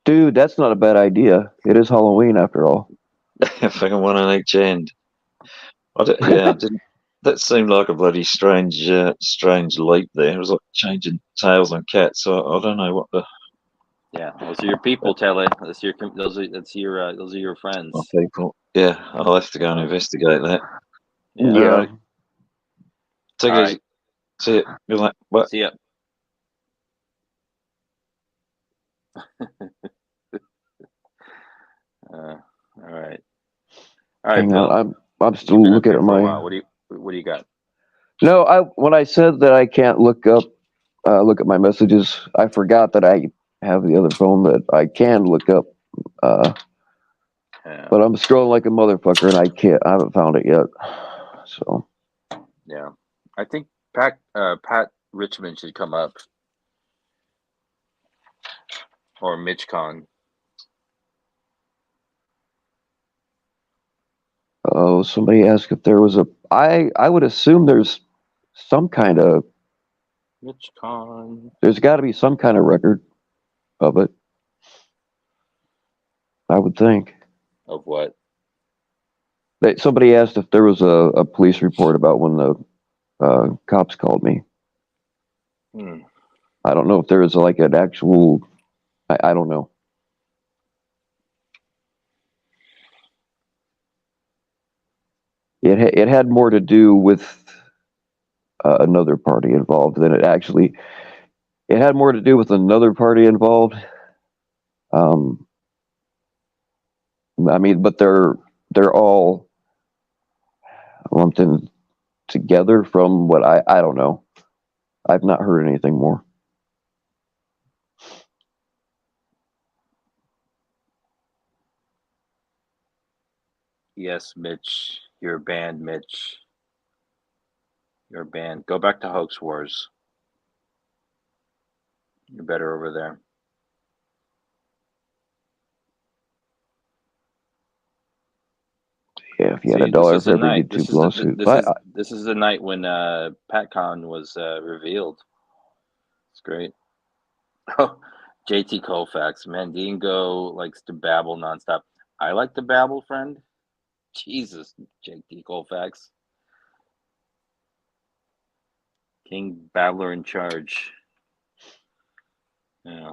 Dude, that's not a bad idea. It is Halloween after all. Fucking one on each end. I didn't. That seemed like a bloody strange leap there. It was like changing tails on cats. So I don't know what the. Yeah, those are your people, Telly. Those are your friends. My people. Yeah, I'll have to go and investigate that. Yeah. Right. Take it easy. See you. Good luck. Bye. See ya. All right. All right, Hang Bill. on, I'm still looking at my. What do you got? No, when I said that I can't look at my messages, I forgot that I have the other phone that I can look up. But I'm scrolling like a motherfucker, and I haven't found it yet. So. Yeah, I think Pat Richmond should come up, or MitchCon. Oh, somebody asked if there was I would assume there's some kind of MitchCon. There's got to be some kind of record of it. I would think. Of what? Somebody asked if there was a police report about when the cops called me. I don't know if there was like an actual. I don't know. It had more to do with another party involved than it actually. It had more to do with another party involved. I mean, but they're all lumped in together from what I don't know. I've not heard anything more. Yes, Mitch. You're banned, Mitch. You're banned. Go back to Hoax Wars. You're better over there. Yeah, if you had $1 for every YouTube lawsuit. This is the night when PatCon was revealed. It's great. Oh, JT Colfax. Mandingo likes to babble nonstop. I like to babble, friend. Jesus, JT Colfax. King Babbler in charge. Yeah.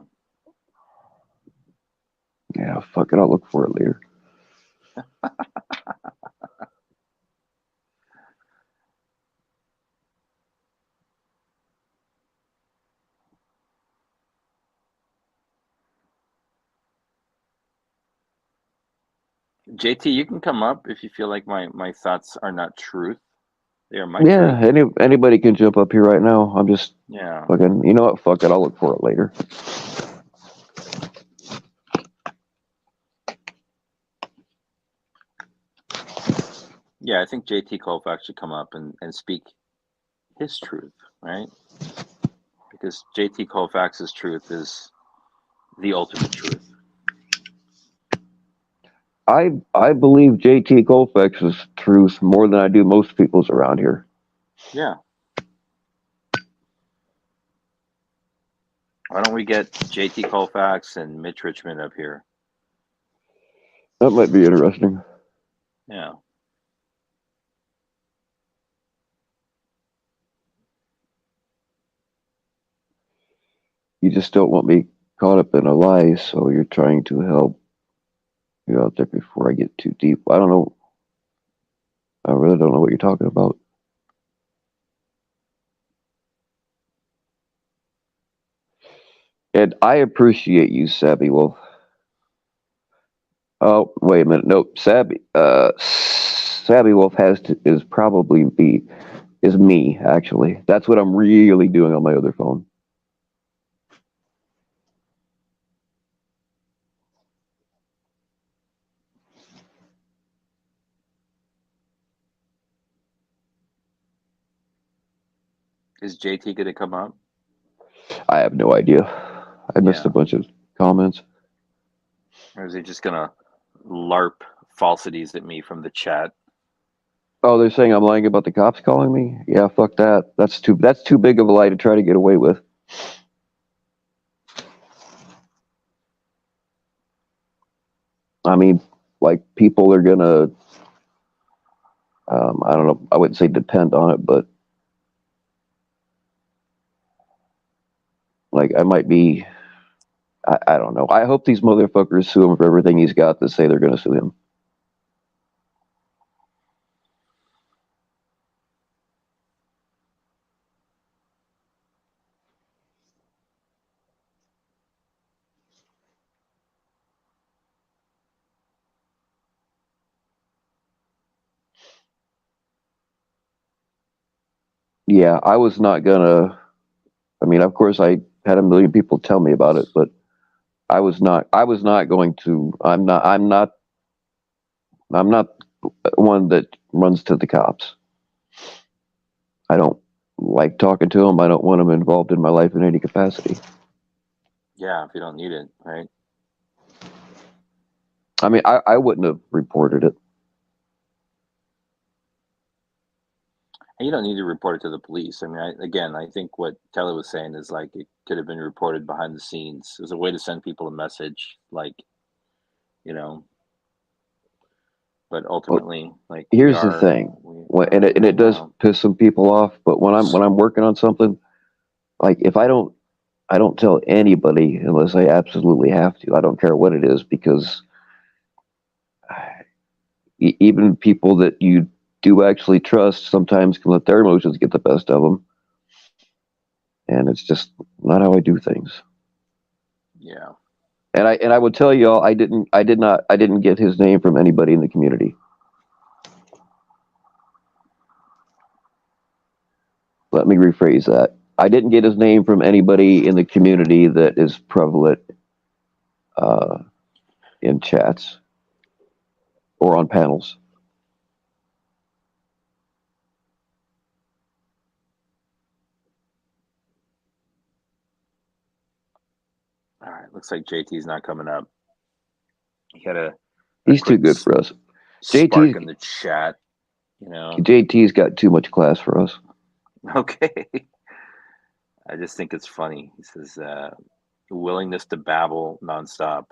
Yeah, fuck it. I'll look for it later. JT, you can come up if you feel like my thoughts are not truth. They are my Yeah, truth. anybody can jump up here right now. I'm just Yeah. fucking. You know what? Fuck it. I'll look for it later. Yeah, I think JT Colfax should come up and speak his truth, right? Because JT Colfax's truth is the ultimate truth. I believe JT Colfax's truth more than I do most people's around here. Yeah. Why don't we get JT Colfax and Mitch Richmond up here? That might be interesting. Yeah. You just don't want me caught up in a lie, so you're trying to help you out there before I get too deep. I don't know. I really don't know what you're talking about. And I appreciate you, Savvy Wolf. Oh, wait a minute. Nope. Savvy Wolf is probably is me, actually. That's what I'm really doing on my other phone. Is JT going to come up? I have no idea. I missed a bunch of comments. Or is he just going to LARP falsities at me from the chat? Oh, they're saying I'm lying about the cops calling me? Yeah, fuck that. That's too big of a lie to try to get away with. I mean, like, people are gonna, I don't know, I wouldn't say depend on it, but like, I might be, I don't know. I hope these motherfuckers sue him for everything he's got to say they're gonna sue him. Yeah, I was not gonna, I mean, of course, I had a million people tell me about it, but I was not going to, I'm not one that runs to the cops. I don't like talking to them. I don't want them involved in my life in any capacity. Yeah, if you don't need it, right? I mean, I wouldn't have reported it. And you don't need to report it to the police. I mean, I think what Kelly was saying is like it could have been reported behind the scenes. It was a way to send people a message, like, you know. But ultimately, like, here's the thing, and it does piss some people off. But when I'm working on something, like if I don't tell anybody unless I absolutely have to. I don't care what it is, because even people that you do actually trust sometimes can let their emotions get the best of them, and it's just not how I do things. Yeah. And I would tell y'all, I didn't get his name from anybody in the community. Let me rephrase that. I didn't get his name from anybody in the community that is prevalent in chats or on panels. All right, looks like JT's not coming up. He had He's too good for us. Spark in the chat, you know. JT's got too much class for us. Okay. I just think it's funny. He says, willingness to babble nonstop.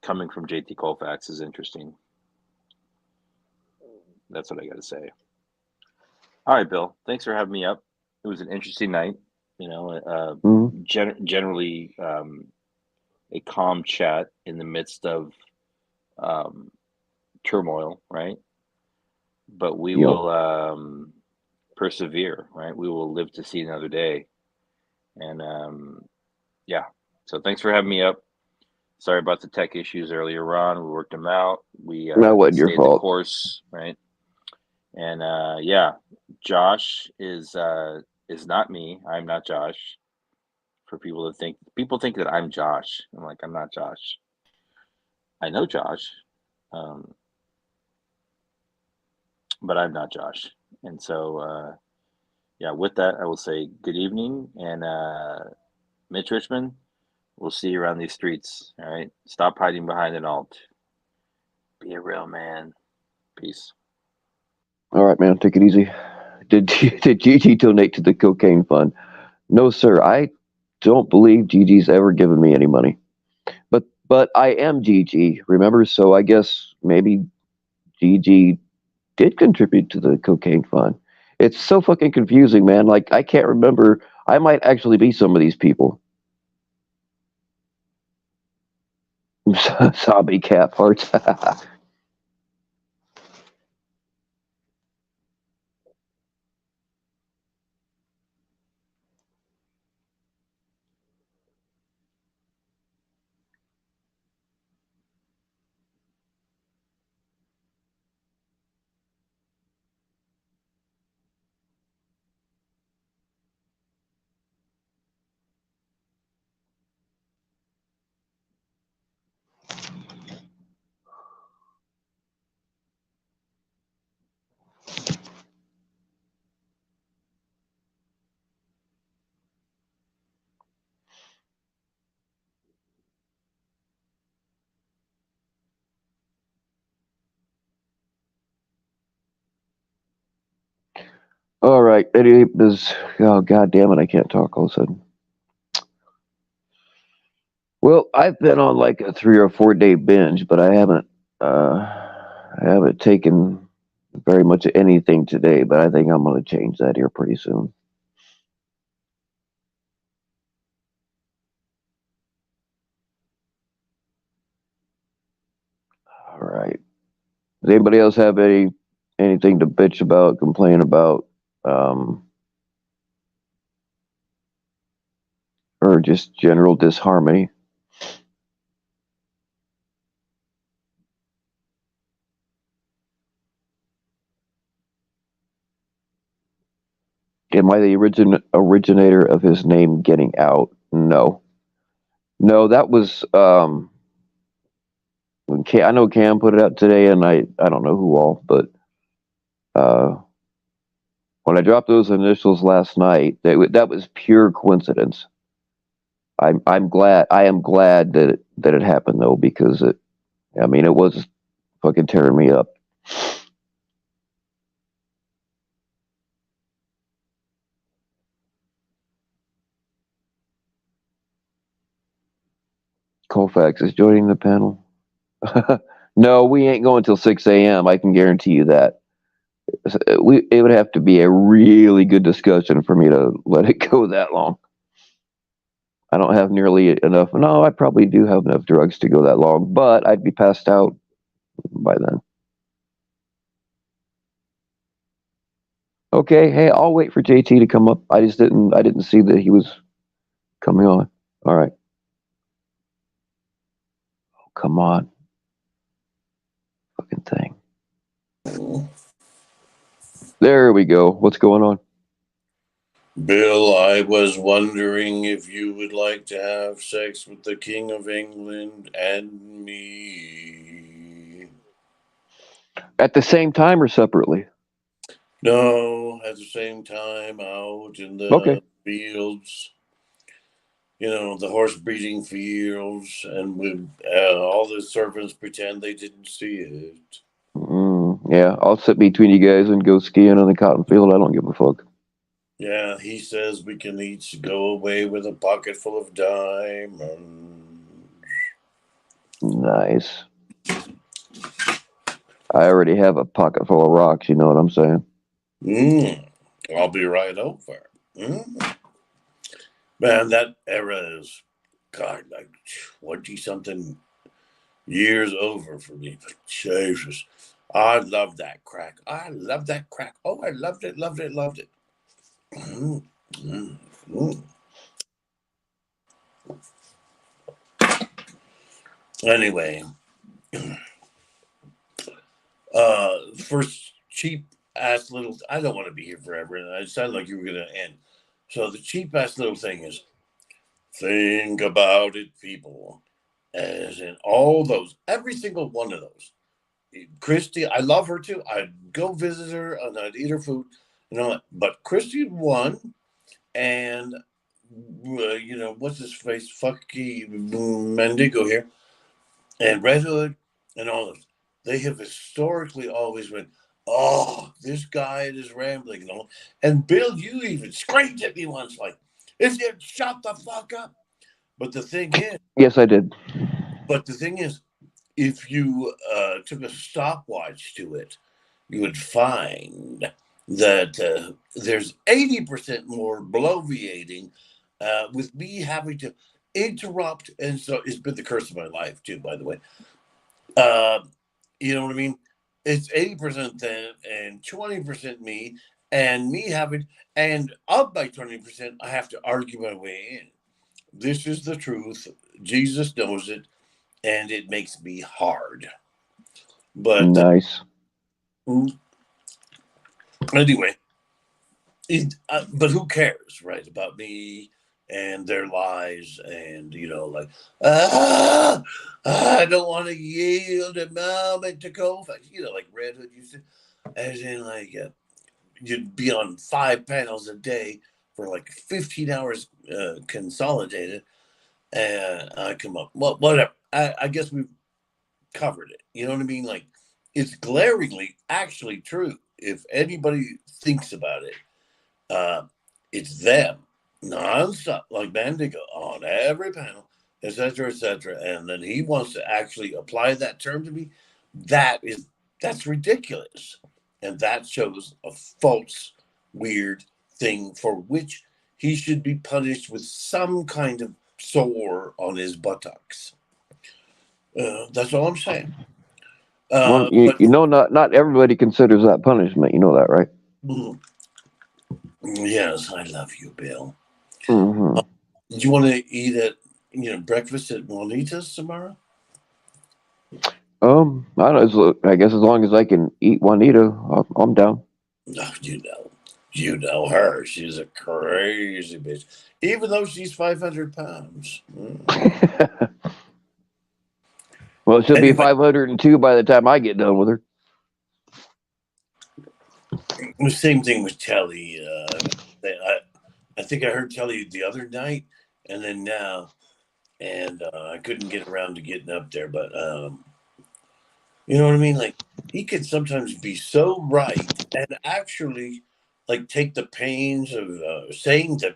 coming from JT Colfax is interesting. That's what I got to say. All right, Bill. Thanks for having me up. It was an interesting night. Generally a calm chat in the midst of turmoil, right? But we will persevere, right? We will live to see another day. And yeah, so thanks for having me up. Sorry about the tech issues earlier on. We worked them out. We that wasn't your stayed the fault. course, right? And yeah, Josh is not me. I'm not Josh. For people think that I'm Josh. I'm like, I'm not Josh. I know Josh, but I'm not Josh. And so yeah, with that, I will say good evening, and Mitch Richmond, we'll see you around these streets. All right, stop hiding behind an alt. Be a real man. Peace. All right, man. Take it easy. Did Gigi donate to the cocaine fund? No, sir. I don't believe Gigi's ever given me any money. But I am Gigi, remember? So I guess maybe Gigi did contribute to the cocaine fund. It's so fucking confusing, man. Like, I can't remember. I might actually be some of these people. Zombie cat parts. All right. Oh, God damn it. I can't talk all of a sudden. Well, I've been on like a 3 or 4 day binge, but I haven't taken very much of anything today, but I think I'm going to change that here pretty soon. All right. Does anybody else have anything to bitch about, complain about, or just general disharmony? Am I the originator of his name getting out? No. No, that was when I know Cam put it out today, and I don't know who all, but when I dropped those initials last night, that was pure coincidence. I'm glad. I am glad that it happened though, because it was fucking tearing me up. Colfax is joining the panel. No, we ain't going till 6 a.m. I can guarantee you that. It would have to be a really good discussion for me to let it go that long. I don't have nearly enough. No, I probably do have enough drugs to go that long, but I'd be passed out by then. Okay, hey, I'll wait for JT to come up. I didn't see that he was coming on. All right. Oh, come on. Fucking thing. There we go. What's going on? Bill, I was wondering if you would like to have sex with the King of England and me. At the same time or separately? No, at the same time, out in the fields. You know, the horse breeding fields, and with all the servants pretend they didn't see it. Yeah, I'll sit between you guys and go skiing on the cotton field. I don't give a fuck. Yeah, he says we can each go away with a pocket full of diamonds. Nice. I already have a pocket full of rocks. You know what I'm saying? I'll be right over. Man, that era is, God, like 20-something years over for me. But Jesus, I love that crack. I love that crack. Oh, I loved it, loved it, loved it. Anyway, first cheap ass little. I don't want to be here forever, and it sounded like you were going to end. So the cheap ass little thing is, think about it, people. As in all those, every single one of those. Christy, I love her too. I'd go visit her and I'd eat her food, But Christy won, and what's his face, Fucky Mendigo here, and Red Hood, and all those. They have historically always went, oh, this guy is rambling, And Bill, you even screamed at me once, like, if you shut the fuck up. But the thing is, yes, I did. But the thing is, if you took a stopwatch to it, you would find that there's 80% more bloviating with me having to interrupt. And so it's been the curse of my life, too, by the way. You know what I mean? It's 80% them and 20% me, and me having, and up by 20%, I have to argue my way in. This is the truth. Jesus knows it. And it makes me hard. But nice. Anyway, but who cares, right? About me and their lies, and I don't want to yield a moment to go. Like Red Hood used to, as in you'd be on 5 panels a day for like 15 hours consolidated, and I come up. Well, whatever. I guess we've covered it. You know what I mean? Like, it's glaringly actually true. If anybody thinks about it, it's them nonstop, like Bandigo on every panel, etc., etc. And then he wants to actually apply that term to me. That's ridiculous, and that shows a false, weird thing for which he should be punished with some kind of sore on his buttocks. That's all I'm saying. Well, not everybody considers that punishment. You know that, right? Yes, I love you, Bill. Mm-hmm. Do you want to eat at breakfast at Juanita's tomorrow? I guess as long as I can eat Juanita, I'm down. No, you know her. She's a crazy bitch, even though she's 500 pounds. Well, she'll be 502 by the time I get done with her. The same thing with Telly. I think I heard Telly the other night, and then now, and I couldn't get around to getting up there. But you know what I mean? Like, he could sometimes be so right and actually take the pains of saying the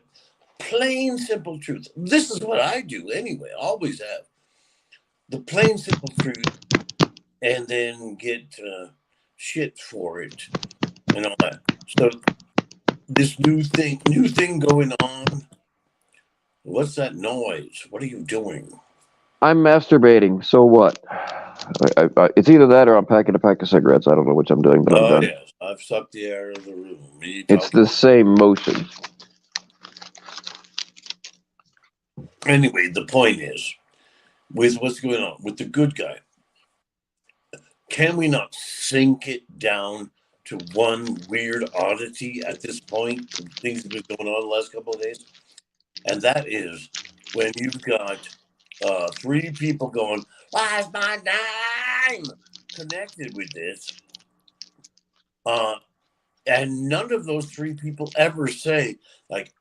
plain simple truth. This is what I do anyway. Always have the plain simple truth, and then get shit for it and all that. So this new thing going on. What's that noise? What are you doing? I'm masturbating. So what? It's either that or I'm packing a pack of cigarettes. I don't know which I'm doing, but I'm done. Yes, I've sucked the air of the room. It's the same motion. Anyway, the point is, with what's going on with the good guy, can we not sink it down to one weird oddity at this point? Things have been going on the last couple of days. And that is when you've got 3 people going, why's my name connected with this? And none of those 3 people ever say,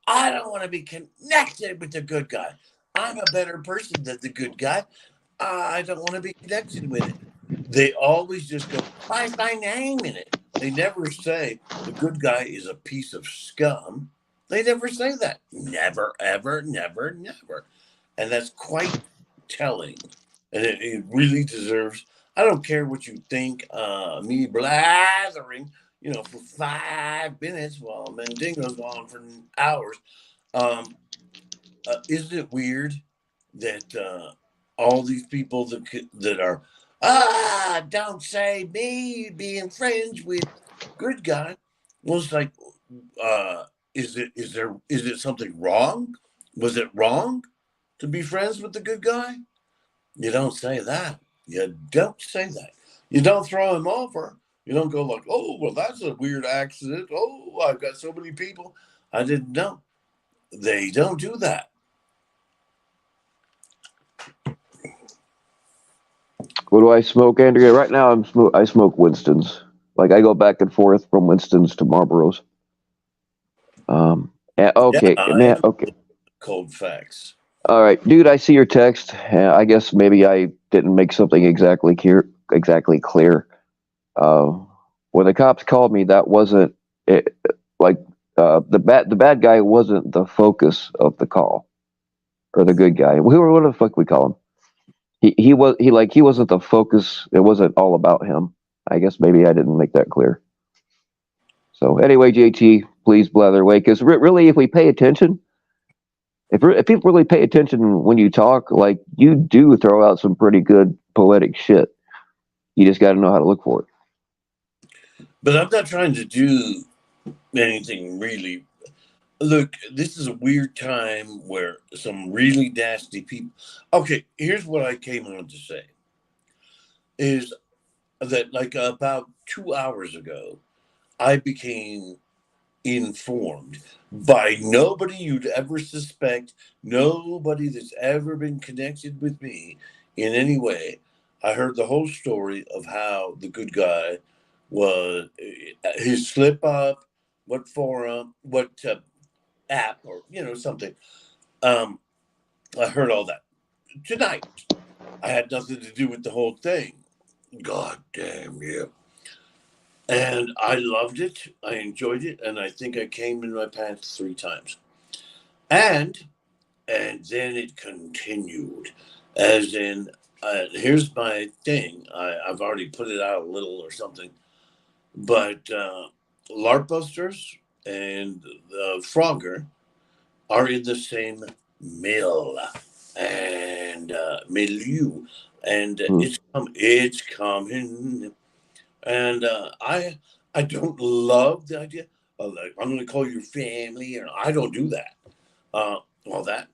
I don't want to be connected with the good guy. I'm a better person than the good guy. I don't want to be connected with it. They always just go, why's my name in it? They never say the good guy is a piece of scum. They never say that. Never, ever, never, never. And that's quite telling and it really deserves. I don't care what you think. Me blathering, for 5 minutes while Mandingo's on for hours. Isn't it weird that all these people that are don't say me being friends with good guy was like, is it something wrong? Was it wrong to be friends with the good guy? You don't say that. You don't say that. You don't throw him over. You don't go like, oh, well, that's a weird accident. Oh, I've got so many people. I didn't know. They don't do that. What do I smoke, Andrea? Right now, I smoke Winston's. Like I go back and forth from Winston's to Marlboros. Okay, Yeah, man. Okay. Cold facts. All right, dude. I see your text. I guess maybe I didn't make something exactly clear. When the cops called me, that wasn't it. Like the bad guy wasn't the focus of the call, or the good guy. What the fuck we call him? He wasn't the focus. It wasn't all about him. I guess maybe I didn't make that clear. So anyway, JT, please blather away, because really, if we pay attention, if people really pay attention when you talk, like you do throw out some pretty good poetic shit. You just got to know how to look for it. But I'm not trying to do anything really. Look, this is a weird time where some really nasty people. Okay, here's what I came on to say. Is that like about 2 hours ago, I became informed by nobody you'd ever suspect, nobody that's ever been connected with me in any way. I heard the whole story of how the good guy was, his slip up, what forum, what app, or something. I heard all that tonight. I had nothing to do with the whole thing. God damn yeah. And I loved it. I enjoyed it, and I think I came in my pants 3 times. And then it continued, as in, here's my thing. I've already put it out a little or something, but LARP Busters and Frogger are in the same mill and milieu, and it's coming. And I don't love the idea of like, I'm going to call your family, and I don't do that, all that.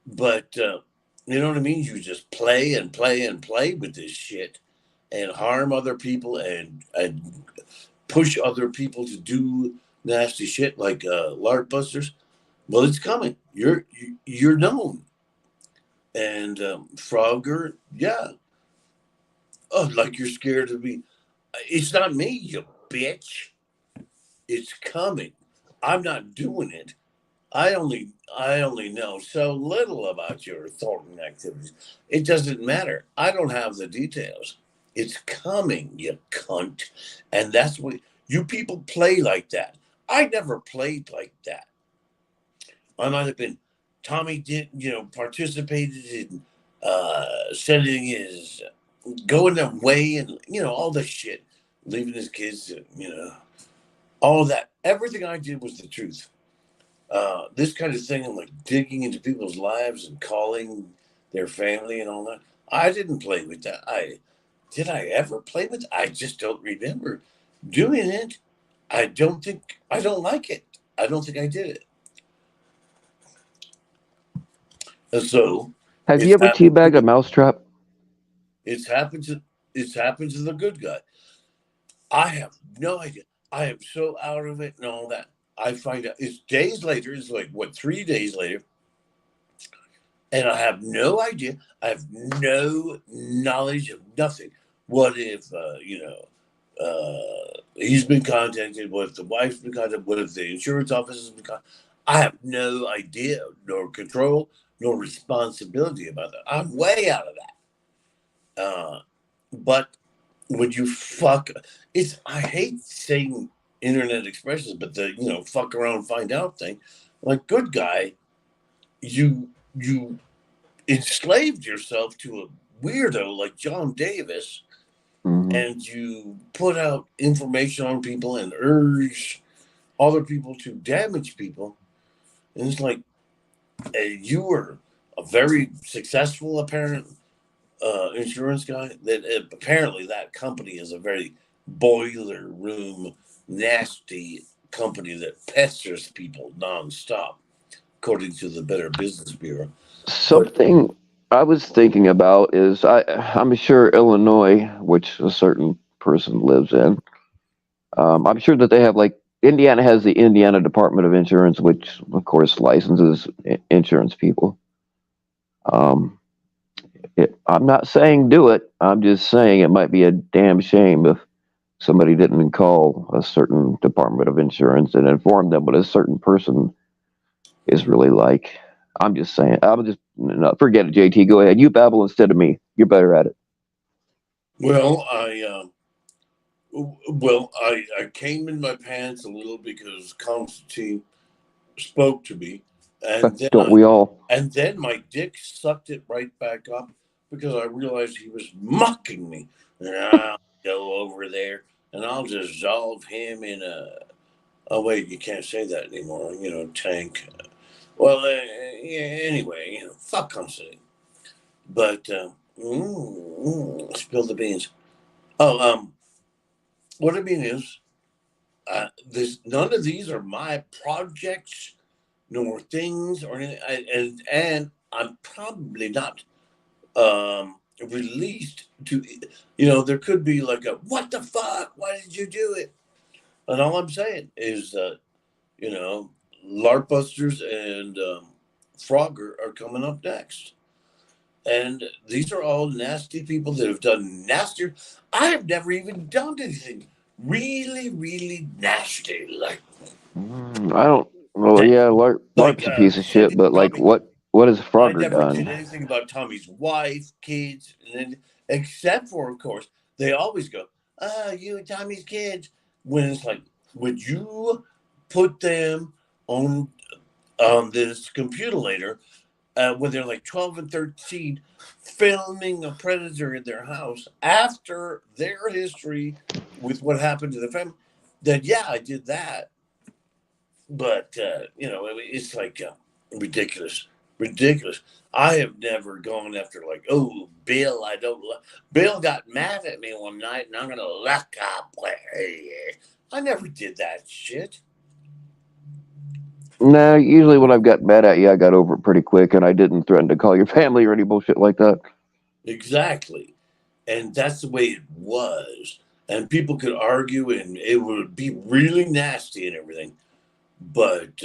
But you know what I mean? You just play and play and play with this shit, and harm other people and push other people to do nasty shit like LARP Busters. Well, it's coming. You're known. And Frogger, yeah. Oh, like you're scared of me. It's not me, you bitch. It's coming. I'm not doing it. I only know so little about your Thornton activities. It doesn't matter. I don't have the details. It's coming, you cunt. And that's what you people play like that. I never played like that. I might have been Tommy did, participated in sending his going away and all this shit, leaving his kids, all of that. Everything I did was the truth. This kind of thing, I'm like digging into people's lives and calling their family and all that. I didn't play with that. Did I ever play with it? I just don't remember doing it. I don't like it. I don't think I did it. And so, have you ever teabagged a mousetrap? It's happened to the good guy. I have no idea. I am so out of it and all that. I find out it's days later. It's like 3 days later, and I have no idea. I have no knowledge of nothing. What if he's been contacted? What if the wife's been contacted? What if the insurance office has been contacted? I have no idea, nor control, nor responsibility about that. I'm way out of that. But when you fuck, I hate saying internet expressions, but the fuck around, find out thing, like good guy, you enslaved yourself to a weirdo like John Davis, Mhm. and you put out information on people and urge other people to damage people. And it's like, you were a very successful, apparent insurance guy. That apparently that company is a very boiler room, nasty company that pesters people nonstop, according to the Better Business Bureau. But Something I was thinking about is I'm sure Illinois, which a certain person lives in, I'm sure that they have like Indiana has the Indiana Department of Insurance, which of course licenses insurance people. Um, I'm not saying do it. I'm just saying it might be a damn shame if somebody didn't call a certain Department of Insurance and inform them what a certain person is really like. I'm just saying. I'm just no, forget it, JT. Go ahead. You babble instead of me. You're better at it. well, I came in my pants a little because Constantine spoke to me, and Don't we all? my dick sucked it right back up because I realized he was mocking me. And I'll go over there and I'll dissolve him in a. Oh wait, you can't say that anymore. Tank. Well, yeah. Anyway, fuck Constantine. But spill the beans. Oh, what I mean is, this none of these are my projects nor things or anything. And I'm probably not released to. There could be like a what the fuck? Why did you do it? And all I'm saying is that you know, Larpbusters and Frogger are coming up next. And these are all nasty people that have done nastier. I have never even done anything really, really nasty. Like, I don't. Well, yeah, like Larp's a piece of shit, sending but like, Tommy. what has I Frogger never did done? anything about Tommy's wife, kids, and except for, of course, they always go, you and Tommy's kids. When it's like, would you put them on this computer later when they're like 12 and 13, filming a predator in their house after their history with what happened to the family? Then, yeah, I did that. But, it's like ridiculous. Ridiculous. I have never gone after, like, oh, Bill, I don't. Bill got mad at me one night and I'm going to lock up. I never did that shit. Nah, usually when I've got mad at you, I got over it pretty quick, and I didn't threaten to call your family or any bullshit like that. Exactly. And that's the way it was. And people could argue and it would be really nasty and everything. But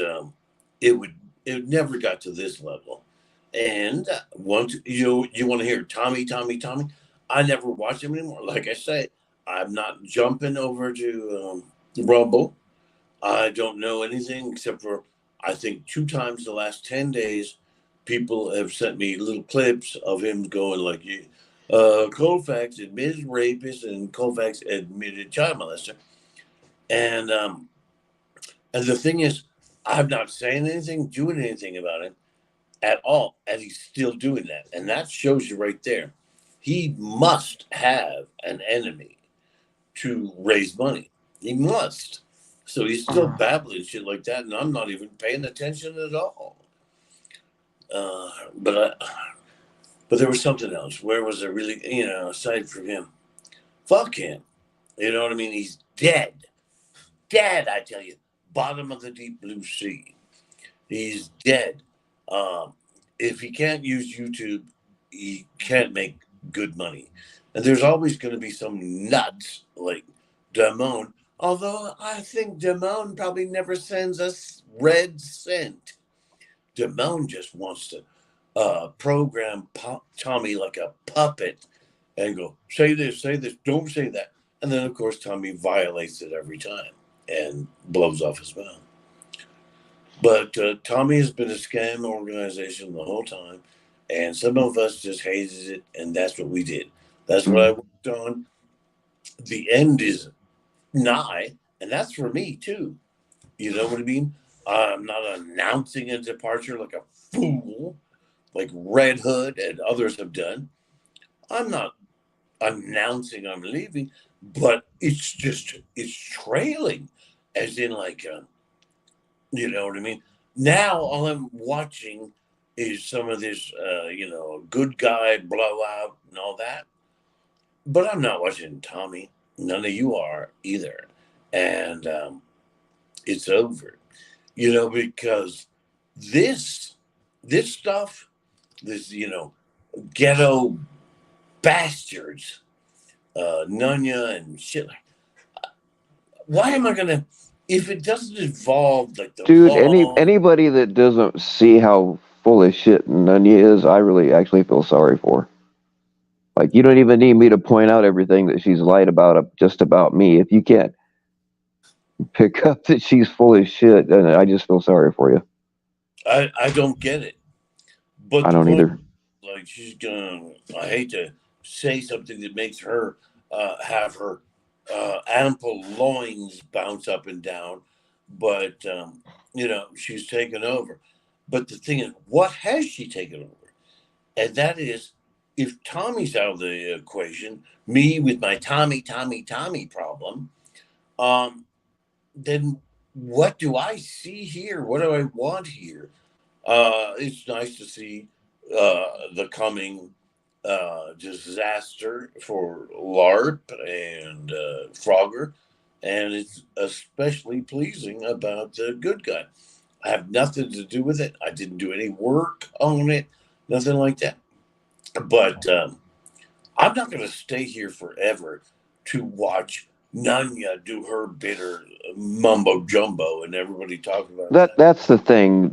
it would it never got to this level. And once you want to hear Tommy, Tommy, Tommy, I never watch him anymore. Like I say, I'm not jumping over to Rumble. I don't know anything except for I think 2 times the last 10 days, people have sent me little clips of him going like, Colfax admitted rapist and Colfax admitted child molester, and the thing is, I'm not saying anything, doing anything about it at all, and he's still doing that, and that shows you right there. He must have an enemy to raise money. He must. So he's still babbling shit like that, and I'm not even paying attention at all. But there was something else. Where was there really, aside from him? Fuck him. You know what I mean? He's dead. Dead, I tell you. Bottom of the deep blue sea. He's dead. If he can't use YouTube, he can't make good money. And there's always going to be some nuts like Damone. Although I think Damone probably never sends us red cent. Damone just wants to program Tommy like a puppet and go, say this, don't say that. And then, of course, Tommy violates it every time and blows off his mouth. But Tommy has been a scam organization the whole time. And some of us just hated it, and that's what we did. That's what I worked on. The end is nigh, and that's for me, too. You know what I mean? I'm not announcing a departure like a fool, like Red Hood and others have done. I'm not announcing I'm leaving, but it's trailing, as in like, you know what I mean? Now all I'm watching is some of this, good guy blowout and all that. But I'm not watching Tommy. None of you are either. And it's over, because this stuff, this, ghetto bastards, Nunya and shit. Why am I gonna? If it doesn't involve like the Dude, law, anybody that doesn't see how full of shit Nunya is, I really actually feel sorry for. Like, you don't even need me to point out everything that she's lied about just about me. If you can't pick up that she's full of shit, then I just feel sorry for you. I don't get it. But I the don't point, either. like, she's gonna. I hate to say something that makes her have her ample loins bounce up and down, but she's taken over. But the thing is, what has she taken over? And that is, if Tommy's out of the equation, me with my Tommy problem, then what do I see here? What do I want here? It's nice to see the coming disaster for LARP and Frogger, and it's especially pleasing about the good guy. I have nothing to do with it. I didn't do any work on it, nothing like that. But I'm not going to stay here forever to watch Nanya do her bitter mumbo jumbo and everybody talk about that. That's the thing.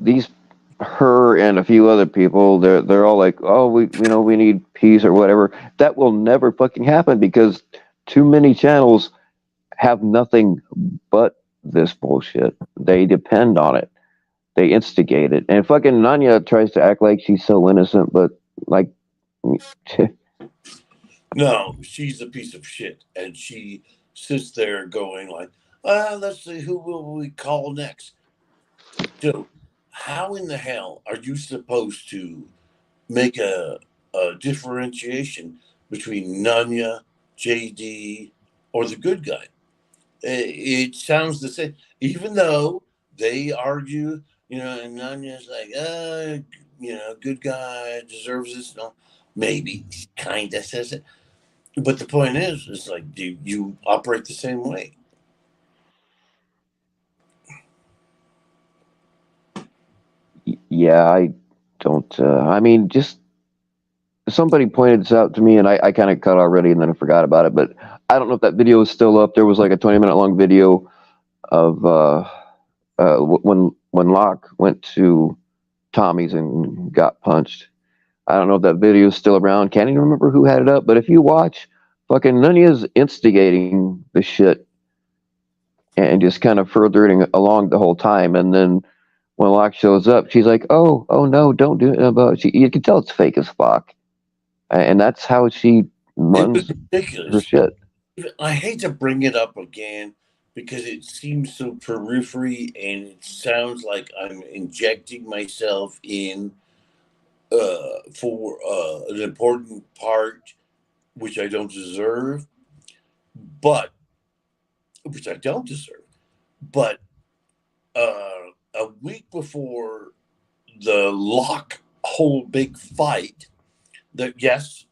Her and a few other people, they're all like, oh, we need peace or whatever. That will never fucking happen because too many channels have nothing but this bullshit. They depend on it. They instigate it. And fucking Nanya tries to act like she's so innocent, but like, No, she's a piece of shit, and she sits there going like, let's see, who will we call next? Dude, how in the hell are you supposed to make a differentiation between Nanya, JD, or the good guy? It sounds the same, even though they argue, and Nanya's like, good guy deserves this. No, maybe kind of says it. But the point is, it's like, do you operate the same way? yeah, I don't. I mean, just somebody pointed this out to me, and I kind of cut already, and then I forgot about it. But I don't know if that video is still up. There was like a 20-minute long video of when Locke went to Tommy's and got punched. I don't know if that video is still around. Can't even remember who had it up. But if you watch, fucking Nunya's instigating the shit and just kind of furthering it along the whole time. And then when Locke shows up, she's like, "Oh no, don't do it." But you can tell it's fake as fuck, and that's how she It was runs her ridiculous. shit. I hate to bring it up again because it seems so periphery and it sounds like I'm injecting myself in for an important part which I don't deserve, but which I don't deserve. But a week before the Locke whole big fight,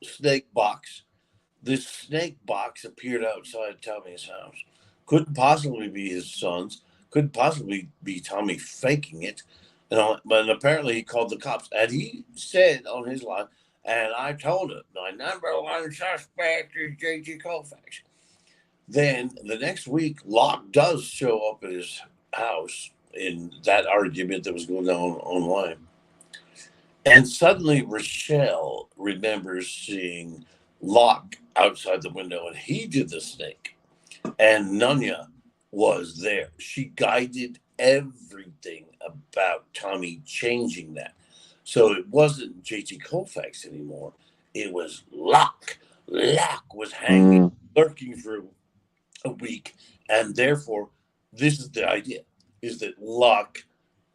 snake box. This snake box appeared outside Tommy's house. Couldn't possibly be his son's. Couldn't possibly be Tommy faking it. But apparently he called the cops. And he said on his line, and I told him, my number one suspect is J.G. Colfax. Then the next week, Locke does show up at his house in that argument that was going on online. And suddenly Rochelle remembers seeing Locke outside the window, and he did the snake. And Nunya was there. She guided everything about Tommy changing that. So it wasn't JT Colfax anymore. It was Locke. Locke was hanging, lurking for a week. And therefore, this is the idea, is that Locke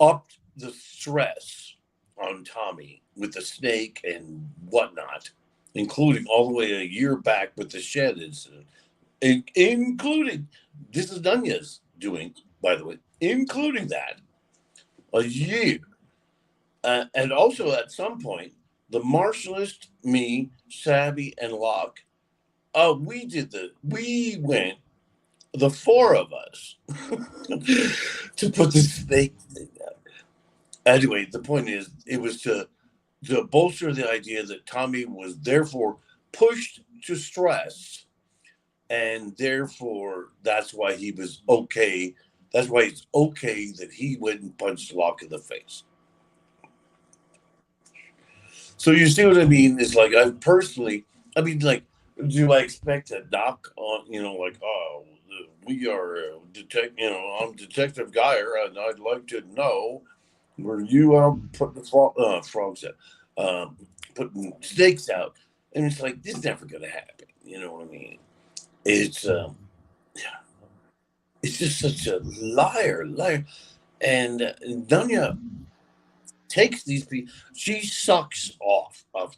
upped the stress on Tommy with the snake and whatnot. including all the way a year back with the shed incident, including, this is Nunya's doing, by the way, including that, a year. And also at some point, the martialist, me, Savvy, and Locke, we went, the four of us, to put the snake thing out. Anyway, the point is, it was to bolster the idea that Tommy was therefore pushed to stress, and therefore that's why he was okay. That's why it's okay that he went and punched Locke in the face. So you see what I mean? It's like, I personally, I mean, like, do I expect a knock on, like, oh, we are I'm Detective Geyer, and I'd like to know, were you putting frogs out, putting snakes out? And it's like, this is never going to happen. You know what I mean? It's just such a liar. And Dunya takes these people. She sucked off of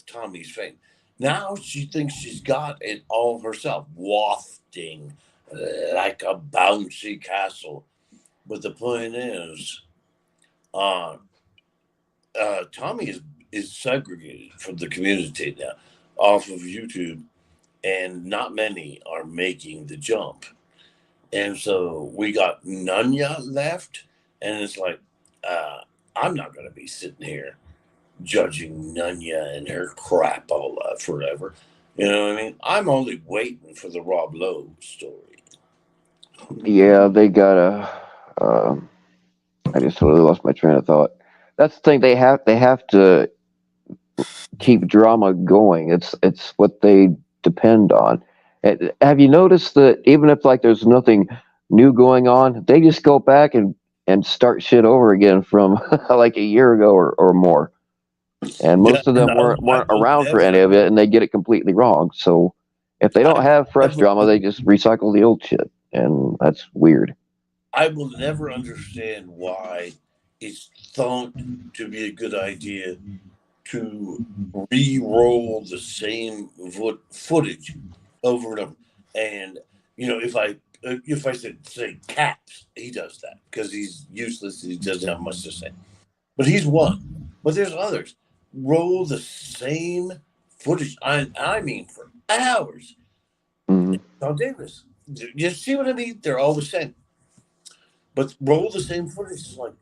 Tommy's fame. Now she thinks she's got it all herself, wafting like a bouncy castle. But the point is, Tommy is segregated from the community now, off of YouTube, and not many are making the jump. And so we got Nunya left, and it's like, I'm not going to be sitting here judging Nunya and her crap all forever. You know what I mean? I'm only waiting for the Rob Lowe story. Yeah, they gotta. I just totally lost my train of thought. That's the thing. They have to keep drama going. It's what they depend on. Have you noticed that even if like there's nothing new going on, they just go back and start shit over again from like a year ago or more. And most of them weren't around for any of it, and they get it completely wrong. So if they don't have fresh drama, they just recycle the old shit, and that's weird. I will never understand why it's thought to be a good idea to re-roll the same footage over and over. And if I said, say, Caps, he does that because he's useless and he doesn't have much to say. But he's one. But there's others. Roll the same footage. I mean, for hours. Mm-hmm. Tom Davis. You see what I mean? They're all the same. But roll the same footage. It's like,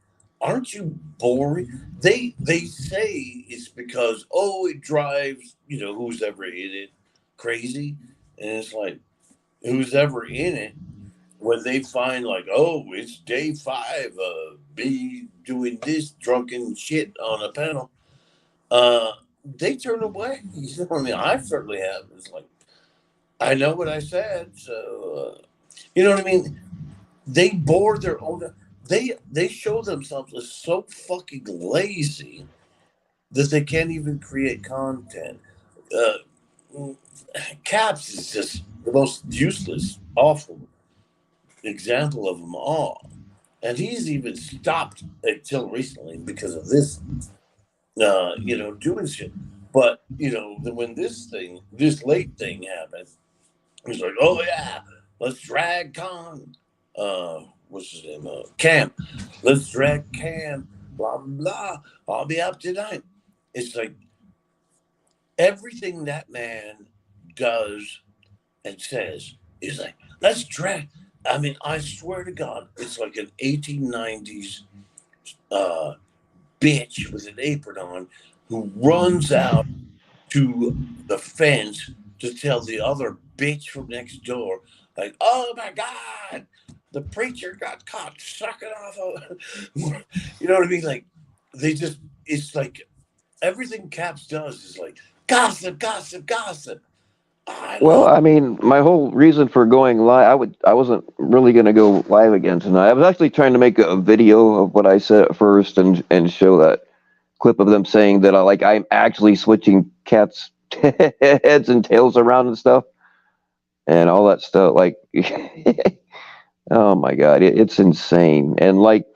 aren't you boring? They say it's because, it drives, who's ever in it crazy. And it's like, who's ever in it, when they find like, it's day 5 of me doing this drunken shit on a panel, they turn away. You know what I mean? I certainly have. It's like, I know what I said, so you know what I mean? They bore their own. They show themselves as so fucking lazy that they can't even create content. Caps is just the most useless, awful example of them all. And he's even stopped until recently because of this, doing shit. But, when this late thing happened, he's like, oh, yeah, let's drag Khan. What's his name? Cam. Let's drag Cam. Blah, blah. I'll be up tonight. It's like everything that man does and says is like, let's drag. I mean, I swear to God, it's like an 1890s bitch with an apron on who runs out to the fence to tell the other bitch from next door, like, oh my God, the preacher got caught sucking off of, you know what I mean? Like, it's like everything Caps does is like gossip, gossip, gossip. Well, I mean, my whole reason for going live, I wasn't really going to go live again tonight. I was actually trying to make a video of what I said at first and show that clip of them saying that I'm actually switching cats' heads and tails around and stuff and all that stuff. Like, oh my God, it's insane. And like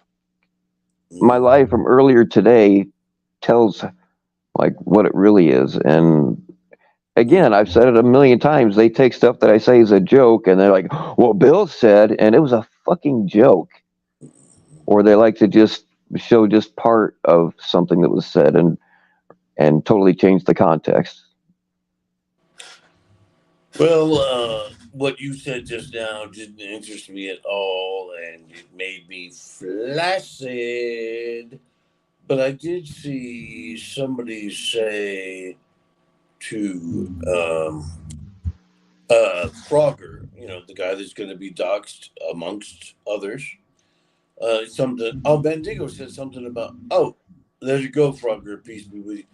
my live from earlier today tells like what it really is. And again, I've said it a million times. They take stuff that I say is a joke, and they're like, "Well, Bill said," and it was a fucking joke. Or they like to just show just part of something that was said and totally change the context. Well, what you said just now didn't interest me at all, and it made me flaccid. But I did see somebody say to Frogger, the guy that's going to be doxxed amongst others, something. Oh, Bendigo said something about, oh, there you go, Frogger, peace be with you.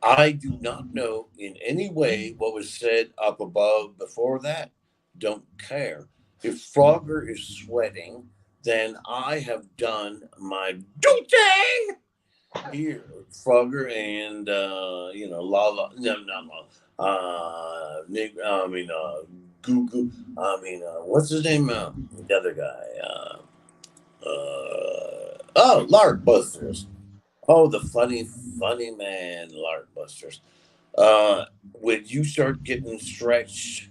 I do not know in any way what was said up above before that. Don't care. If Frogger is sweating, then I have done my duty here. Frogger and Lala. No, not Lala. Nick. Goo Goo. What's his name? The other guy. Lark Busters. Oh, the funny man, Lark Busters. When you start getting stretched,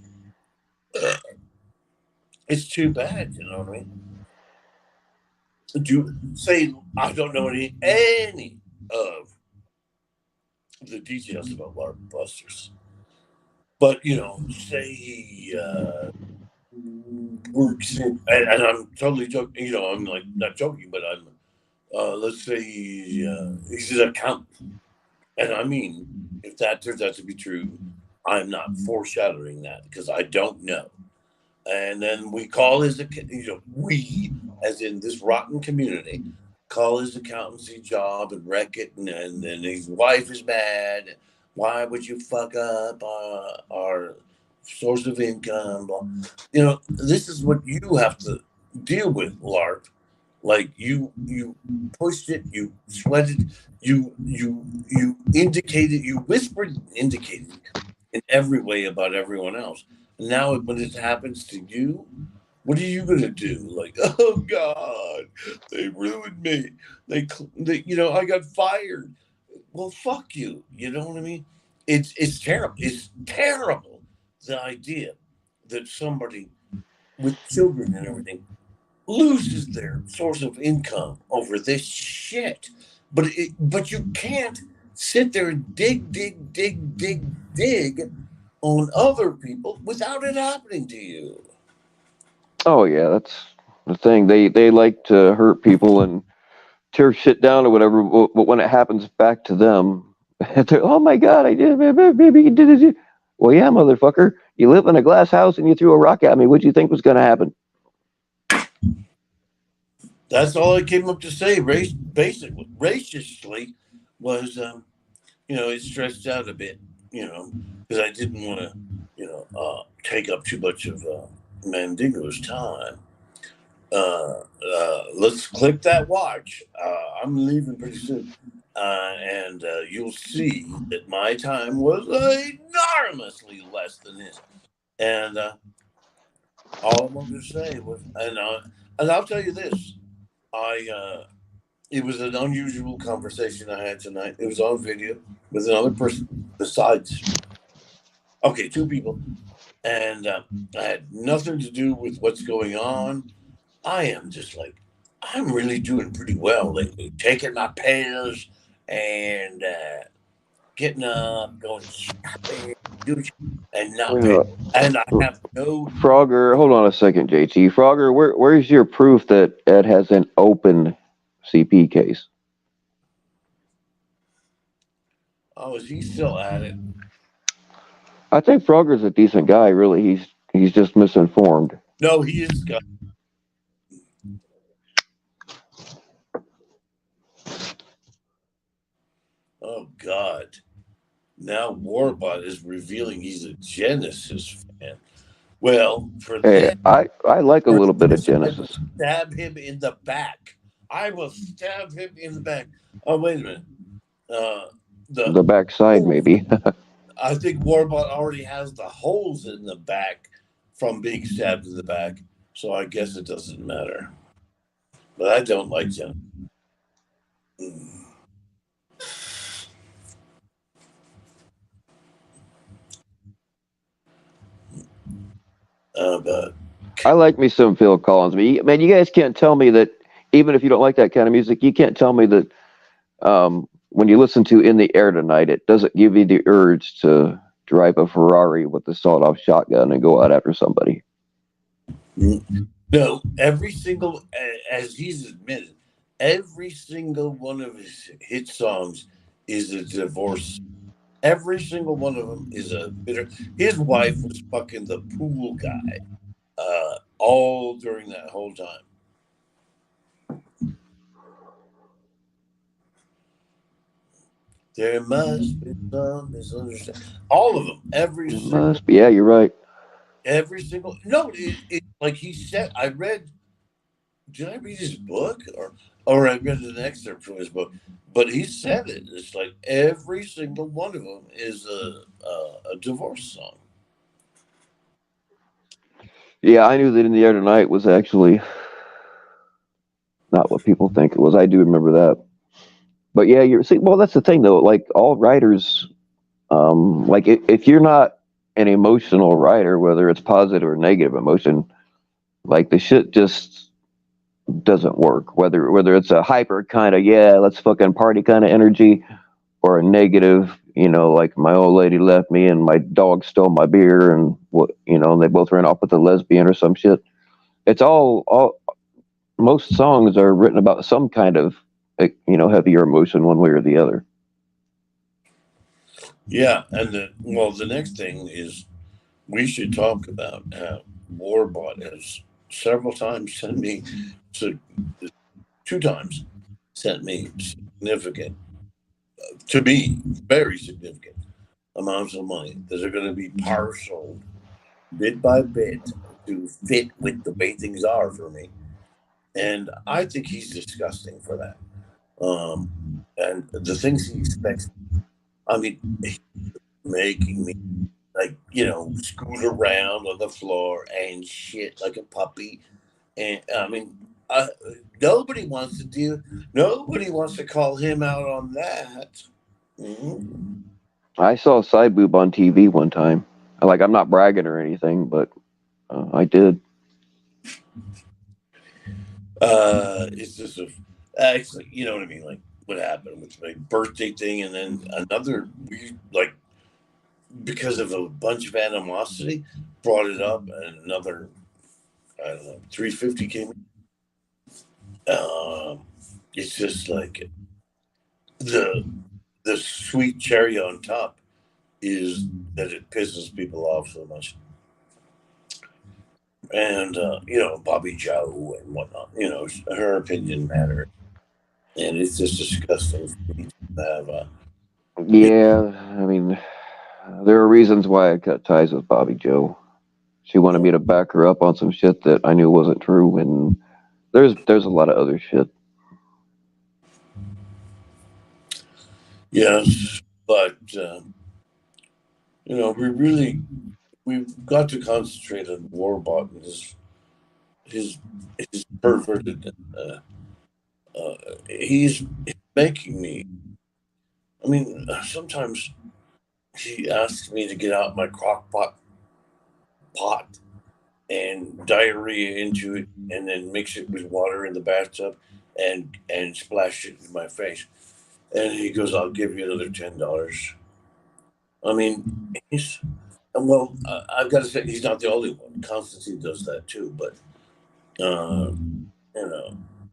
it's too bad. You know what I mean? Do say I don't know any of the details about Lark Busters, but say he works in, and I'm totally joking. I'm like not joking, but I'm. Let's say he's an accountant, and I mean, if that turns out to be true, I'm not foreshadowing that because I don't know. And then we call his, we, as in this rotten community, call his accountancy job and wreck it. And then his wife is mad. Why would you fuck up our source of income? This is what you have to deal with, Lark. Like you pushed it, you sweated, you indicated, you whispered, indicated in every way about everyone else. And now when it happens to you, what are you gonna do? Like, oh God, they ruined me. They I got fired. Well, fuck you. You know what I mean? It's terrible. It's terrible. The idea that somebody with children and everything loses their source of income over this shit. But you can't sit there and dig on other people without it happening to you. Oh yeah, that's the thing. They like to hurt people and tear shit down or whatever. But when it happens back to them, oh my god, I did, maybe you did it. Well, yeah, motherfucker, you live in a glass house and you threw a rock at me. What do you think was going to happen? That's all I came up to say. Basically, racistly was, it stretched out a bit, because I didn't want to, take up too much of Mandingo's time. Let's click that watch. I'm leaving pretty soon. And you'll see that my time was enormously less than his. And all I wanted to say was, and I'll tell you this, it was an unusual conversation I had tonight. It was on video with another person besides, two people, and I had nothing to do with what's going on. I am just like, I'm really doing pretty well lately, taking my pills and getting up, going shopping, and not paying. And I have no. Frogger, hold on a second, JT. Frogger, where's your proof that Ed has an open CP case? Oh, is he still at it? I think Frogger's a decent guy. Really, he's just misinformed. No, he is. Oh God! Now Warbot is revealing he's a Genesis fan. Well, for that, I like a little bit of Genesis. Stab him in the back. I will stab him in the back. Oh, wait a minute. The backside, maybe. I think Warbot already has the holes in the back from being stabbed in the back, so I guess it doesn't matter. But I don't like Genesis. I like me some Phil Collins. Man, you guys can't tell me that, even if you don't like that kind of music, you can't tell me that when you listen to In the Air Tonight, it doesn't give you the urge to drive a Ferrari with a sawed-off shotgun and go out after somebody. No, every single, as he's admitted, every single one of his hit songs is a divorce. Every single one of them is a bitter. His wife was fucking the pool guy all during that whole time. There must be some misunderstanding. All of them. Every single. Must be. Yeah, you're right. Every single. No, it like he said. I read. Did I read his book or I read an excerpt from his book? But he said it. It's like every single one of them is a divorce song. Yeah, I knew that In the Air Tonight was actually not what people think it was. I do remember that. But yeah, well, that's the thing though. Like all writers, like if you're not an emotional writer, whether it's positive or negative emotion, like the shit just doesn't work. Whether it's a hyper kind of let's fucking party kind of energy, or a negative, like my old lady left me and my dog stole my beer and they both ran off with a lesbian or some shit. It's all most songs are written about some kind of heavier emotion one way or the other. Yeah, and the next thing is we should talk about how Warbot has several times sent me, two times sent me significant, to me, very significant amounts of money that are going to be parceled bit by bit to fit with the way things are for me. And I think he's disgusting for that. And the things he expects, I mean, he's making me scoot around on the floor and shit like a puppy. And I mean, nobody wants to call him out on that. Mm-hmm. I saw side boob on TV one time. Like, I'm not bragging or anything, but I did. It's just actually, you know what I mean? Like what happened with my birthday thing, and then another because of a bunch of animosity, brought it up, and another, I don't know, 350 came in. It's just like the sweet cherry on top is that it pisses people off so much. And, Bobby Joe and whatnot, her opinion matters. And it's just disgusting for me to have Yeah, I mean, there are reasons why I cut ties with Bobby Joe. She wanted me to back her up on some shit that I knew wasn't true, and there's a lot of other shit. Yes, but we've got to concentrate on Warbot and his perverted. He's making me. I mean, sometimes he asks me to get out my crock pot and diarrhea into it, and then mix it with water in the bathtub and splash it in my face. And he goes, "I'll give you another $10." I mean, I've got to say he's not the only one. Constantine does that too, but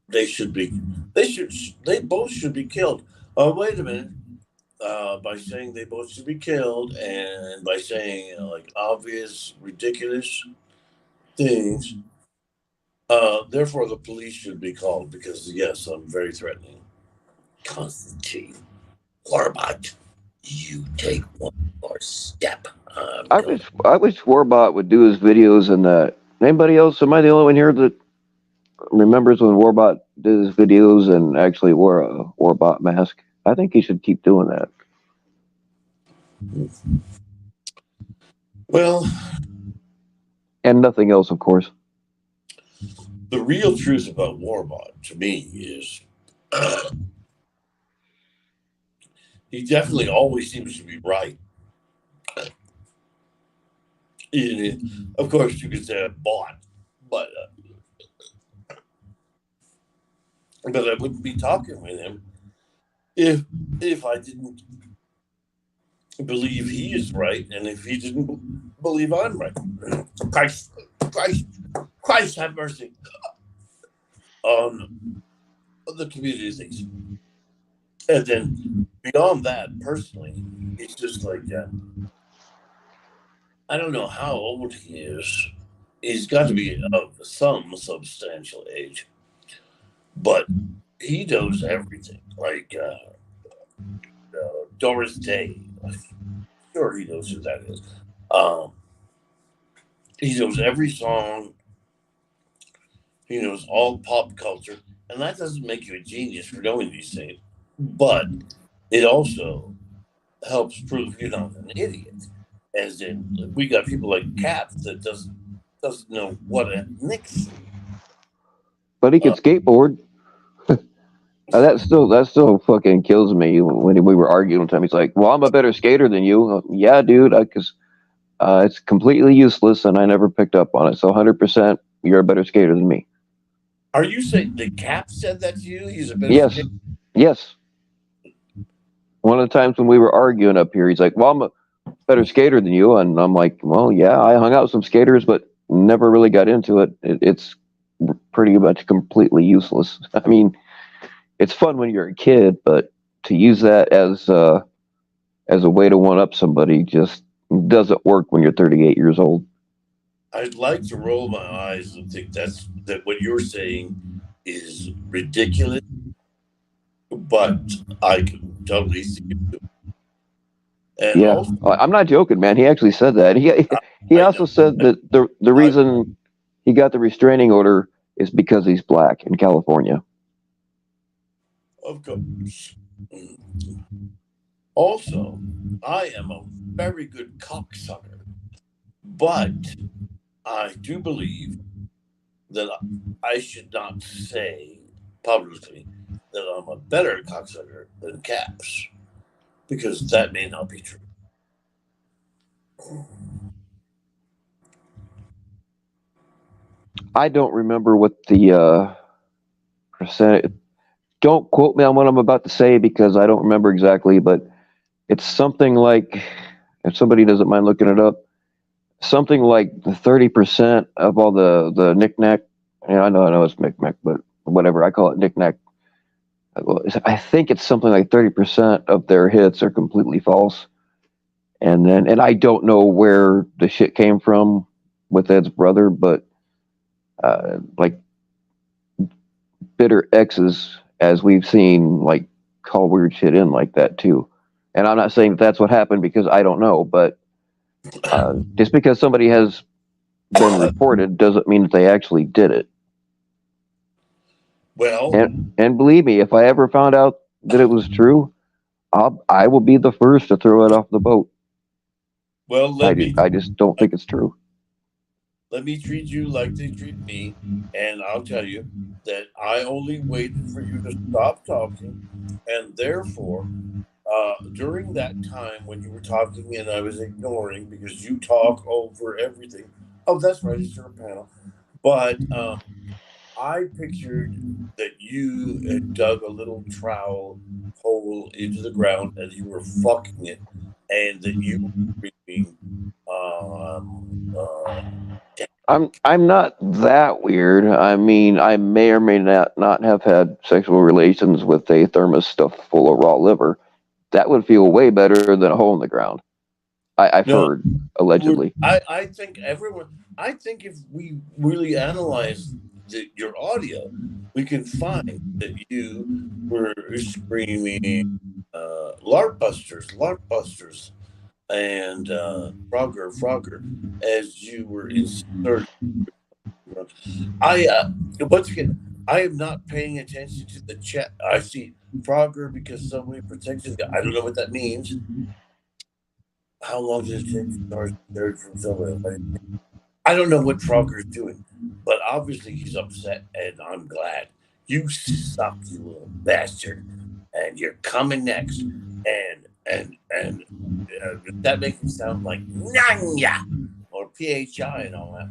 they both should be killed. Oh, wait a minute. By saying they both should be killed, and by saying obvious, ridiculous things. Therefore, the police should be called because yes, I'm very threatening. Constantine, Warbot, you take one more step. I wish Warbot would do his videos and that. Anybody else? Am I the only one here that remembers when Warbot did his videos and actually wore a Warbot mask? I think he should keep doing that. Well, and nothing else, of course. The real truth about Warbot, to me, is he definitely always seems to be right. Of course, you could say I bought, but I wouldn't be talking with him if I didn't believe he is right, and if he didn't believe I'm right. Christ, have mercy on the community things. And then beyond that, personally, it's just like I don't know how old he is. He's got to be of some substantial age, but he knows everything. Like Doris Day, sure he knows who that is. He knows every song. He knows all pop culture, and that doesn't make you a genius for knowing these things, but it also helps prove you're not an idiot. As in, we got people like Cap that doesn't know what a mix. But he could skateboard. That still fucking kills me. When we were arguing one time, he's like, "Well, I'm a better skater than you." Yeah, dude, because it's completely useless, and I never picked up on it. So 100%, you're a better skater than me. Are you saying the Cap said that to you? He's a better Yes, skater? yes. One of the times when we were arguing up here, he's like, "Well, I'm a better skater than you," and I'm like, "Well, yeah, I hung out with some skaters, but never really got into it. It's pretty much completely useless." I mean, it's fun when you're a kid, but to use that as a way to one up somebody just doesn't work when you're 38 years old. I'd like to roll my eyes and think that what you're saying is ridiculous, but I can totally see it. And Yeah, also, I'm not joking, man. He actually said that. He also said that the reason he got the restraining order is because he's black in California. Of course. Also, I am a very good cocksucker, but I do believe that I should not say publicly that I'm a better cocksucker than Caps, because that may not be true. I don't remember what the percentage. Don't quote me on what I'm about to say because I don't remember exactly, but it's something like, if somebody doesn't mind looking it up, something like 30% of all the knickknack. I know it's knickknack, but whatever, I call it knickknack. I think it's something like 30% of their hits are completely false. And I don't know where the shit came from with Ed's brother, but like bitter exes, as we've seen, like call weird shit in like that too. And I'm not saying that's what happened because I don't know, but just because somebody has been reported doesn't mean that they actually did it. Well, and believe me, if I ever found out that it was true, I will be the first to throw it off the boat. Well, I just don't think it's true. Let me treat you like they treat me, and I'll tell you that I only waited for you to stop talking, and therefore, during that time when you were talking and I was ignoring because you talk over everything. Oh, that's right, it's your panel. But I pictured that you had dug a little trowel hole into the ground and you were fucking it, and that you were being I'm not that weird. I mean, I may or may not have had sexual relations with a thermos stuffed full of raw liver. That would feel way better than a hole in the ground. I've heard, allegedly. I think if we really analyze your audio, we can find that you were screaming LARP busters, and Frogger, as you were inserted. Once again, I am not paying attention to the chat. I see Frogger because somebody protected the guy. I don't know what that means. How long does it take to start third from somewhere? I don't know what Frogger's doing, but obviously he's upset, and I'm glad. You suck, you little bastard, and you're coming next. And that makes it sound like Nanya or PHI and all that.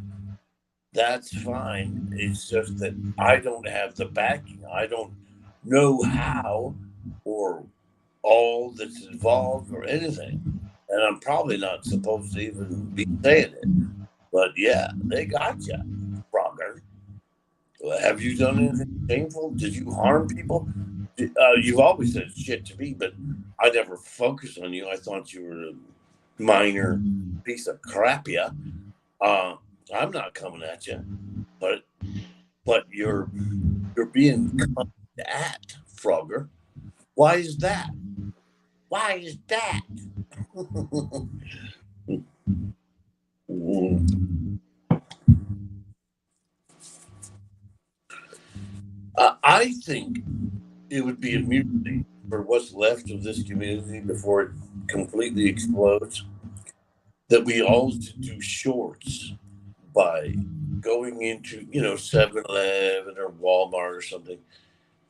That's fine. It's just that I don't have the backing. I don't know how or all that's involved or anything. And I'm probably not supposed to even be saying it. But yeah, they got you, Frogger. Have you done anything shameful? Did you harm people? You've always said shit to me, but I never focused on you. I thought you were a minor piece of crap, yeah. I'm not coming at you, but you're being cut at, Frogger. Why is that? Why is that? I think it would be amusing for what's left of this community before it completely explodes that we all do shorts by going into 7-Eleven or Walmart or something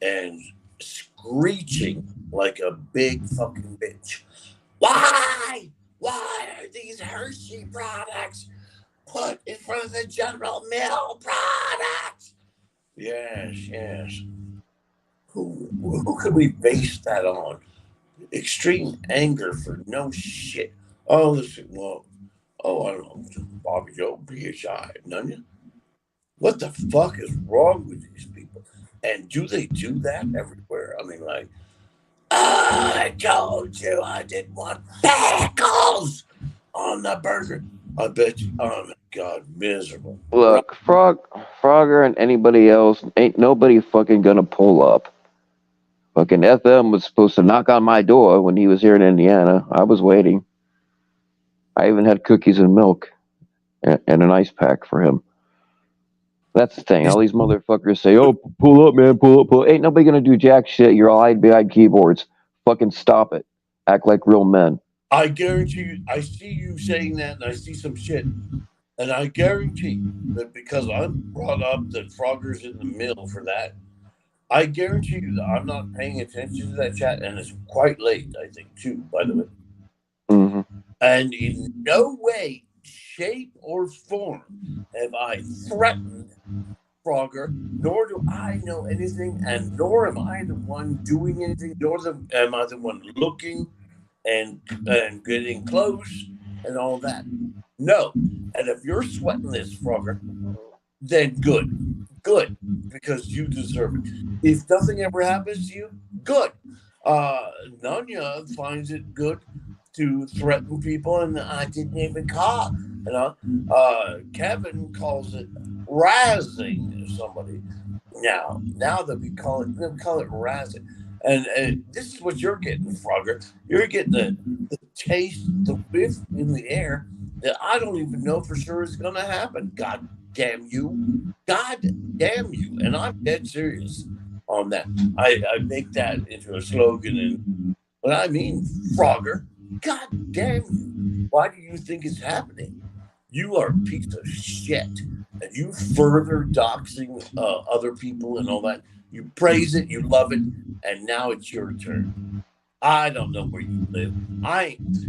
and screeching like a big fucking bitch. Why are these Hershey products put in front of the General Mill products? Yes. Who could we base that on? Extreme anger for no shit. Oh, listen, I don't know, Bobby Joe, PHI, none of. What the fuck is wrong with these people? And do they do that everywhere? I mean, like, I told you I didn't want pickles on the burger. I bet you, oh my God, miserable. Look, Frogger and anybody else, ain't nobody fucking gonna pull up. Fucking FM was supposed to knock on my door when he was here in Indiana. I was waiting. I even had cookies and milk and an ice pack for him. That's the thing. All these motherfuckers say, "Oh, pull up, man, pull up." Ain't nobody gonna do jack shit. You're all behind keyboards. Fucking stop it. Act like real men. I guarantee you, I see you saying that, and I see some shit. And I guarantee that because I'm brought up that Frogger's in the middle for that, I guarantee you that I'm not paying attention to that chat, and it's quite late, I think, too, by the way. Mm-hmm. And in no way, shape, or form have I threatened Frogger, nor do I know anything, and nor am I the one doing anything, nor am I the one looking and getting close and all that. No. And if you're sweating this, Frogger, then good, because you deserve it. If nothing ever happens to you, good. Nanya finds it good to threaten people, and I didn't even call. Kevin calls it razzing somebody. Now that we call it razzing, and this is what you're getting, Frogger. You're getting the taste, the whiff in the air that I don't even know for sure is going to happen. God damn you. And I'm dead serious on that. I make that into a slogan, and when I mean Frogger, God damn you. Why do you think it's happening? You are a piece of shit, and you further doxing other people and all that. You praise it, you love it, and now it's your turn. I don't know where you live.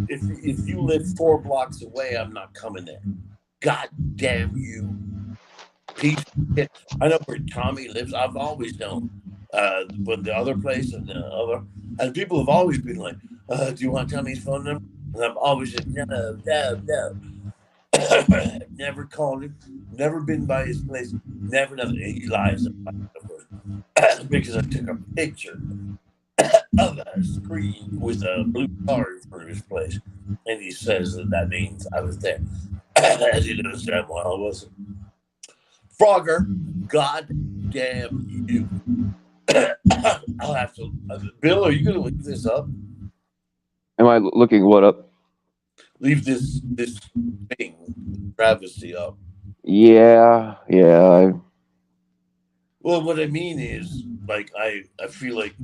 If you live 4 blocks away, I'm not coming there. God damn you, piece of shit. I know where Tommy lives. I've always known. But the other place and and people have always been like, "Do you want Tommy's phone number?" And I've always said, "No." Never called him. Never been by his place. Never nothing. He lies about it, of course, because I took a picture of a screen with a blue car in front of his place, and he says that means I was there. As he knows damn well I wasn't. Frogger, God damn you. I'll have to. Bill, are you going to leave this up? Am I looking what up? Leave this thing, travesty up. Yeah. Well, what I mean is, like, I feel like,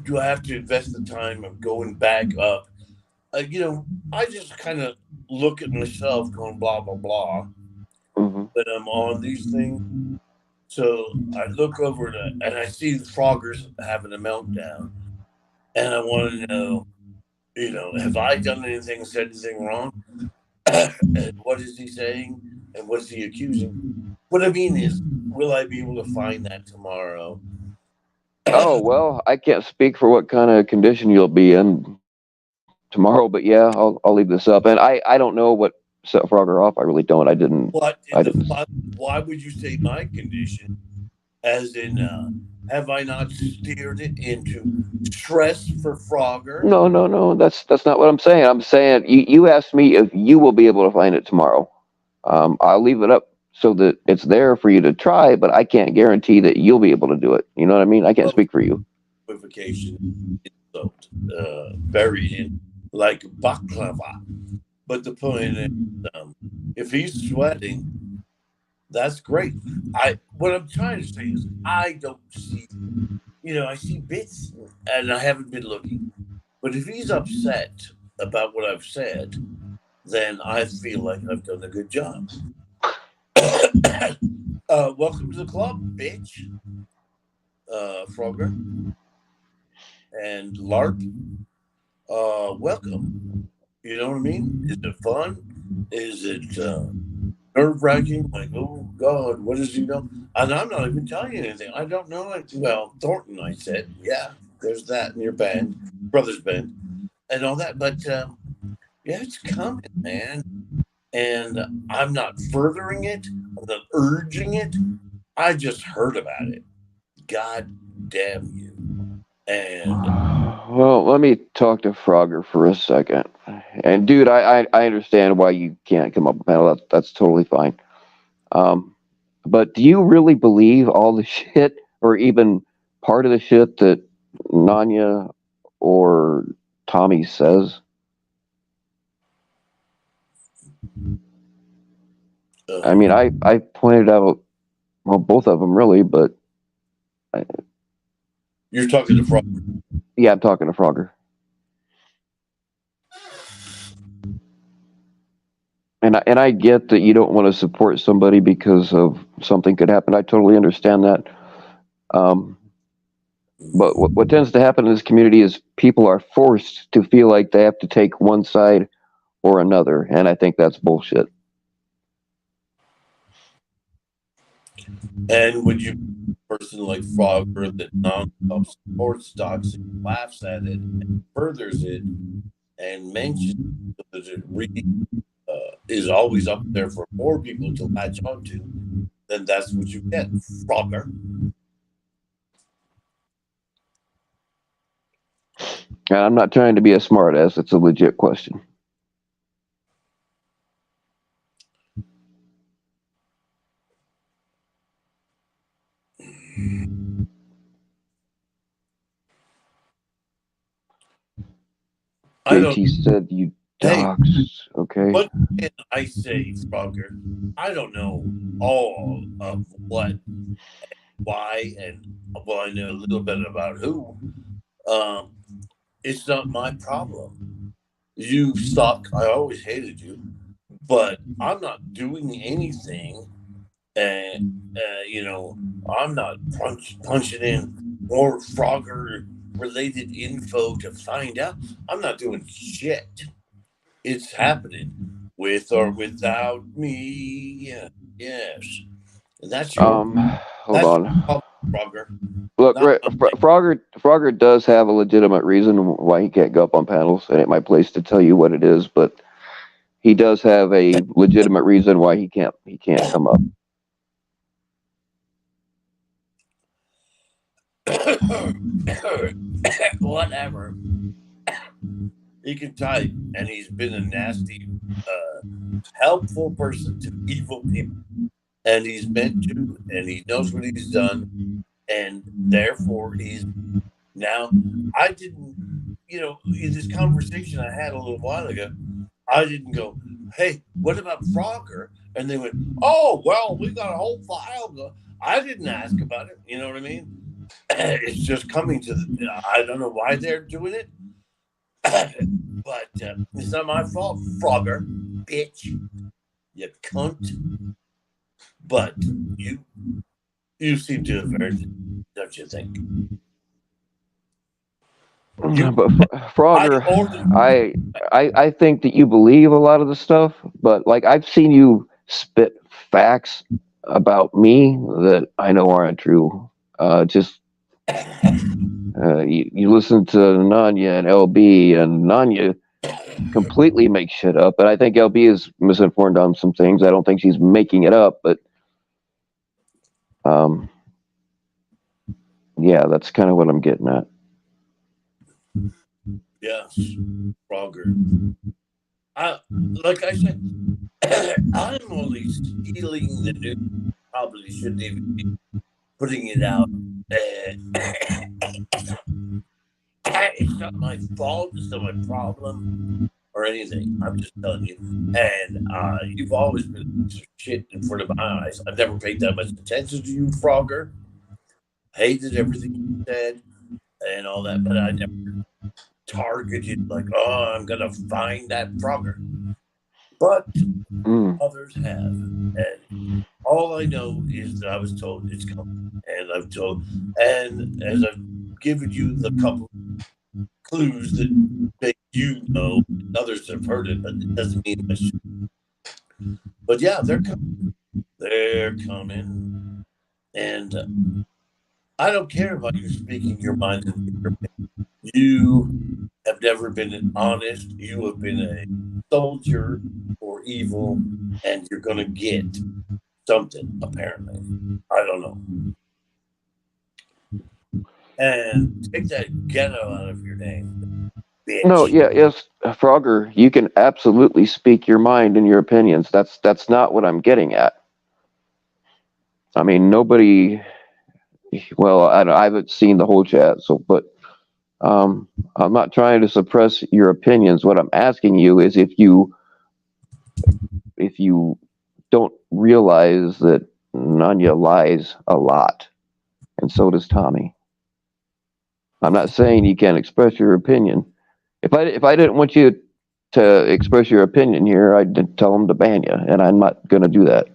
do I have to invest the time of going back up? I just kind of look at myself going blah, blah, blah. Mm-hmm. But I'm on these things. So I look over and I see the Froggers having a meltdown. And I want to know, have I done anything, said anything wrong? And what is he saying? And what is he accusing? What I mean is, will I be able to find that tomorrow? Oh, well, I can't speak for what kind of condition you'll be in tomorrow, but yeah, I'll leave this up. And I don't know what set Frogger off. I really don't. I didn't. Why would you say my condition? As in, have I not steered it into stress for Frogger? No. That's not what I'm saying. I'm saying you asked me if you will be able to find it tomorrow. I'll leave it up so that it's there for you to try, but I can't guarantee that you'll be able to do it. You know what I mean? I can't speak for you. Equivocation is buried in like baklava. But the point is, if he's sweating, that's great. What I'm trying to say is I don't see, I see bits and I haven't been looking. But if he's upset about what I've said, then I feel like I've done a good job. Welcome to the club, bitch. Frogger and LARP. Welcome. You know what I mean? Is it fun? Is it nerve-wracking? Like, oh God, what does he know? And I'm not even telling you anything. I don't know it. Well, Thornton, I said, yeah, there's that in your band, brother's band, and all that. But yeah, it's coming, man. And I'm not furthering it. I'm not urging it. I just heard about it. God damn you. And well, let me talk to Frogger for a second. And dude, I understand why you can't come up with a panel. That's totally fine. But do you really believe all the shit, or even part of the shit that Nanya or Tommy says? I mean, I pointed out, well, both of them really, but you're talking to Frogger. Yeah, I'm talking to Frogger. And I get that you don't want to support somebody because of something could happen. I totally understand that. But what tends to happen in this community is people are forced to feel like they have to take one side or another, and I think that's bullshit. And would you, a person like Frogger that non-stop supports doxing, laughs at it, and furthers it, and mentions that it really is always up there for more people to latch onto, then that's what you get, Frogger. And I'm not trying to be a smartass. It's a legit question. JT said you dox. Okay. What can I say, Frogger? I don't know all of what, why, and well, I know a little bit about who. It's not my problem. You suck. I always hated you, but I'm not doing anything. And I'm not punching in more Frogger related info to find out. I'm not doing shit. It's happening with or without me. Yes, and that's your. Hold on. Frogger. Look, Frogger does have a legitimate reason why he can't go up on panels. It ain't my place to tell you what it is, but he does have a legitimate reason why he can't come up. Whatever. He can type, and he's been a nasty, helpful person to evil people, and he's meant to, and he knows what he's done, and therefore he's now. I didn't, in this conversation I had a little while ago, I didn't go, "Hey, what about Frogger?" And they went, "Oh, well, we got a whole file." I didn't ask about it. You know what I mean? It's just coming to I don't know why they're doing it, but it's not my fault, Frogger, bitch, you cunt. But you seem to have heard it, don't you think? But Frogger, I think that you believe a lot of the stuff, but like I've seen you spit facts about me that I know aren't true. Just you listen to Nanya and LB, and Nanya completely makes shit up, and I think LB is misinformed on some things. I don't think she's making it up, but yeah, that's kind of what I'm getting at. Yes, Frogger. Like I said, I'm only stealing the news. Probably shouldn't even be putting it out. It's not my fault. It's not my problem or anything. I'm just telling you. And you've always been a piece of shit in front of my eyes. I've never paid that much attention to you, Frogger. Hated everything you said and all that, but I never targeted like, oh, I'm gonna find that Frogger. But others have, and all I know is that I was told it's coming, and I've told, and as I've given you the couple clues that make you know, others have heard it, but it doesn't mean much. But yeah, they're coming. They're coming, and I don't care about you speaking your mind and your opinion. You have never been honest. You have been a soldier for evil, and you're going to get something, apparently. I don't know. And take that ghetto out of your name, bitch. No, yes, Frogger, you can absolutely speak your mind and your opinions. That's not what I'm getting at. I mean, nobody. Well, I haven't seen the whole chat, so but I'm not trying to suppress your opinions. What I'm asking you is if you don't realize that Nanya lies a lot, and so does Tommy. I'm not saying you can't express your opinion. If I didn't want you to express your opinion here, I'd tell them to ban you, and I'm not going to do that.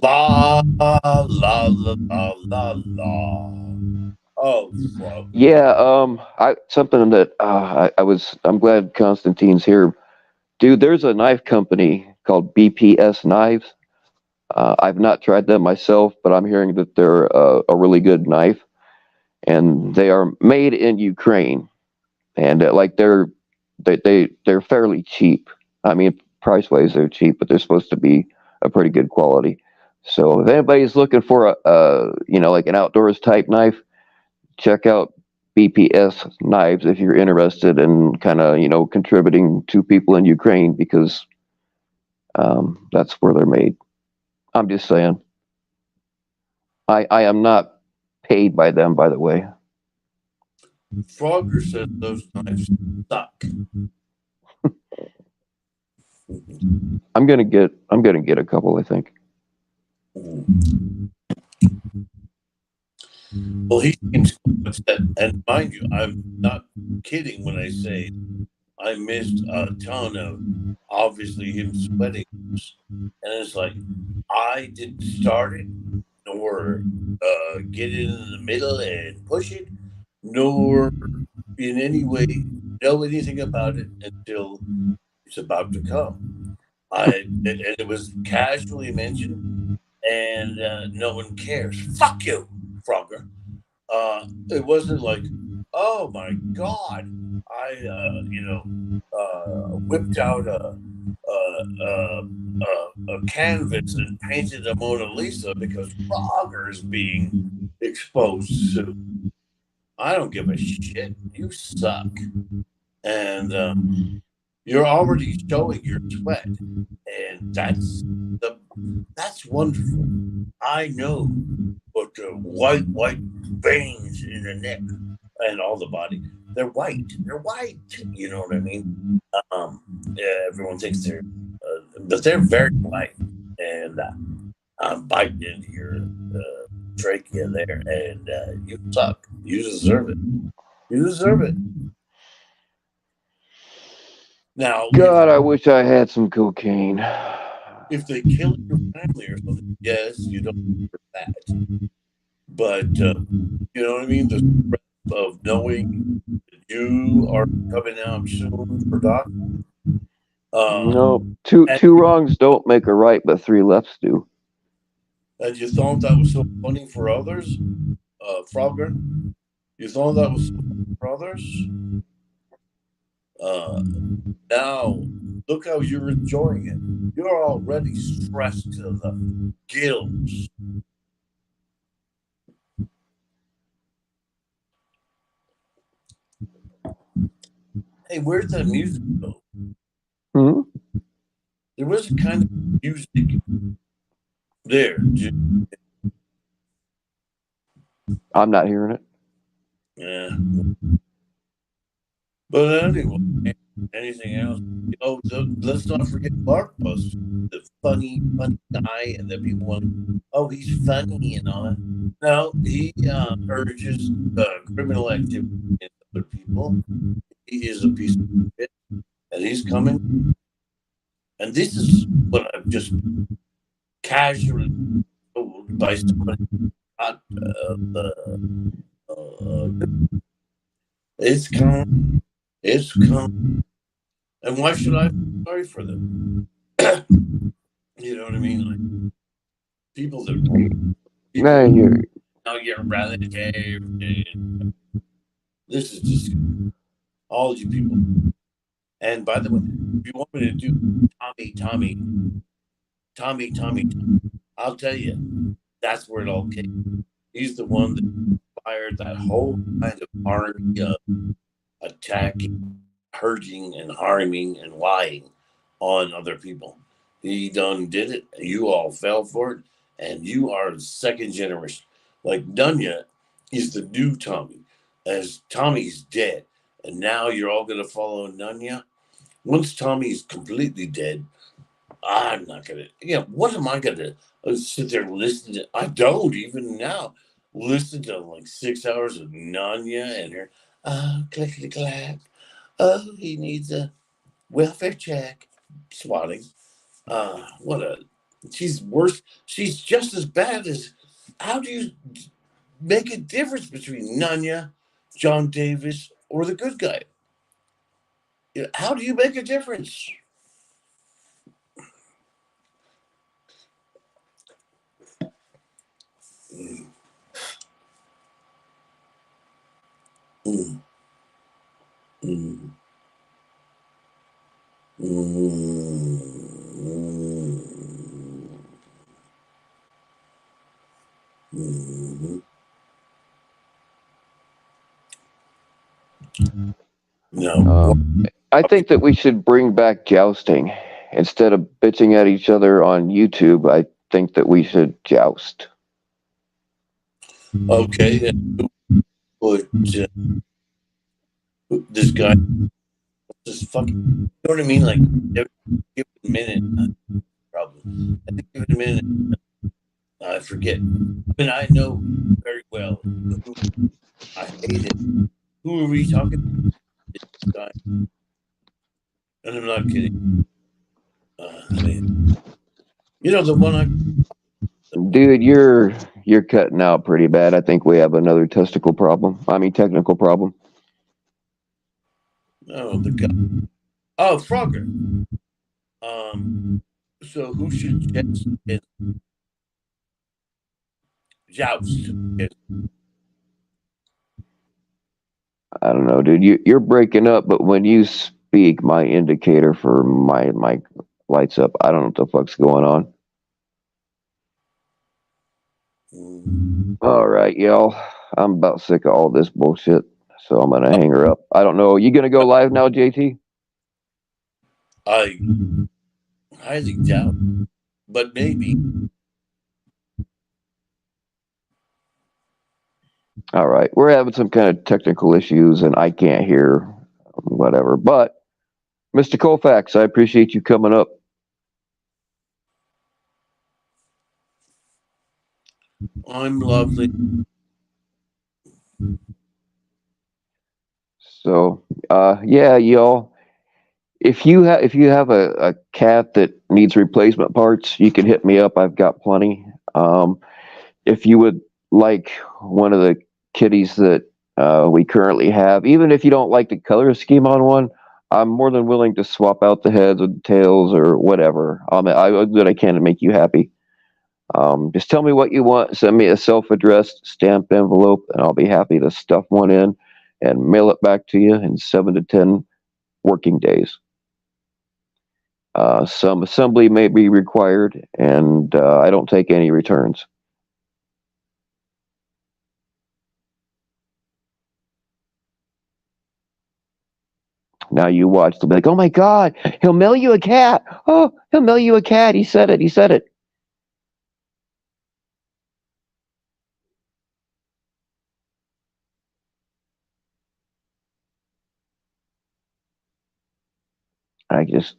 La la la la la la. Oh, fuck. Yeah. Something that I'm glad Constantine's here, dude. There's a knife company called BPS Knives. I've not tried them myself, but I'm hearing that they're a really good knife, and they are made in Ukraine, and like they're fairly cheap. I mean, price wise, they're cheap, but they're supposed to be a pretty good quality. So if anybody's looking for a like an outdoors type knife, check out BPS Knives if you're interested in kind of contributing to people in Ukraine, because that's where they're made. I'm just saying. I am not paid by them, by the way. Frogger said those knives suck. I'm gonna get a couple, I think. Well, he seems upset, and mind you, I'm not kidding when I say I missed a ton of obviously him sweating, and it's like I didn't start it, nor get it in the middle and push it, nor in any way know anything about it until it's about to come. And it was casually mentioned, and no one cares. Fuck you, Frogger. It wasn't like, oh my God, I whipped out a canvas and painted a Mona Lisa because Frogger is being exposed soon. I don't give a shit. You suck. And you're already showing your sweat. And that's wonderful. I know what the white veins in the neck and all the body. They're white. They're white. You know what I mean? Everyone thinks they're, but they're very white. And I'm biting into your trachea there, and you suck. You deserve it. You deserve it. Now, God, I wish I had some cocaine. if they kill your family or something, yes, you don't for that. But you know what I mean? The stress of knowing that you are coming out soon for doc. No, And two wrongs don't make a right, but three lefts do. and you thought that was so funny for others, Frogger? You thought that was so funny for others? Now, look how you're enjoying it. You're already stressed to the gills. Hey, where'd that music go? Hmm? There was a kind of music there. I'm not hearing it. Yeah. But anyway, anything else? Oh, let's not forget Larkbus, the funny guy, and that people want. Oh, he's funny and all. No, he urges criminal activity in other people. He is a piece of shit, and he's coming. And this is what I've just casually told by somebody. Not, it's coming. It's coming. And why should I feel sorry for them? You know what I mean? Like people that now get eradicated. This is just all you people. And by the way, if you want me to do Tommy, I'll tell you, that's where it all came. He's the one that inspired that whole kind of army of attacking, hurting, and harming and lying on other people. He done did it. You all fell for it, and you are second generation. Like Dunya is the new Tommy, as Tommy's dead, and now you're all gonna follow Nunya. Once Tommy's completely dead, I'm not gonna. What am I gonna sit there and listen to? I don't even now listen to like 6 hours of Nunya and her. Oh, clickety clack. Oh, he needs a welfare check. Swatting. What a. She's worse. She's just as bad as. How do you make a difference between Nunya, John Davis, or the good guy? How do you make a difference? Mm. Mm. Mm. Mm. No. I think that we should bring back jousting. Instead of bitching at each other on YouTube, I think that we should joust. Okay. But this guy, this fucking, you know what I mean? Like, give it a minute. Probably. I think give it a minute. I forget. I mean, I know very well who I hate it. Who are we talking about? This guy. And I'm not kidding. Man. You know, the one I. Dude, you're cutting out pretty bad. I think we have another technical problem. Oh, the guy. Oh, Frogger. So who should joust? I don't know, dude. You're breaking up, but when you speak, my indicator for my mic lights up. I don't know what the fuck's going on. All right, y'all. I'm about sick of all this bullshit, so I'm gonna hang her up. I don't know. You gonna go live now, JT? I highly doubt, but maybe. All right, we're having some kind of technical issues, and I can't hear whatever. But Mr. Colfax, I appreciate you coming up. I'm lovely. So, yeah, y'all. if you have a cat that needs replacement parts, you can hit me up. I've got plenty. If you would like one of the kitties that we currently have, even if you don't like the color scheme on one, I'm more than willing to swap out the heads or the tails or whatever. I do what I can to make you happy. Just tell me what you want. Send me a self-addressed stamped envelope, and I'll be happy to stuff one in and mail it back to you in 7 to 10 working days. Some assembly may be required, and I don't take any returns. Now you watch. They'll be like, "Oh my God, he'll mail you a cat! Oh, he'll mail you a cat! He said it! He said it!"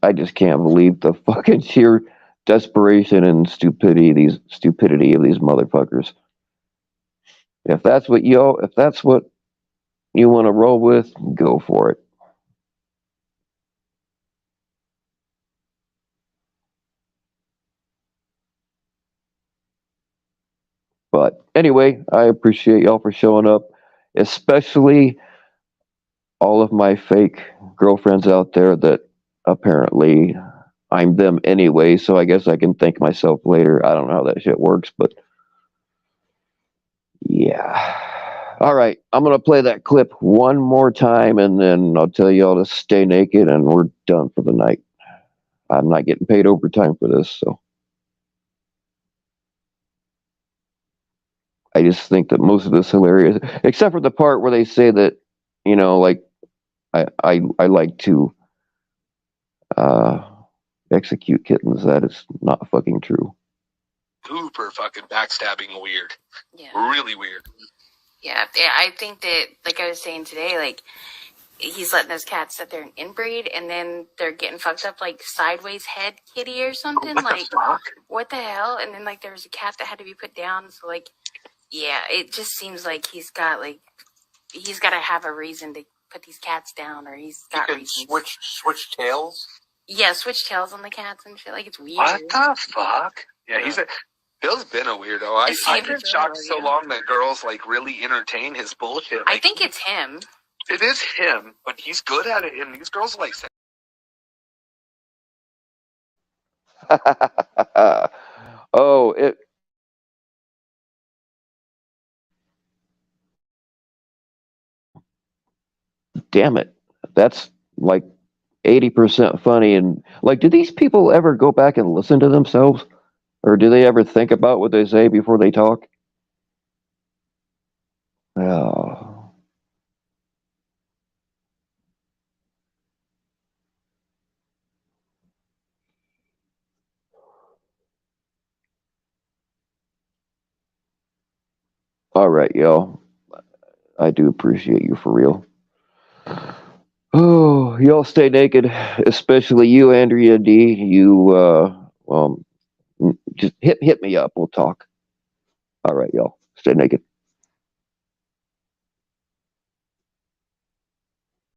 I just can't believe the fucking sheer desperation and stupidity of these motherfuckers. If that's what you want to roll with, go for it. But anyway, I appreciate y'all for showing up, especially all of my fake girlfriends out there that apparently I'm them anyway, so I guess I can thank myself later. I don't know how that shit works, but yeah. All right, I'm going to play that clip one more time, and then I'll tell y'all to stay naked, and we're done for the night. I'm not getting paid overtime for this, so. I just think that most of this is hilarious, except for the part where they say that, like, I like to execute kittens. That is not fucking true. Super fucking backstabbing weird. Yeah. Really weird. Yeah, I think that, like I was saying today, like, he's letting those cats sit there and inbreed, and then they're getting fucked up, like, sideways head kitty or something. What the hell? And then, like, there was a cat that had to be put down, so, like, yeah, it just seems like he's got to have a reason to put these cats down, or he's got reasons. Switch tails? Yeah, switch tails on the cats and shit. Like, it's weird. What the fuck? Yeah, Bill's been a weirdo. I've been shocked so long that girls, like, really entertain his bullshit. Like, I think it's him. It is him, but he's good at it, and these girls are like... Oh, it... Damn it. That's, like, 80% funny. And, like, do these people ever go back and listen to themselves? Or do they ever think about what they say before they talk? Oh. All right, y'all. I do appreciate you for real. Oh, y'all stay naked, especially you, Andrea D. You, just hit me up. We'll talk. All right, y'all. Stay naked.